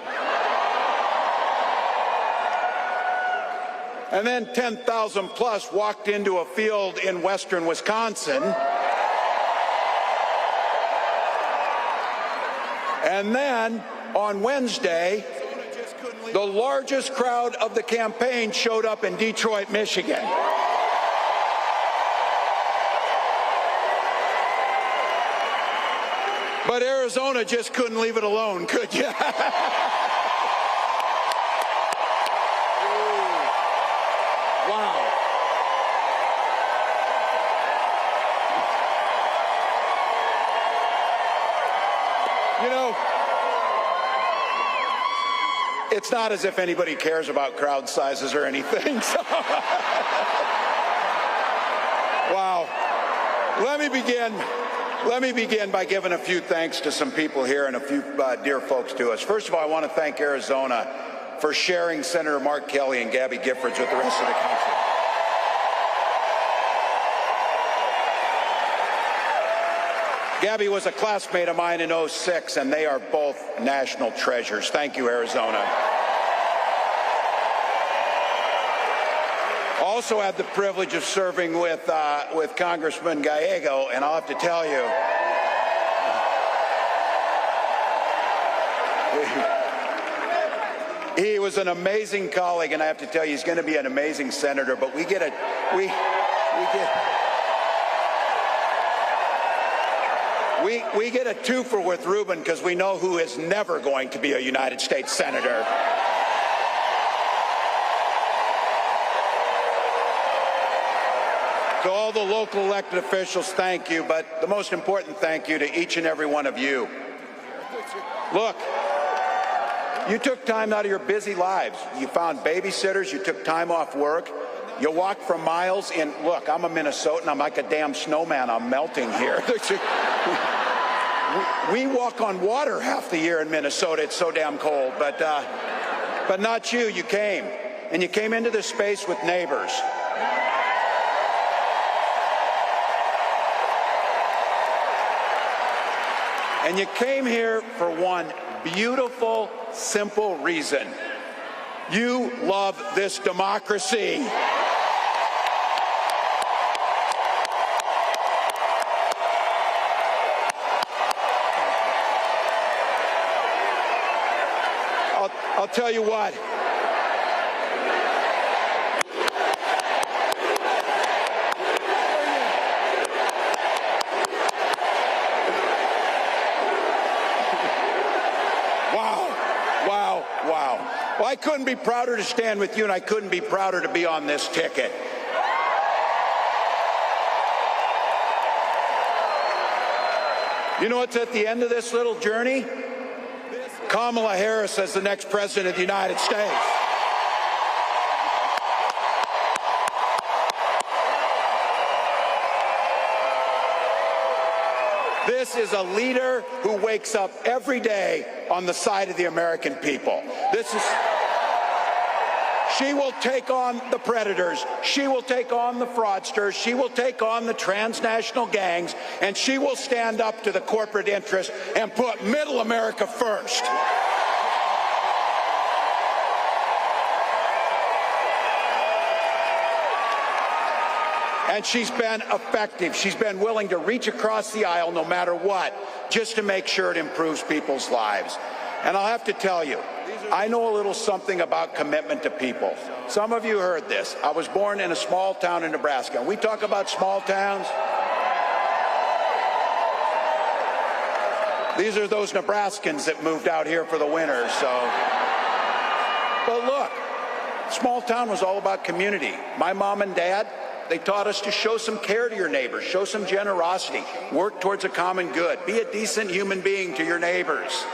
And then 10,000 plus walked into a field in western Wisconsin. And then on Wednesday, the largest crowd of the campaign showed up in Detroit, Michigan. But Arizona just couldn't leave it alone, could you? Wow. You know, it's not as if anybody cares about crowd sizes or anything. So. Wow. Let me begin by giving a few thanks to some people here and a few dear folks to us. First of all, I want to thank Arizona for sharing Senator Mark Kelly and Gabby Giffords with the rest of the country. Gabby was a classmate of mine in '06, and they are both national treasures. Thank you, Arizona. Also had the privilege of serving with Congressman Gallego, and I'll have to tell you, he was an amazing colleague, and I have to tell you, he's going to be an amazing senator. But we get a twofer with Ruben because we know who is never going to be a United States senator. To all the local elected officials, thank you, but the most important thank you to each and every one of you. Look, you took time out of your busy lives. You found babysitters, you took time off work, you walked for miles in. Look, I'm a Minnesotan, I'm like a damn snowman, I'm melting here. We walk on water half the year in Minnesota, it's so damn cold, but not you, you came. And you came into this space with neighbors. And you came here for one beautiful, simple reason. You love this democracy. I'll tell you what. Wow. Well, I couldn't be prouder to stand with you, and I couldn't be prouder to be on this ticket. You know what's at the end of this little journey? Kamala Harris as the next president of the United States. This is a leader who wakes up every day on the side of the American people. She will take on the predators. She will take on the fraudsters. She will take on the transnational gangs, and she will stand up to the corporate interests and put middle America first. And she's been effective. She's been willing to reach across the aisle no matter what, just to make sure it improves people's lives. And I'll have to tell you, I know a little something about commitment to people. Some of you heard this. I was born in a small town in Nebraska. We talk about small towns. These are those Nebraskans that moved out here for the winter, so. But look, small town was all about community. My mom and dad, they taught us to show some care to your neighbors, show some generosity, work towards a common good, be a decent human being to your neighbors.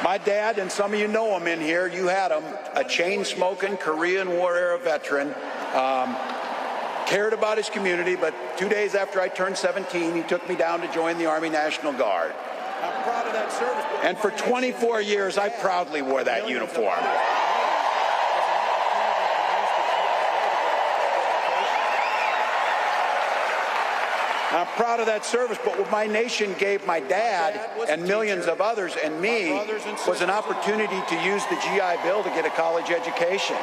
My dad, and some of you know him in here, you had him, a chain-smoking Korean War era veteran, cared about his community, but 2 days after I turned 17, he took me down to join the Army National Guard. I'm proud of that service. And for 24 years, I proudly wore that uniform. I'm proud of that service, but what my nation gave my dad and millions of others and me was an opportunity to use the GI Bill to get a college education.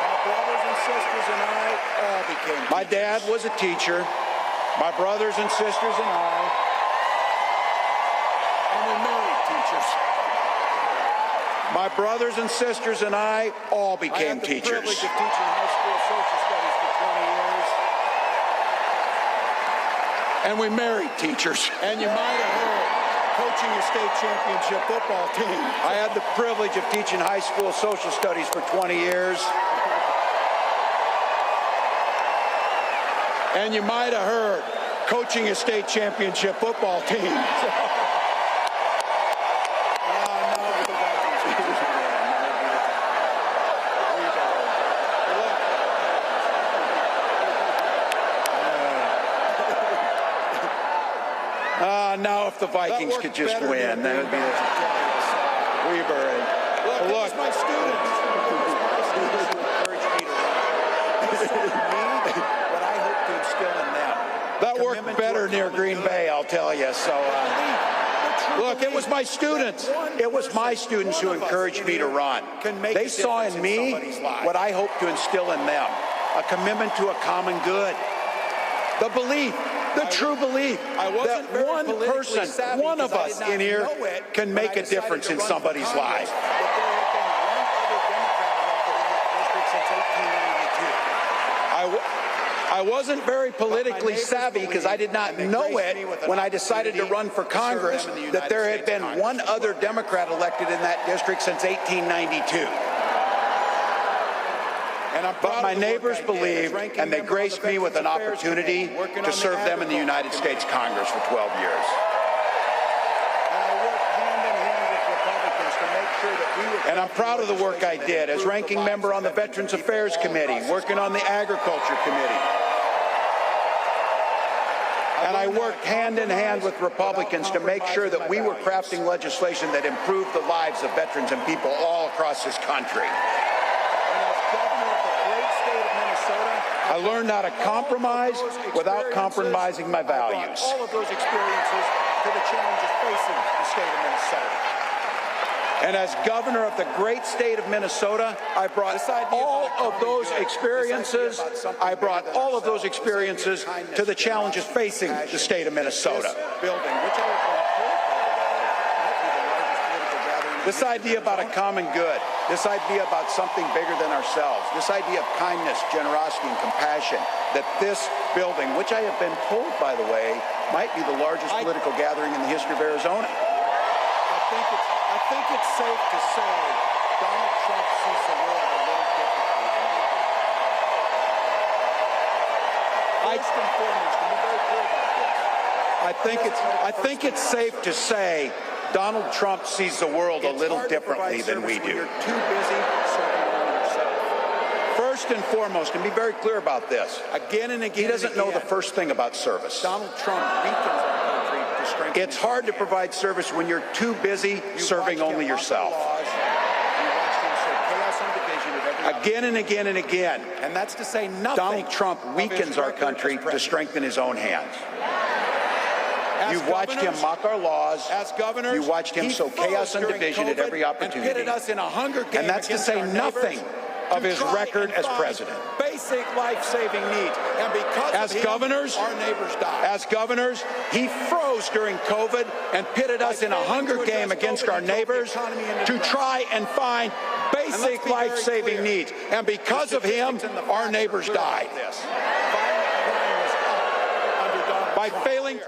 My brothers and sisters and I all became teachers. My dad was a teacher. My brothers and sisters and I. And we married teachers. My brothers and sisters and I all became teachers. I had the privilege of teaching high school social studies for 20 years. And we married teachers. And you might have heard, coaching a state championship football team. I had the privilege of teaching high school social studies for 20 years. And you might have heard, coaching a state championship football team. Now if the Vikings could just win, that would be Weber. And look, my students. But I hope to instill in them. That worked better near Green Bay, I'll tell you. So, look, it was my students. It was my students who encouraged me to run. They saw in me what I hope to instill in them, a commitment to a common good, the belief. The true belief that one person, one of us in here can make a difference in somebody's life. I wasn't very politically savvy because I did not know it when I decided to run for Congress that there had been one other Democrat elected in that district since 1892. But my neighbors believed, and they graced me with an opportunity to serve them in the United States Congress for 12 years. And I'm proud of the work I did as ranking member on the Veterans Affairs Committee, working on the Agriculture Committee. And I worked hand in hand with Republicans to make sure that we were crafting legislation that improved the lives of veterans and people all across this country. I learned how to compromise without compromising my values. All of those experiences to the challenges facing the state of Minnesota. And as governor of the great state of Minnesota, I brought all of those experiences. I brought all of those experiences to the challenges facing the state of Minnesota. This idea about a common good, this idea about something bigger than ourselves, this idea of kindness, generosity, and compassion, that this building, which I have been told, by the way, might be the largest political gathering in the history of Arizona. I think it's safe to say Donald Trump sees the world a little differently than we do. First and foremost, to be very clear about this, I think it's safe to say Donald Trump sees the world a little differently than we do. You're too busy serving only yourself. First and foremost, and be very clear about this, again and again, he doesn't know the first thing about service. Donald Trump weakens our country to strengthen. It's hard to provide service when you're too busy serving only yourself. Again and again and again. And that's to say nothing. Donald Trump weakens our country to strengthen his own hands. You've watched him mock our laws. As governors, you watched him sow chaos and division at every opportunity. And pitted us in a hunger game. And that's to say nothing of his record as president. Basic life-saving needs. And because as of him, governors, our neighbors died. As governors, he froze during COVID and pitted us in a hunger game against our neighbors to try and find basic life-saving needs. And because of him, our neighbors died. By failing,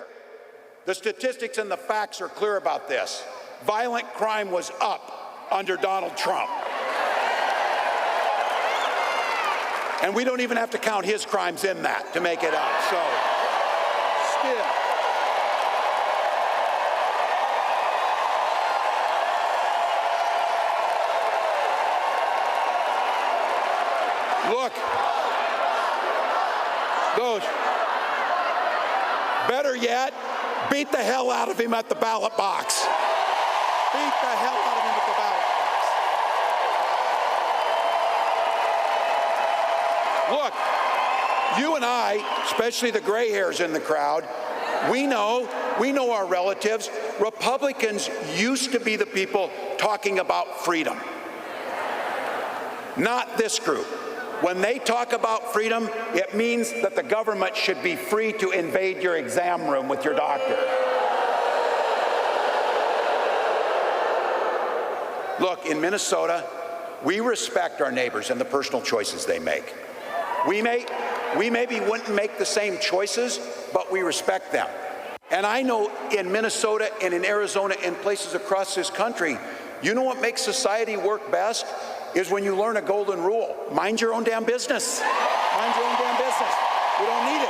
the statistics and the facts are clear about this. Violent crime was up under Donald Trump. And we don't even have to count his crimes in that to make it up. So, still. Look, those, better yet, beat the hell out of him at the ballot box. Beat the hell out of him at the ballot box. Look, you and I, especially the gray hairs in the crowd, we know our relatives. Republicans used to be the people talking about freedom. Not this group. When they talk about freedom, it means that the government should be free to invade your exam room with your doctor. Look, in Minnesota, we respect our neighbors and the personal choices they make. We maybe wouldn't make the same choices, but we respect them. And I know in Minnesota and in Arizona and places across this country, you know what makes society work best? Is when you learn a golden rule. Mind your own damn business. Mind your own damn business. We don't need it.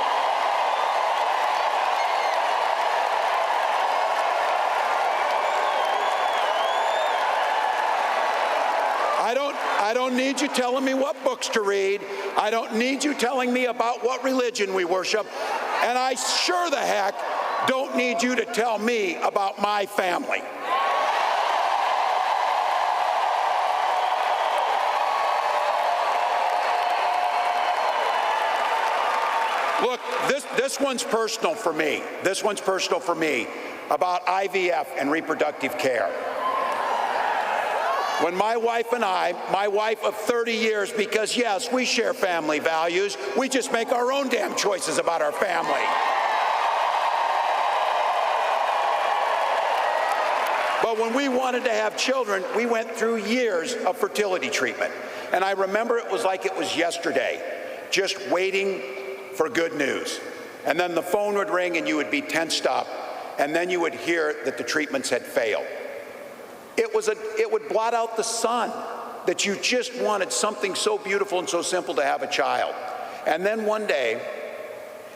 I don't need you telling me what books to read. I don't need you telling me about what religion we worship. And I sure the heck don't need you to tell me about my family. Look, this one's personal for me. This one's personal for me about IVF and reproductive care. When my wife and I, my wife of 30 years, because yes, we share family values, we just make our own damn choices about our family. But when we wanted to have children, we went through years of fertility treatment. And I remember it was like it was yesterday, just waiting for good news. And then the phone would ring and you would be tensed up, and then you would hear that the treatments had failed. It would blot out the sun that you just wanted something so beautiful and so simple to have a child. And then one day,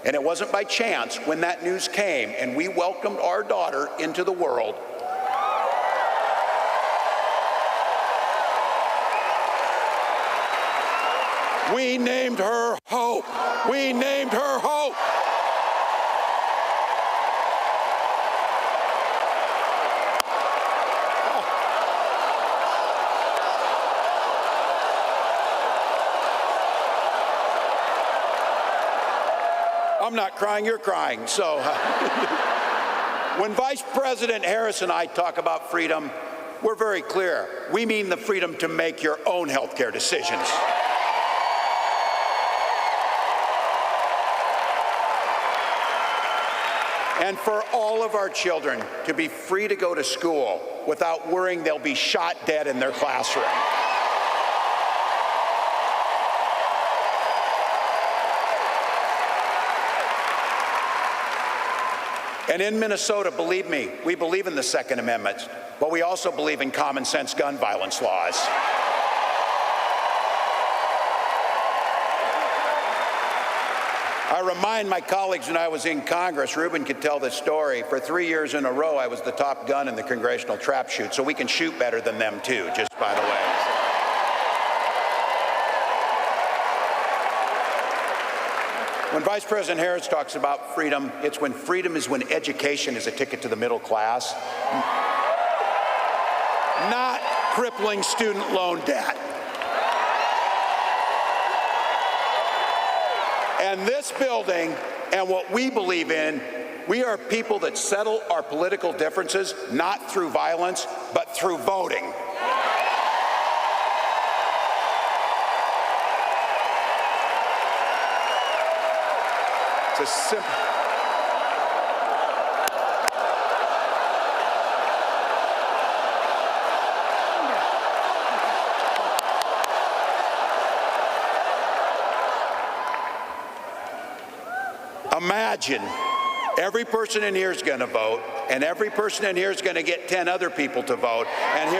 and it wasn't by chance, when that news came and we welcomed our daughter into the world, we named her Hope. We named her Hope. I'm not crying, you're crying. So when Vice President Harris and I talk about freedom, we're very clear. We mean the freedom to make your own health care decisions. And for all of our children to be free to go to school without worrying they'll be shot dead in their classroom. And in Minnesota, believe me, we believe in the Second Amendment, but we also believe in common sense gun violence laws. I remind my colleagues when I was in Congress, Ruben could tell this story, for 3 years in a row I was the top gun in the congressional trap shoot, so we can shoot better than them too, just by the way. When Vice President Harris talks about freedom, it's when freedom is when education is a ticket to the middle class, not crippling student loan debt. And this building and what we believe in, we are people that settle our political differences not through violence, but through voting. It's a simple. Imagine every person in here is going to vote, and every person in here is going to get 10 other people to vote. And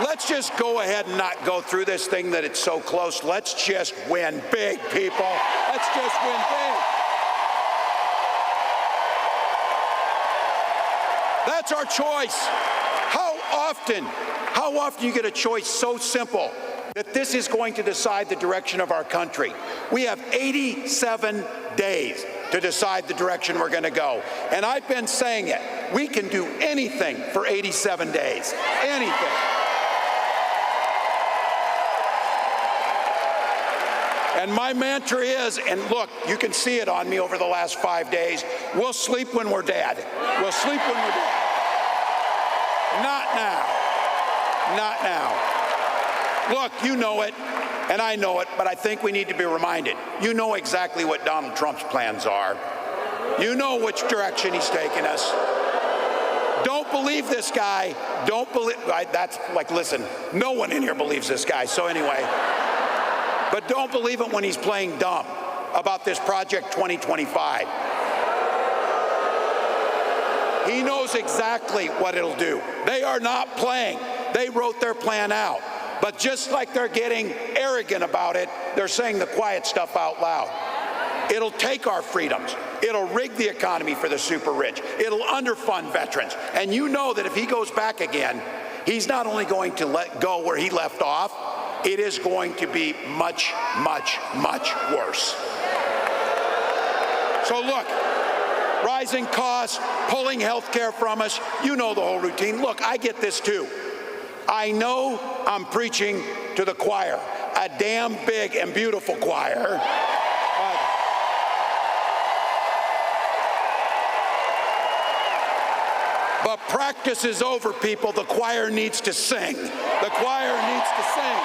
let's just go ahead and not go through this thing that it's so close. Let's just win big, people. Let's just win big. That's our choice. How often you get a choice so simple that this is going to decide the direction of our country? We have 87 days to decide the direction we're going to go. And I've been saying it. We can do anything for 87 days. Anything. And my mantra is, and look, you can see it on me over the last 5 days, we'll sleep when we're dead. We'll sleep when we're dead. Not now. Not now. Look, you know it, and I know it, but I think we need to be reminded. You know exactly what Donald Trump's plans are. You know which direction he's taking us. Don't believe this guy. Don't believe, that's like, listen, no one in here believes this guy, so anyway. But don't believe it when he's playing dumb about this Project 2025. He knows exactly what it'll do. They are not playing. They wrote their plan out. But just like they're getting arrogant about it, they're saying the quiet stuff out loud. It'll take our freedoms. It'll rig the economy for the super rich. It'll underfund veterans. And you know that if he goes back again, he's not only going to let go where he left off, it is going to be much, much, much worse. So look, rising costs, pulling health care from us, you know the whole routine. Look, I get this too. I know I'm preaching to the choir, a damn big and beautiful choir. But practice is over, people. The choir needs to sing. The choir needs to sing.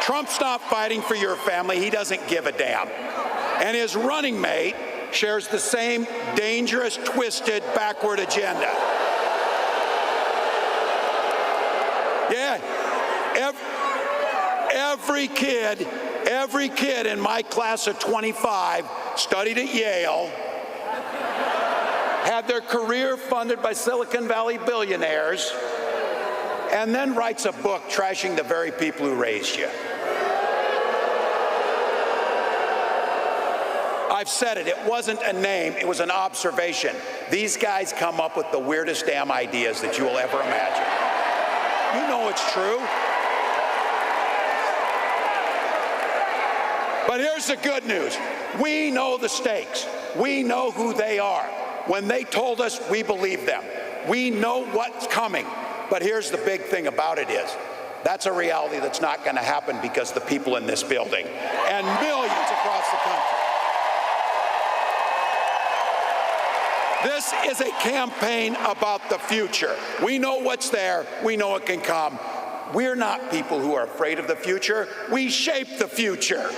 Trump's not fighting for your family. He doesn't give a damn. And his running mate shares the same dangerous, twisted, backward agenda. Yeah, every kid in my class of 25 studied at Yale, had their career funded by Silicon Valley billionaires, and then writes a book trashing the very people who raised you. I've said it, it wasn't a name, it was an observation. These guys come up with the weirdest damn ideas that you will ever imagine. You know it's true. But here's the good news. We know the stakes. We know who they are. When they told us, we believed them. We know what's coming. But here's the big thing about it is, that's a reality that's not going to happen because the people in this building and millions across the country. This is a campaign about the future. We know what's there. We know it can come. We're not people who are afraid of the future. We shape the future.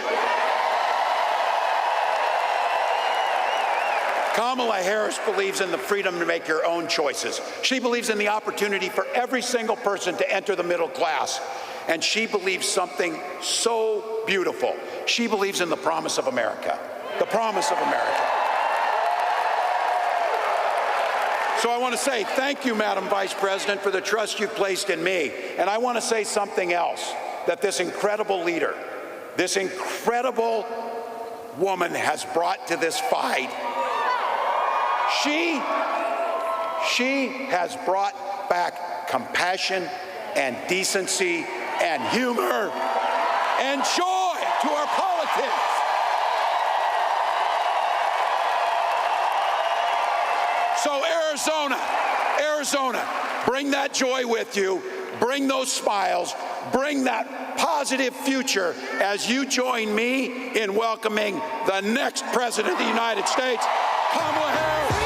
Kamala Harris believes in the freedom to make your own choices. She believes in the opportunity for every single person to enter the middle class. And she believes something so beautiful. She believes in the promise of America. The promise of America. So I want to say thank you, Madam Vice President, for the trust you've placed in me. And I want to say something else, that this incredible leader, this incredible woman has brought to this fight. She has brought back compassion and decency and humor and joy to our politics. So Arizona, bring that joy with you, bring those smiles, bring that positive future as you join me in welcoming the next President of the United States, Kamala Harris.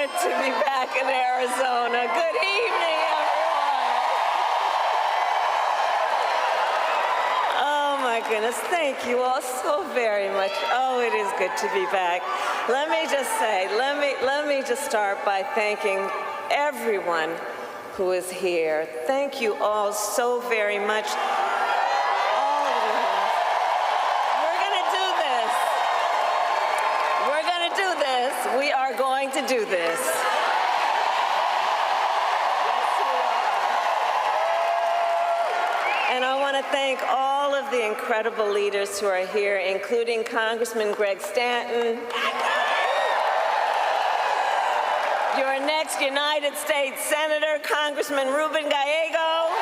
good to be back in Arizona. Good evening, everyone. Oh my goodness, thank you all so very much. Oh, it is good to be back. Let me just say, let me just start by thanking everyone who is here. Thank you all so very much. All of you. We're gonna do this. We're gonna do this. We are going to do this. And I want to thank all of the incredible leaders who are here, including Congressman Greg Stanton, your next United States Senator, Congressman Ruben Gallego,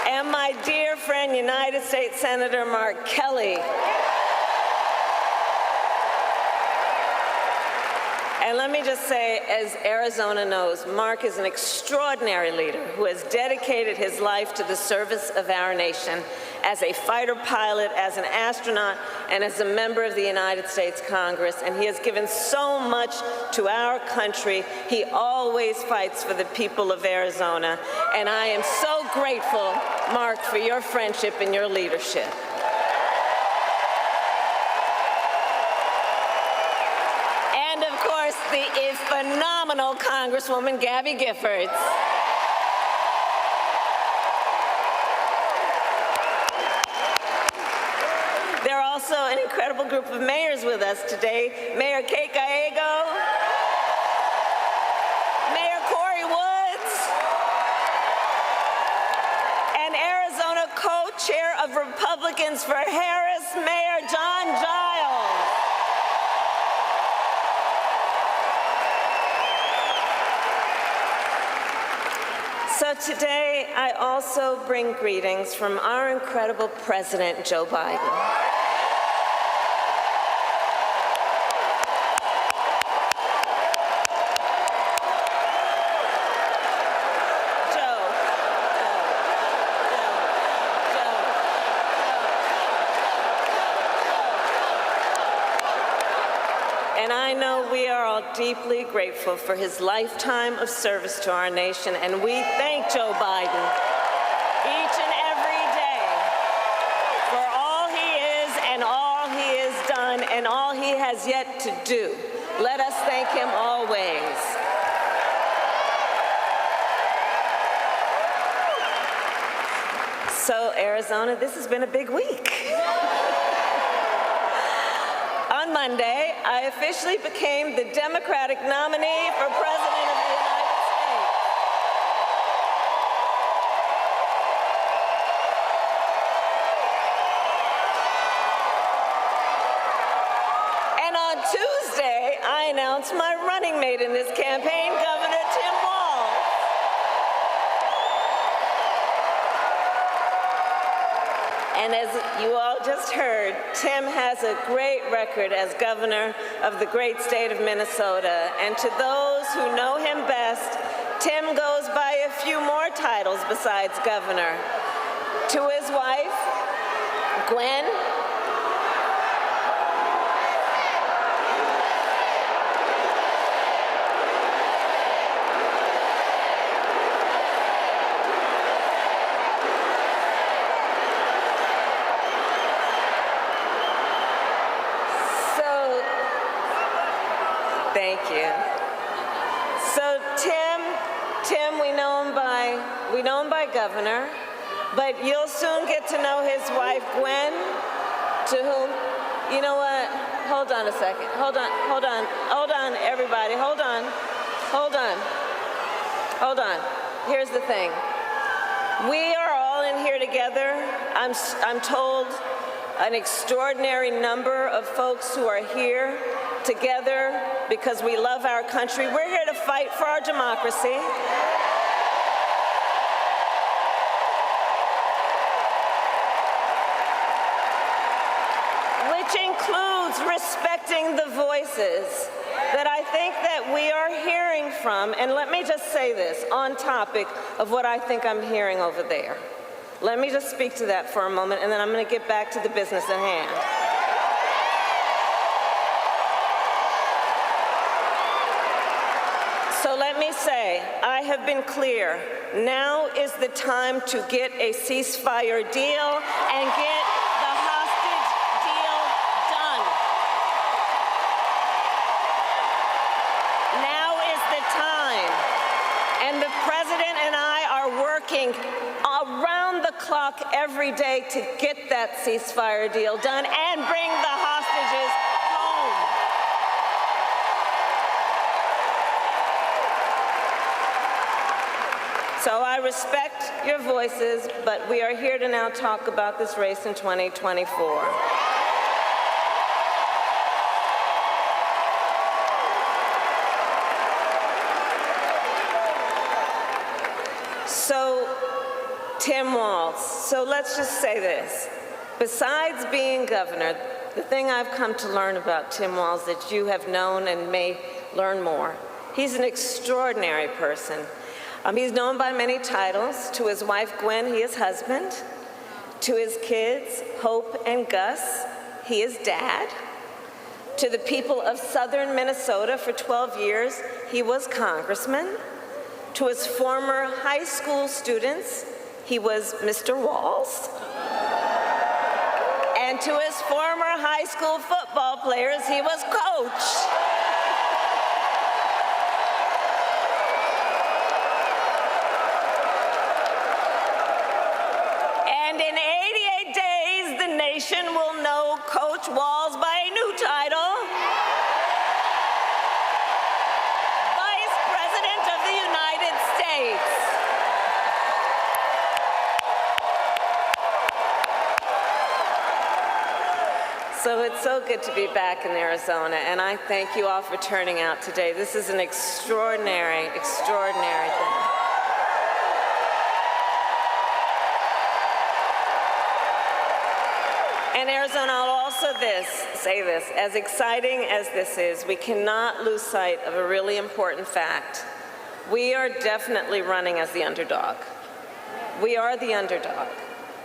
and my dear friend, United States Senator Mark Kelly. And let me just say, as Arizona knows, Mark is an extraordinary leader who has dedicated his life to the service of our nation as a fighter pilot, as an astronaut, and as a member of the United States Congress. And he has given so much to our country. He always fights for the people of Arizona. And I am so grateful, Mark, for your friendship and your leadership. The phenomenal Congresswoman Gabby Giffords. There are also an incredible group of mayors with us today. Mayor Kate Gallego, Mayor Corey Woods, and Arizona co-chair of Republicans for Harris, Mayor John Giles. So today, I also bring greetings from our incredible President, Joe Biden. And I know we are all deeply grateful for his lifetime of service to our nation, and we thank Joe Biden each and every day for all he is and all he has done and all he has yet to do. Let us thank him always. So, Arizona, this has been a big week. On Monday, I officially became the Democratic nominee for President of the United States. And on Tuesday, I announced my running mate in this campaign, Governor Tim Walz. And as you all just heard, Tim has a great record as governor of the great state of Minnesota. And to those who know him best, Tim goes by a few more titles besides governor. To his wife, Gwen, thank you. So Tim, we know him by governor, but you'll soon get to know his wife, Gwen, to whom, you know what? Hold on a second. Hold on, everybody. Hold on. Here's the thing. We are all in here together. I'm told an extraordinary number of folks who are here together because we love our country. We're here to fight for our democracy. Which includes respecting the voices that I think that we are hearing from. And let me just say this on topic of what I think I'm hearing over there. Let me just speak to that for a moment, and then I'm going to get back to the business at hand. say, I have been clear. Now is the time to get a ceasefire deal and get the hostage deal done. Now is the time. And the President and I are working around the clock every day to get that ceasefire deal done and bring the hostages home. So I respect your voices, but we are here to now talk about this race in 2024. So, Tim Walz, so let's just say this. Besides being governor, the thing I've come to learn about Tim Walz that you have known and may learn more, he's an extraordinary person. He's known by many titles. To his wife, Gwen, he is husband. To his kids, Hope and Gus, he is dad. To the people of southern Minnesota for 12 years, he was congressman. To his former high school students, he was Mr. Walz. And to his former high school football players, he was coach. And in 88 days, the nation will know Coach Walz by a new title. Vice President of the United States. So it's so good to be back in Arizona, and I thank you all for turning out today. This is an extraordinary, extraordinary thing. And Arizona, I'll also say this, as exciting as this is, we cannot lose sight of a really important fact. We are definitely running as the underdog. We are the underdog.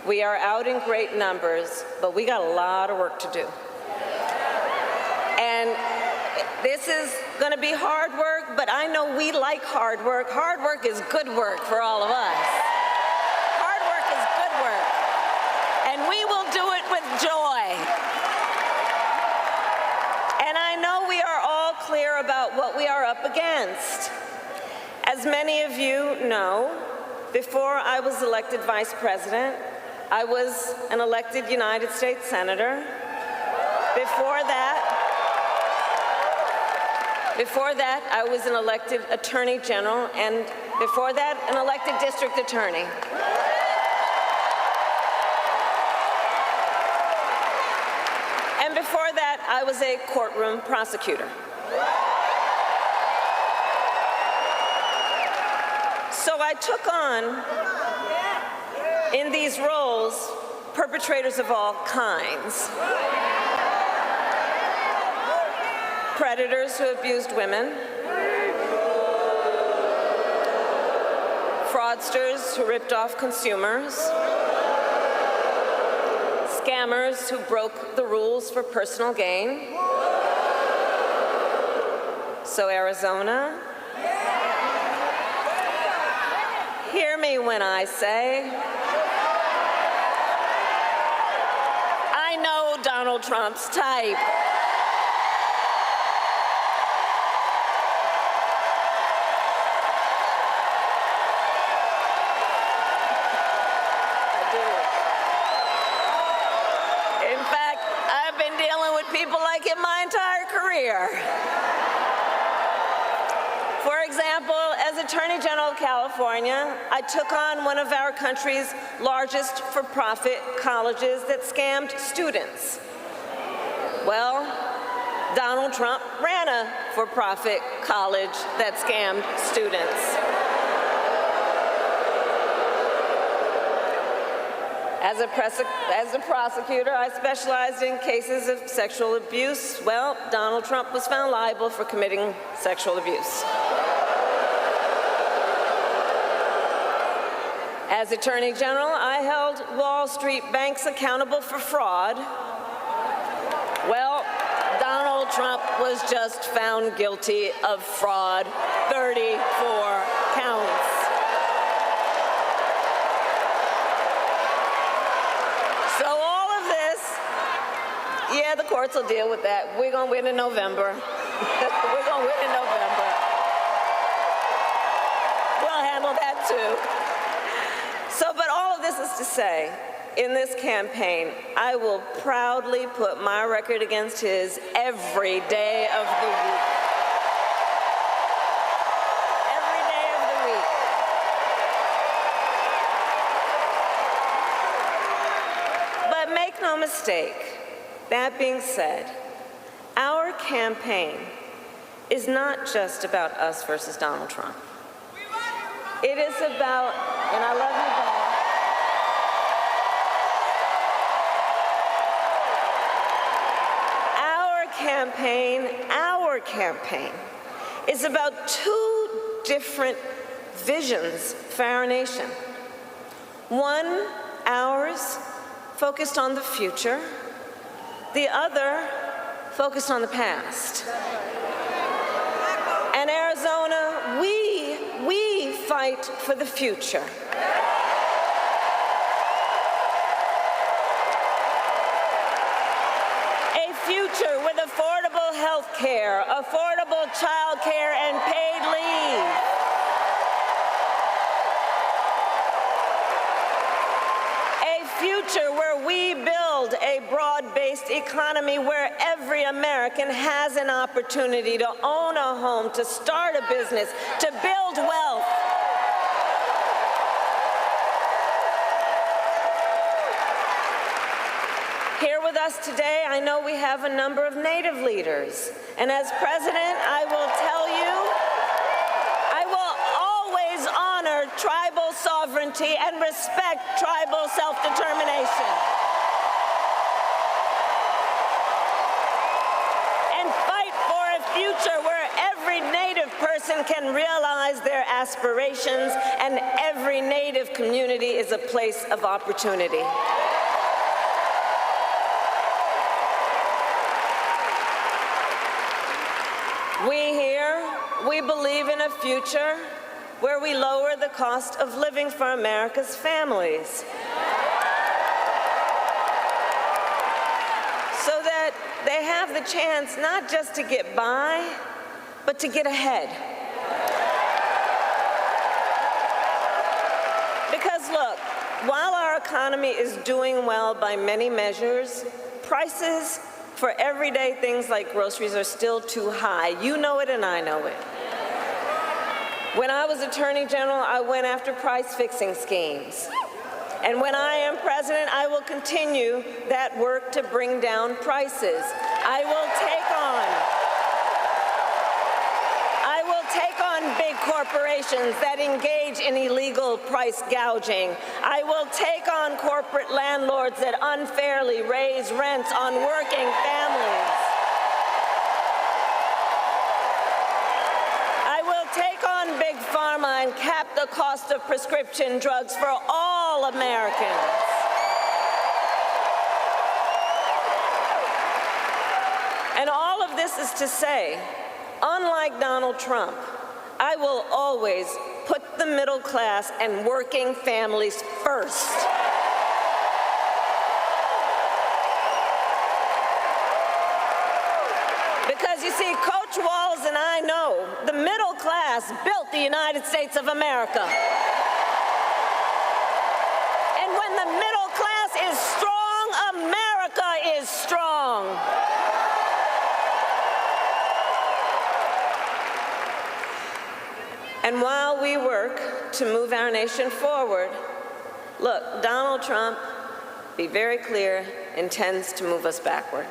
We are out in great numbers, but we got a lot of work to do. And this is going to be hard work, but I know we like hard work. Hard work is good work for all of us. Hard work is good work. And we will do it with joy. And I know we are all clear about what we are up against. As many of you know, before I was elected vice president, I was an elected United States Senator. Before that, I was an elected Attorney General, and before that, an elected District Attorney. And before that, I was a courtroom prosecutor. So I took on, in these roles, perpetrators of all kinds. Predators who abused women, fraudsters who ripped off consumers, scammers who broke the rules for personal gain. So Arizona, hear me when I say, I know Donald Trump's type. I do. In fact, I've been dealing with people like him my entire career. For example, as Attorney General of California, I took on one of our country's largest for-profit colleges that scammed students. Well, Donald Trump ran a for-profit college that scammed students. As a prosecutor, I specialized in cases of sexual abuse. Well, Donald Trump was found liable for committing sexual abuse. As Attorney General, I held Wall Street banks accountable for fraud. Well, Donald Trump was just found guilty of fraud 34 counts. So all of this, yeah, the courts will deal with that. We're going to win in November. We're going to win in November. We'll handle that too. So, but all of this is to say, in this campaign, I will proudly put my record against his every day of the week. Every day of the week. But make no mistake, that being said, our campaign is not just about us versus Donald Trump. It is about, and I love you guys. Our campaign is about two different visions for our nation. One, ours, focused on the future. The other, focused on the past. And Arizona, we fight for the future. A future with affordable health care, affordable child care, and paid leave. A future where we build a broad-based economy where every American has an opportunity to own a home, to start a business, to build wealth. Here with us today, I know we have a number of Native leaders. And as president, I will tell you, I will always honor tribal sovereignty and respect tribal self-determination. And fight for a future where every Native person can realize their aspirations and every Native community is a place of opportunity. We believe in a future where we lower the cost of living for America's families, so that they have the chance not just to get by, but to get ahead. Because look, while our economy is doing well by many measures, prices for everyday things like groceries are still too high. You know it and I know it. When I was Attorney General, I went after price-fixing schemes. And when I am president, I will continue that work to bring down prices. I will take on big corporations that engage in illegal price gouging. I will take on corporate landlords that unfairly raise rents on working families. I will take on big pharma and cap the cost of prescription drugs for all Americans. And all of this is to say, unlike Donald Trump, I will always put the middle class and working families first. Because you see, Coach Walz and I know the middle class built the United States of America. And when the middle class is strong, America is strong. And while we work to move our nation forward, look, Donald Trump, be very clear, intends to move us backward.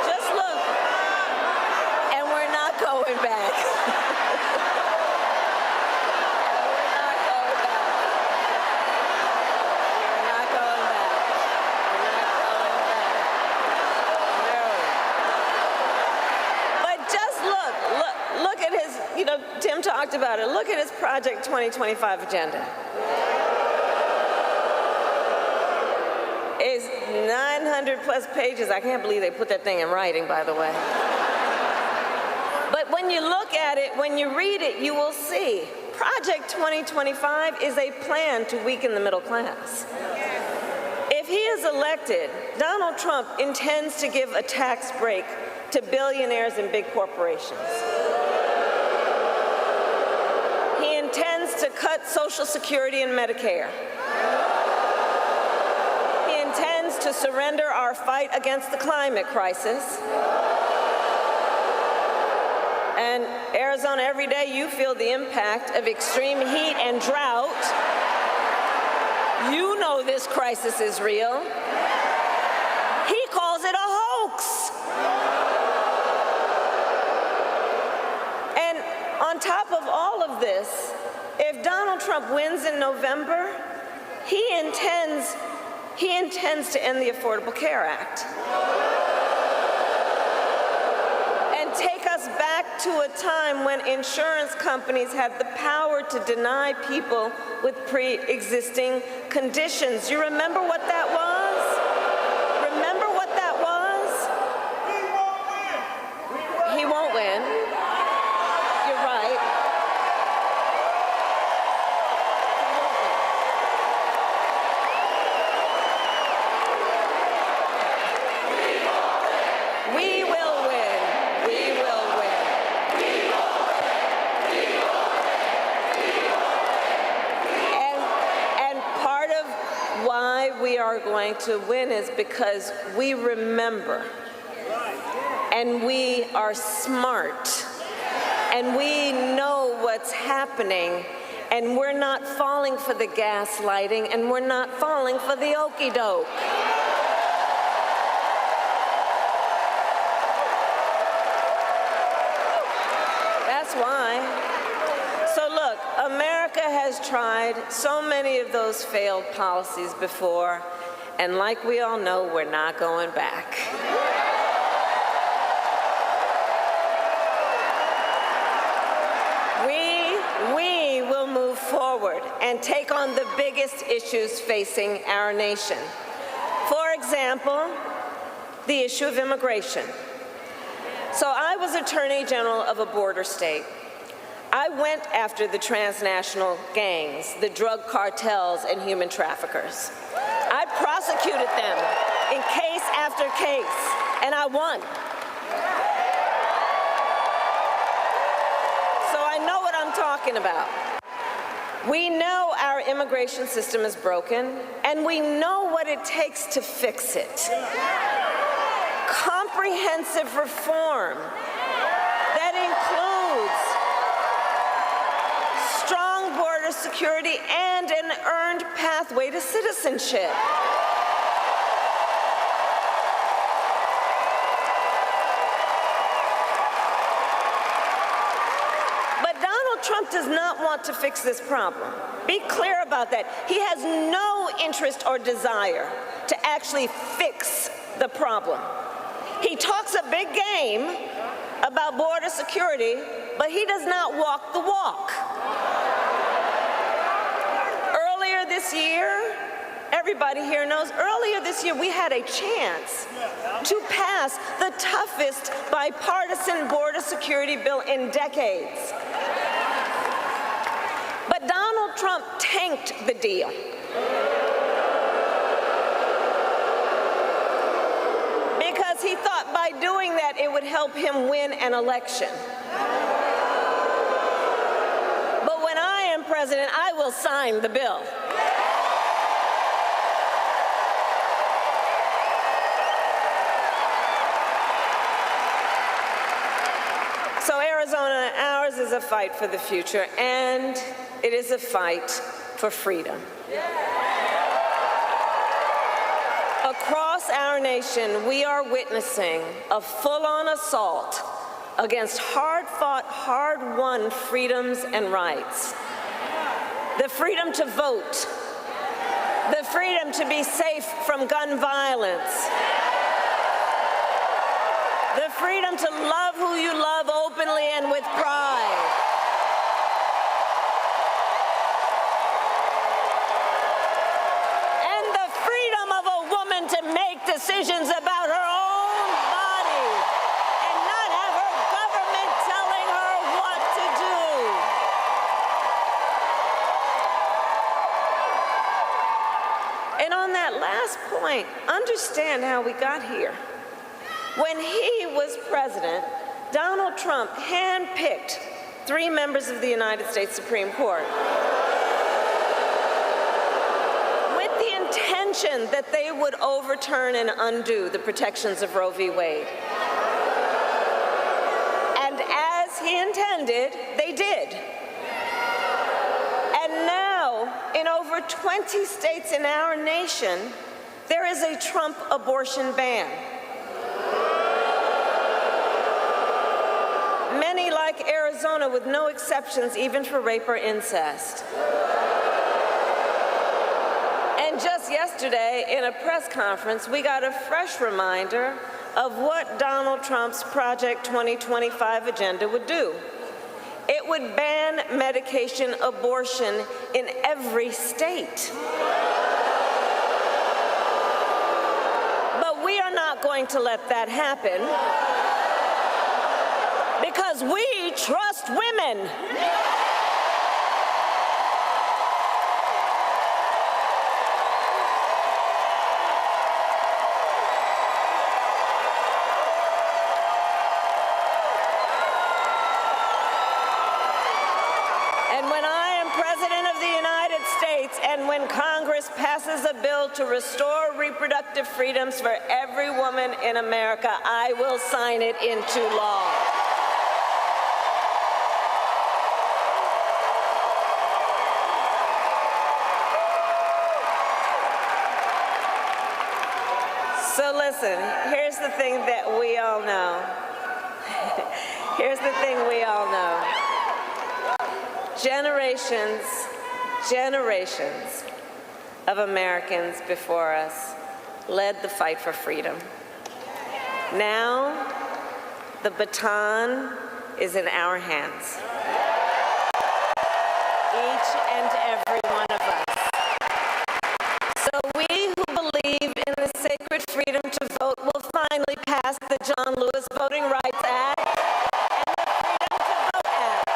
Just look, and we're not going back. Tim talked about it. Look at his Project 2025 agenda. It's 900 plus pages. I can't believe they put that thing in writing, by the way. But when you look at it, when you read it, you will see Project 2025 is a plan to weaken the middle class. If he is elected, Donald Trump intends to give a tax break to billionaires and big corporations. He intends to cut Social Security and Medicare. He intends to surrender our fight against the climate crisis. And Arizona, every day you feel the impact of extreme heat and drought. You know this crisis is real. He calls it a hoax. And on top of all of this, if Donald Trump wins in November, he intends to end the Affordable Care Act. Take us back to a time when insurance companies had the power to deny people with pre-existing conditions. You remember what that was? Remember what that was? He won't win. You're right. We will win. We are going to win is because we remember, and we are smart, and we know what's happening, and we're not falling for the gaslighting, and we're not falling for the okie doke. That's why. So look, America has tried so many of those failed policies before, and like we all know, we're not going back. We will move forward and take on the biggest issues facing our nation. For example, the issue of immigration. So I was Attorney General of a border state. I went after the transnational gangs, the drug cartels, and human traffickers. I prosecuted them in case after case, and I won. So I know what I'm talking about. We know our immigration system is broken, and we know what it takes to fix it. Comprehensive reform that includes strong border security and an earned pathway to citizenship. But Donald Trump does not want to fix this problem. Be clear about that. He has no interest or desire to actually fix the problem. He talks a big game about border security, but he does not walk the walk. Earlier this year, everybody here knows, earlier this year we had a chance to pass the toughest bipartisan border security bill in decades. But Donald Trump tanked the deal. Because he thought by doing that it would help him win an election. But when I am president, I will sign the bill. So Arizona, ours is a fight for the future, and it is a fight for freedom. Across our nation, we are witnessing a full-on assault against hard-fought, hard-won freedoms and rights. The freedom to vote, the freedom to be safe from gun violence, the freedom to love who you love openly and with pride. And the freedom of a woman to make decisions about her own body and not have her government tell And on that last point, understand how we got here. When he was president, Donald Trump handpicked 3 members of the United States Supreme Court with the intention that they would overturn and undo the protections of Roe v. Wade. And as he intended, they did. And now, in over 20 states in our nation, there is a Trump abortion ban. Many, like Arizona, with no exceptions even for rape or incest. And just yesterday, in a press conference, we got a fresh reminder of what Donald Trump's Project 2025 agenda would do. It would ban medication abortion in every state. But we are not going to let that happen because we trust women. And when Congress passes a bill to restore reproductive freedoms for every woman in America, I will sign it into law. So listen, here's the thing that we all know. Here's the thing we all know. Generations of Americans before us led the fight for freedom. Now, the baton is in our hands. Each and every one of us. So we who believe in the sacred freedom to vote will finally pass the John Lewis Voting Rights Act and the Freedom to Vote Act.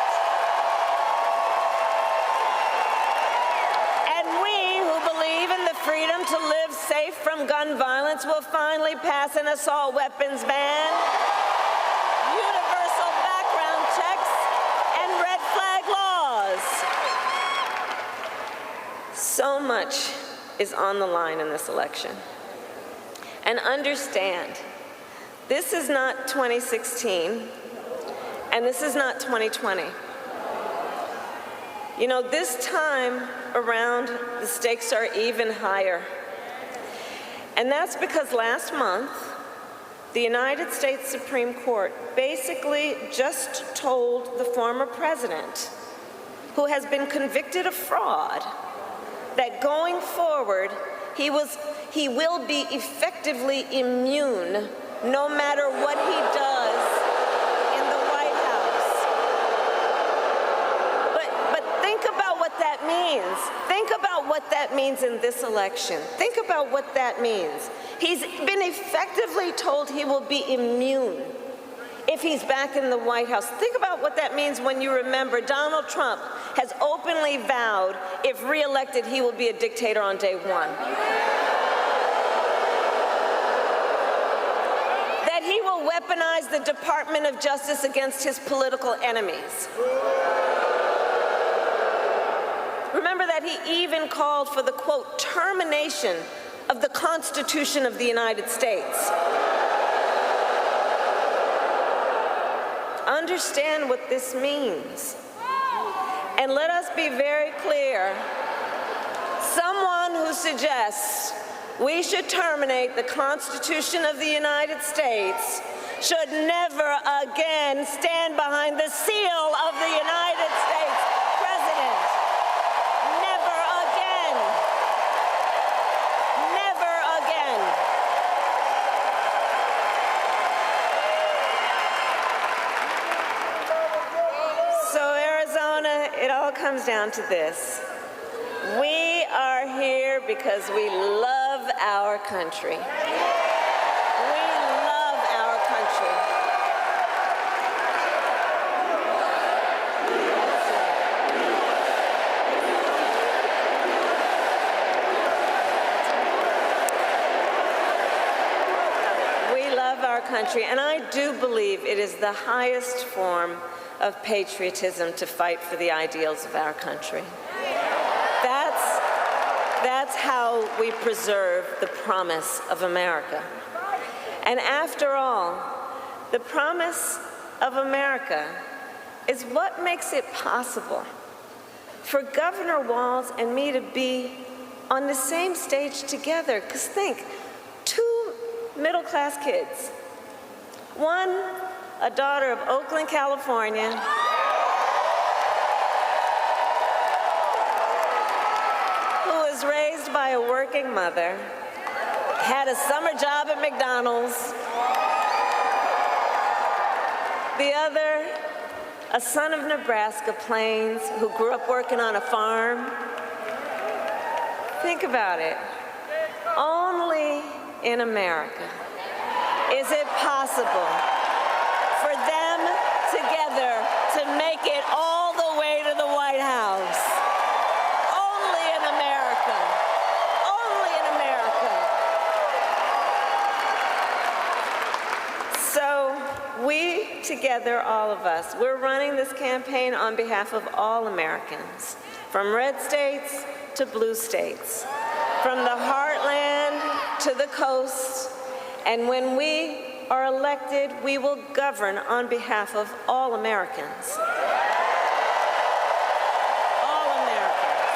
Freedom to live safe from gun violence will finally pass an assault weapons ban, universal background checks, and red flag laws. So much is on the line in this election. And understand, this is not 2016, and this is not 2020. You know, this time around, the stakes are even higher. And that's because last month, the United States Supreme Court basically just told the former president, who has been convicted of fraud, that going forward, he will be effectively immune no matter what he does in the White House. But think about what that means. Think about what that means in this election. Think about what that means. He's been effectively told he will be immune if he's back in the White House. Think about what that means when you remember Donald Trump has openly vowed if reelected, he will be a dictator on day one. That he will weaponize the Department of Justice against his political enemies. Remember that he even called for the, quote, termination of the Constitution of the United States. Understand what this means. And let us be very clear. Someone who suggests we should terminate the Constitution of the United States should never again stand behind the seal of the United States President. Never again. Never again. So Arizona, it all comes down to this. We are here because we love our country. We love our country. country, and I do believe it is the highest form of patriotism to fight for the ideals of our country. That's how we preserve the promise of America. And after all, the promise of America is what makes it possible for Governor Walz and me to be on the same stage together. Because think, two middle-class kids, one a daughter of Oakland, California, who was raised by a working mother, had a summer job at McDonald's. The other, a son of Nebraska Plains who grew up working on a farm. Think about it. Only in America is it possible for them together to make it all the way to the White House. Only in America. Only in America. So we together, all of us, we're running this campaign on behalf of all Americans, from red states to blue states, from the heartland to the coast. And when we are elected, we will govern on behalf of all Americans. All Americans.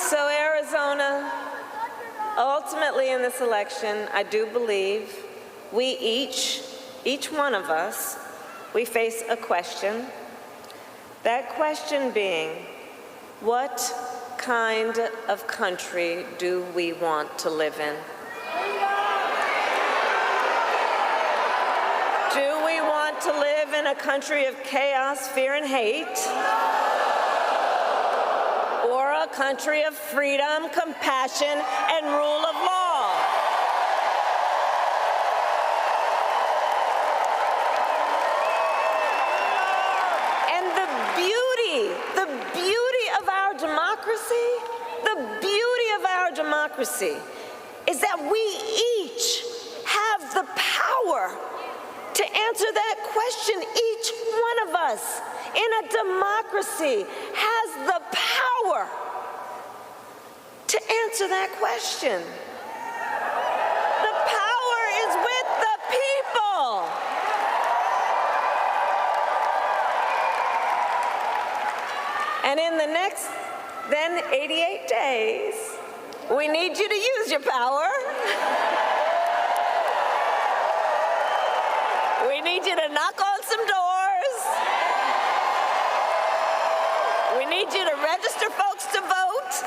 So Arizona, ultimately in this election, I do believe we each one of us, we face a question. That question being, what kind of country do we want to live in? Do we want to live in a country of chaos, fear, and hate? Or a country of freedom, compassion, and rule of law? And the beauty of our democracy is that we each have the power to answer that question. Each one of us in a democracy has the power to answer that question. The power is with the people. And in the next, then 88 days, we need you to use your power. We need you to knock on some doors. We need you to register folks to vote.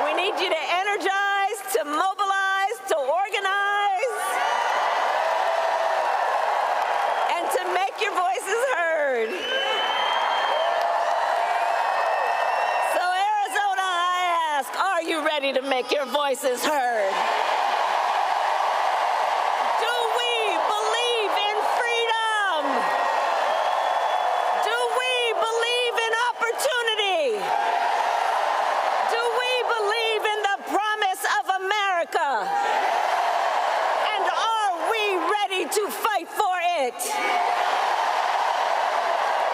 We need you to energize, to mobilize, to organize, and to make your voices heard. Are you ready to make your voices heard? Do we believe in freedom? Do we believe in opportunity? Do we believe in the promise of America? And are we ready to fight for it?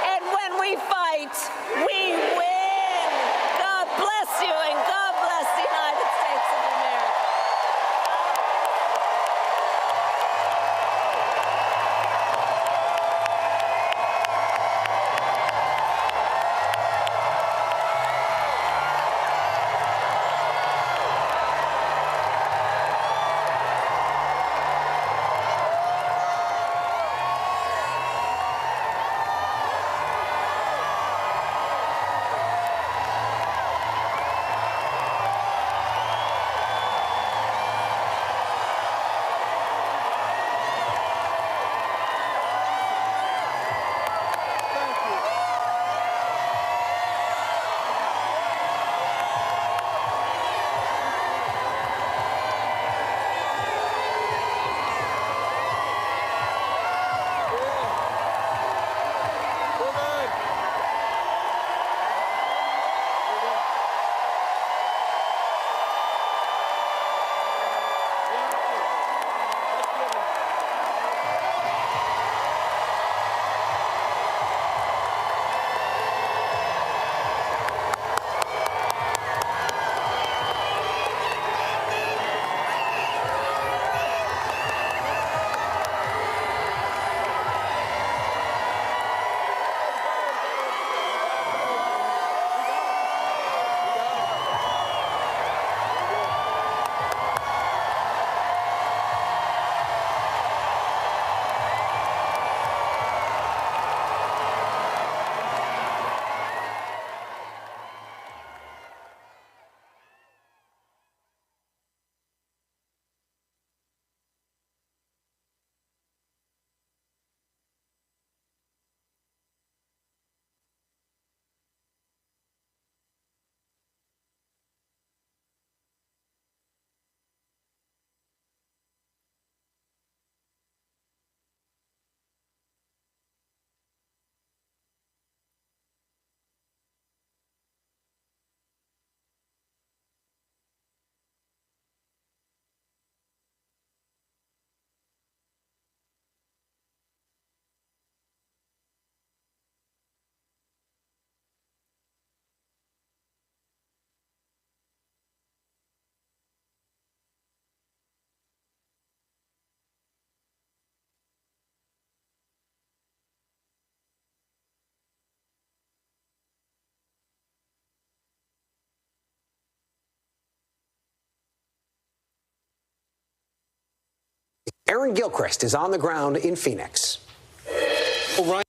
And when we fight, we win. God bless you and God bless the United States of America. Aaron Gilchrist is on the ground in Phoenix. Ryan